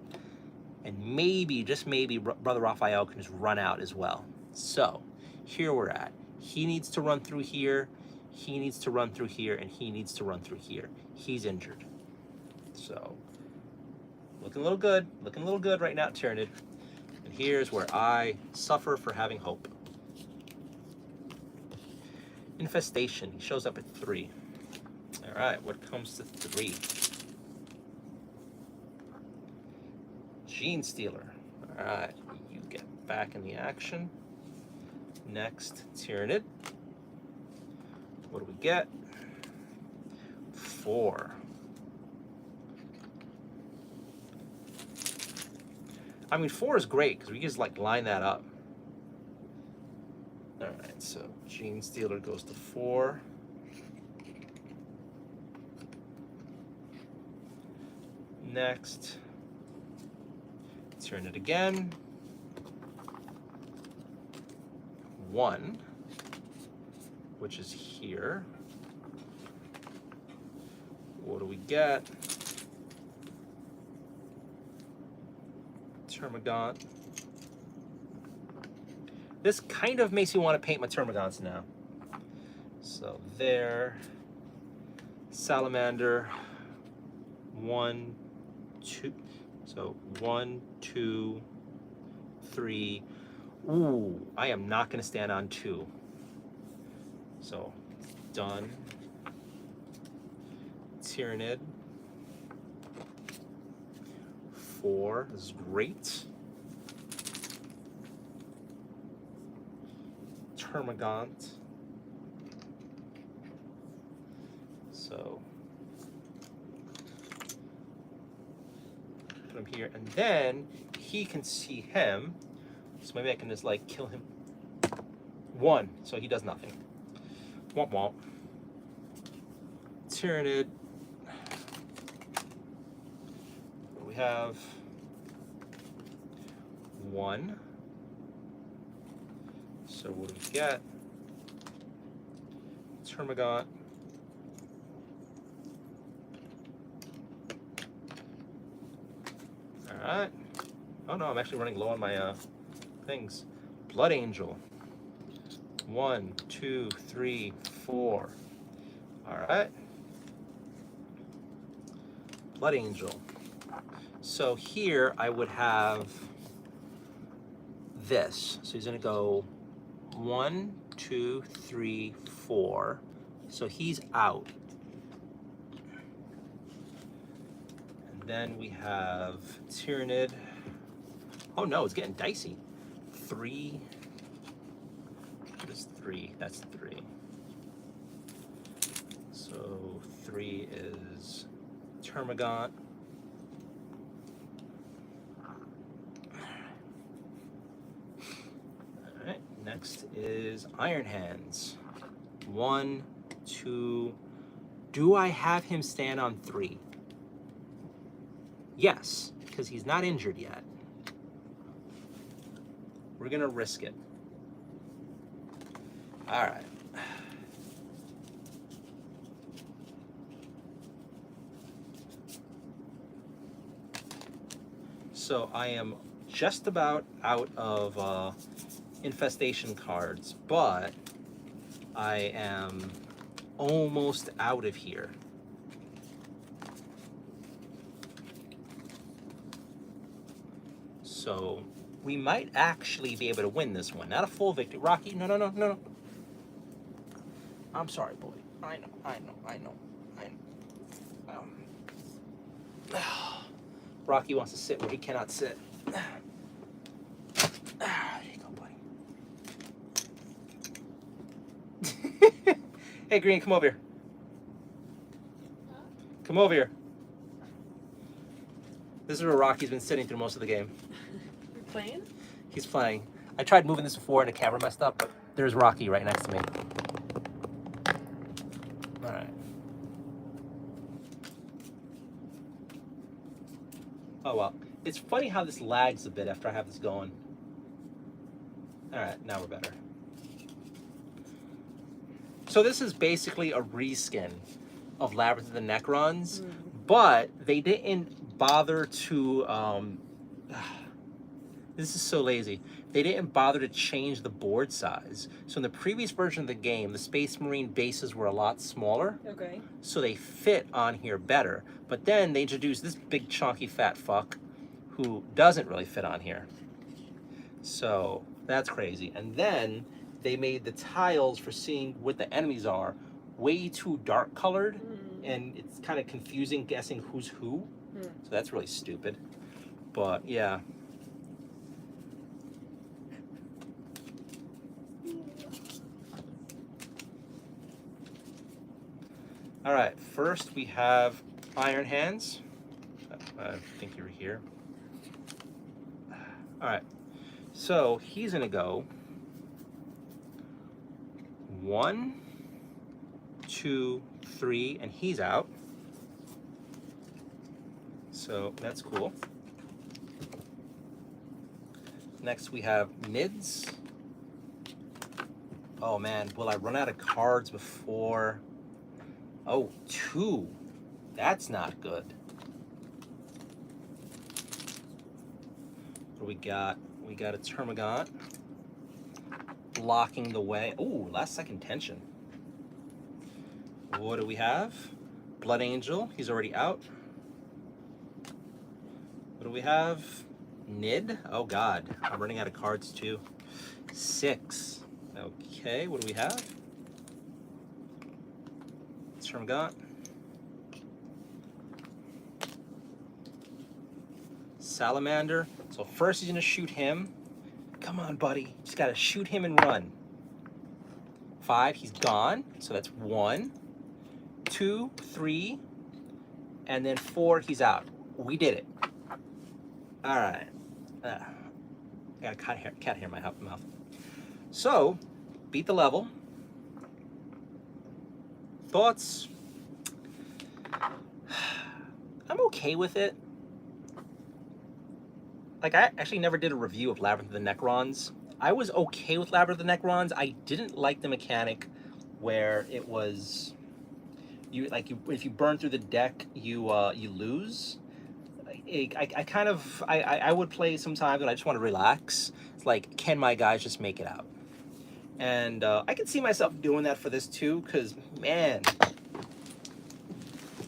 And maybe, just maybe, Brother Raphael can just run out as well. So, here we're at. He needs to run through here, he needs to run through here, and he needs to run through here. He's injured. So, looking a little good right now, Tyranid. And here's where I suffer for having hope. Infestation, he shows up at 3. All right, what comes to 3? Gene Stealer. All right, you get back in the action. Next, Tyranid. What do we get? 4. I mean, 4 is great because we can just like line that up. All right, so Gene Stealer goes to 4. Next, turn it again. 1, which is here. What do we get? Termagant. This kind of makes me want to paint my Termagants now. So there, Salamander, 1, 2, so 1, 2, 3. Ooh, I am not going to stand on 2. So, done. Tyranid, 4, this is great. Termagant. So put him here, and then he can see him. So maybe I can just like kill him. 1, so he does nothing. Womp womp. Tyranid. We have 1. So what do we get? Termagant. Alright. Oh no, I'm actually running low on my things. Blood Angel. 1, 2, 3, 4. Alright. Blood Angel. So here I would have this. So he's going to go 1, 2, 3, 4. So he's out. And then we have Tyranid. Oh no, it's getting dicey. 3. What is 3? That's 3. So 3 is Termagant. Alright, next is Iron Hands. 1, 2. Do I have him stand on 3? Yes, because he's not injured yet. We're gonna risk it. Alright. So I am just about out of Infestation cards, but I am almost out of here. So we might actually be able to win this one. Not a full victory. Rocky, no, no, no, no, no. I'm sorry, boy. I know. Rocky wants to sit where he cannot sit. There you go, buddy. Hey, Green, come over here. Come over here. This is where Rocky's been sitting through most of the game. You're playing? He's playing. I tried moving this before and the camera messed up, but there's Rocky right next to me. All right. Oh well. It's funny how this lags a bit after I have this going. All right, now we're better. So this is basically a reskin of Labyrinth of the Necrons, but they didn't bother to, this is so lazy. They didn't bother to change the board size. So in the previous version of the game, the Space Marine bases were a lot smaller. Okay. So they fit on here better. But then they introduced this big chunky fat fuck who doesn't really fit on here. So that's crazy. And then they made the tiles for seeing what the enemies are way too dark colored, and it's kind of confusing guessing who's who. So that's really stupid. But yeah. All right, first we have Iron Hands. I think you were here. All right, so he's gonna go 1, 2, 3, and he's out. So that's cool. Next we have Nids. Oh man, will I run out of cards before? Oh, 2. That's not good. What do we got? We got a Termagant. blocking the way. Ooh, last second tension. What do we have? Blood Angel, he's already out. What do we have? Nid, oh god, I'm running out of cards too. 6, okay, what do we have? Termagant. Salamander, so first he's gonna shoot him. Come on, buddy, just gotta shoot him and run. 5, he's gone, so that's 1, 2, 3, and then 4, he's out. We did it. All right. I got a cat hair in my mouth. So, beat the level. Thoughts? I'm okay with it. Like, I actually never did a review of Labyrinth of the Necrons. I was okay with Labyrinth of the Necrons. I didn't like the mechanic where it was if you burn through the deck, you lose. I would play sometimes when I just want to relax. It's like, can my guys just make it out? And I can see myself doing that for this too, because man,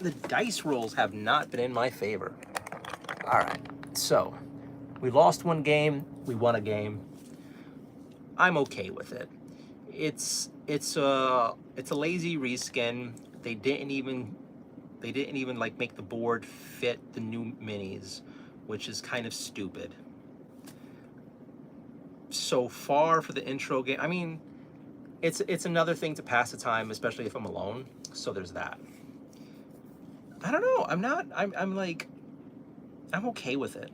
the dice rolls have not been in my favor. All right, so we lost one game, we won a game. I'm okay with it. It's a lazy reskin. They didn't even like make the board fit the new minis, which is kind of stupid. So far for the intro game, I mean, it's another thing to pass the time, especially if I'm alone. So there's that. I don't know. I'm okay with it.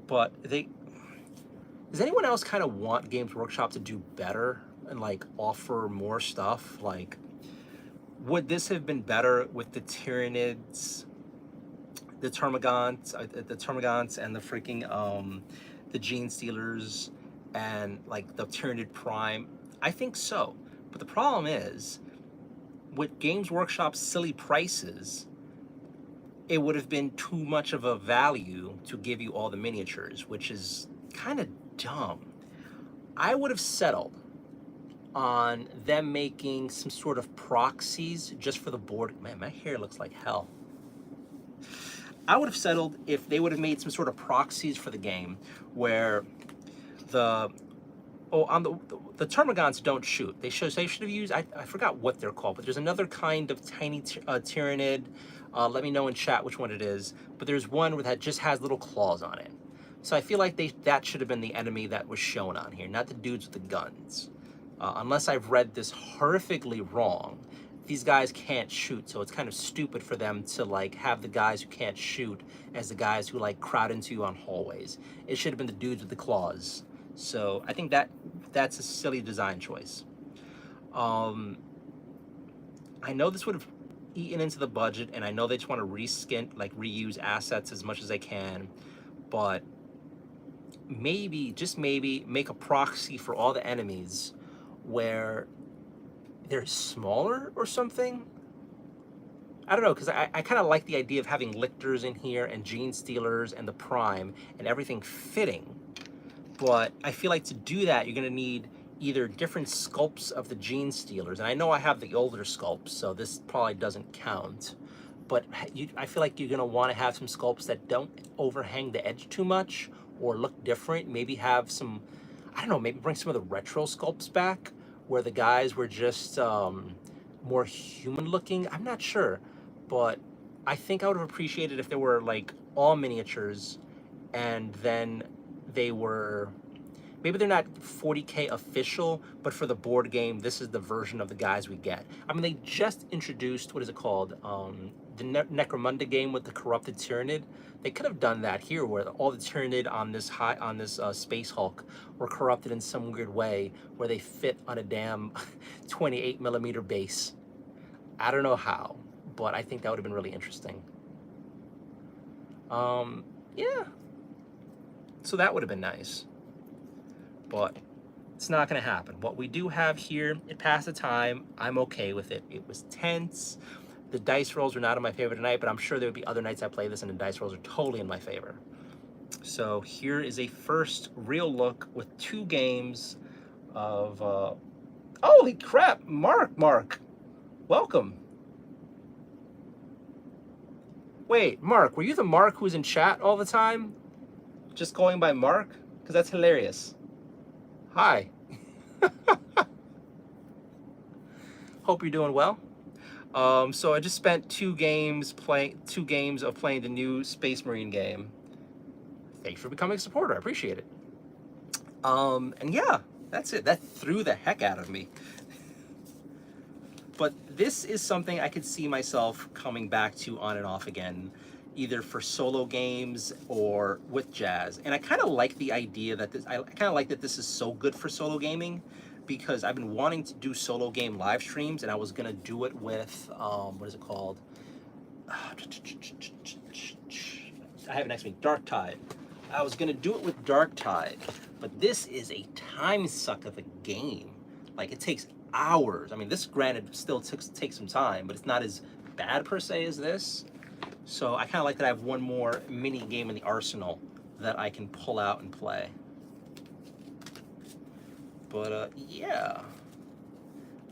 But does anyone else kind of want Games Workshop to do better and like offer more stuff? Like, would this have been better with the Tyranids, the Termagants, and the freaking the Gene Stealers, and like the Tyranid Prime? I think so. But the problem is, with Games Workshop's silly prices, it would have been too much of a value to give you all the miniatures, which is kind of dumb. I would have settled on them making some sort of proxies just for the board. Man, my hair looks like hell. I would have settled if they would have made some sort of proxies for the game where the Termagants don't shoot. They should have used, I forgot what they're called, but there's another kind of tiny Tyranid. Let me know in chat which one it is. But there's one that just has little claws on it. So I feel like that should have been the enemy that was shown on here, not the dudes with the guns. Unless I've read this horrifically wrong, these guys can't shoot, so it's kind of stupid for them to like have the guys who can't shoot as the guys who like crowd into you on hallways. It should have been the dudes with the claws. So I think that's a silly design choice. I know this would have eaten into the budget, and I know they just want to reuse assets as much as they can, but maybe, just maybe, make a proxy for all the enemies where they're smaller or something. I don't know, because I kind of like the idea of having Lictors in here and Gene Stealers and the Prime and everything fitting. But I feel like to do that, you're going to need either different sculpts of the Gene Stealers. And I know I have the older sculpts, so this probably doesn't count. But I feel like you're going to want to have some sculpts that don't overhang the edge too much or look different. Maybe have some, I don't know, maybe bring some of the retro sculpts back where the guys were just more human looking. I'm not sure, but I think I would have appreciated if they were like all miniatures, and then they were, maybe they're not 40K official, but for the board game, this is the version of the guys we get. I mean, they just introduced, what is it called? The Necromunda game with the corrupted Tyranid. They could have done that here, where all the Tyranid on this Space Hulk were corrupted in some weird way, where they fit on a damn 28mm base. I don't know how, but I think that would have been really interesting. Yeah. So that would have been nice, but it's not going to happen. What we do have here, it passed the time. I'm okay with it. It was tense. The dice rolls are not in my favor tonight, but I'm sure there would be other nights I play this and the dice rolls are totally in my favor. So here is a first real look with 2 games of, holy crap, Mark, welcome. Wait, Mark, were you the Mark who's in chat all the time? Just going by Mark? Because that's hilarious. Hi. Hope you're doing well. So I just spent two games of playing the new Space Marine game. Thanks for becoming a supporter. I appreciate it. And yeah, that's it. That threw the heck out of me. But this is something I could see myself coming back to on and off again, either for solo games or with Jas. And I kind of like the idea that I kind of like that this is so good for solo gaming, because I've been wanting to do solo game live streams, and I was gonna do it with what is it called? I have it next to me, Dark Tide. I was gonna do it with Dark Tide, but this is a time suck of a game. Like, it takes hours. I mean, this granted still takes some time, but it's not as bad per se as this. So I kind of like that I have one more mini game in the arsenal that I can pull out and play. But yeah,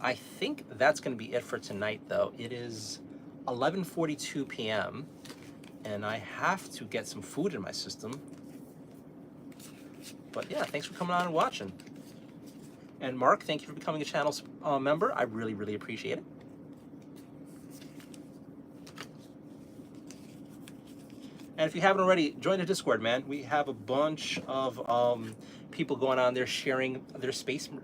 I think that's going to be it for tonight, though. It is 11:42 p.m. and I have to get some food in my system. But yeah, thanks for coming on and watching. And Mark, thank you for becoming a channel member. I really, really appreciate it. And if you haven't already, join the Discord, man. We have a bunch of people going on there sharing their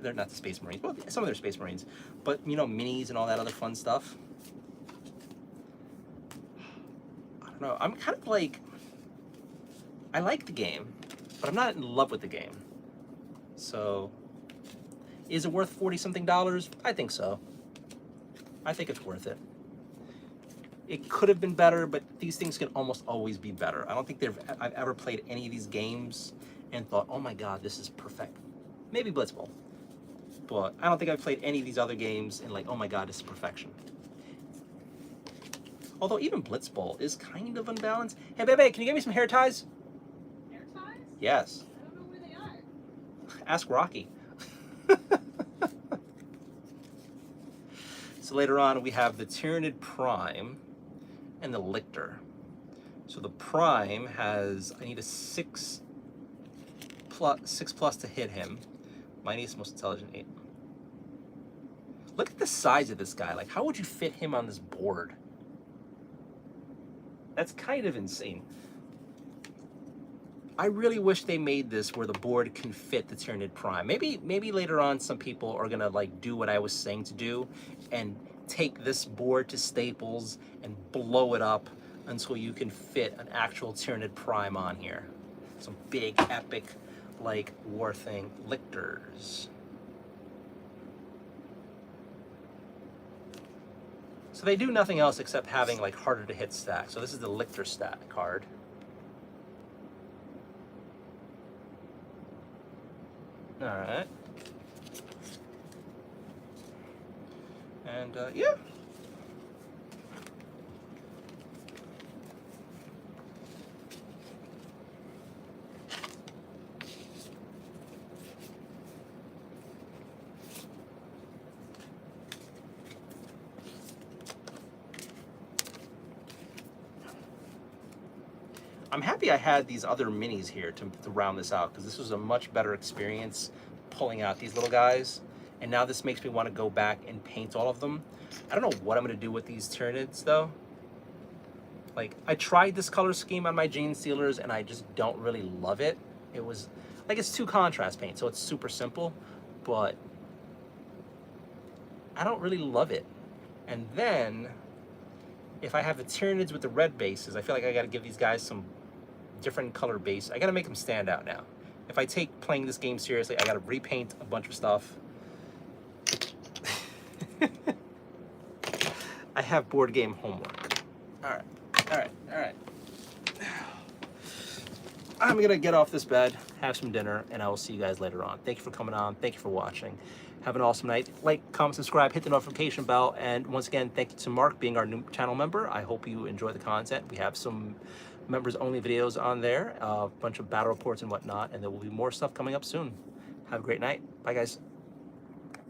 they're not the Space Marines, well, some of their Space Marines, but you know, minis and all that other fun stuff. I don't know, I'm kind of like, I like the game, but I'm not in love with the game. So, is it worth $40-something? I think so. I think it's worth it. It could have been better, but these things can almost always be better. I don't think I've ever played any of these games and thought, oh my god, this is perfect. Maybe Blitzball. But I don't think I've played any of these other games and like, oh my god, this is perfection. Although even Blitzball is kind of unbalanced. Hey, baby, can you get me some hair ties? Hair ties? Yes. I don't know where they are. Ask Rocky. So later on, we have the Tyranid Prime and the Lictor. So the Prime has, I need a 6+ to hit him. Mine is most intelligent 8. Look at the size of this guy. Like, how would you fit him on this board? That's kind of insane. I really wish they made this where the board can fit the Tyranid Prime. Maybe later on some people are gonna like do what I was saying to do and take this board to Staples and blow it up until you can fit an actual Tyranid Prime on here. Some big epic like war thing. Lictors. So they do nothing else except having like harder to hit stat. So this is the Lictor stat card. All right. And yeah. I'm happy I had these other minis here to round this out, because this was a much better experience pulling out these little guys. And now this makes me want to go back and paint all of them. I don't know what I'm going to do with these Tyranids though. Like, I tried this color scheme on my Gene Stealers and I just don't really love it. It was, like, it's 2 contrast paint, so it's super simple, but I don't really love it. And then, if I have the Tyranids with the red bases, I feel like I got to give these guys some different color base. I got to make them stand out now. If I take playing this game seriously, I got to repaint a bunch of stuff. I have board game homework. All right. I'm gonna get off this bed, have some dinner, and I will see you guys later on. Thank you for coming on. Thank you for watching. Have an awesome night. Like, comment, subscribe, hit the notification bell, and once again, thank you to Mark being our new channel member. I hope you enjoy the content. We have some members-only videos on there, a bunch of battle reports and whatnot, and there will be more stuff coming up soon. Have a great night. Bye, guys.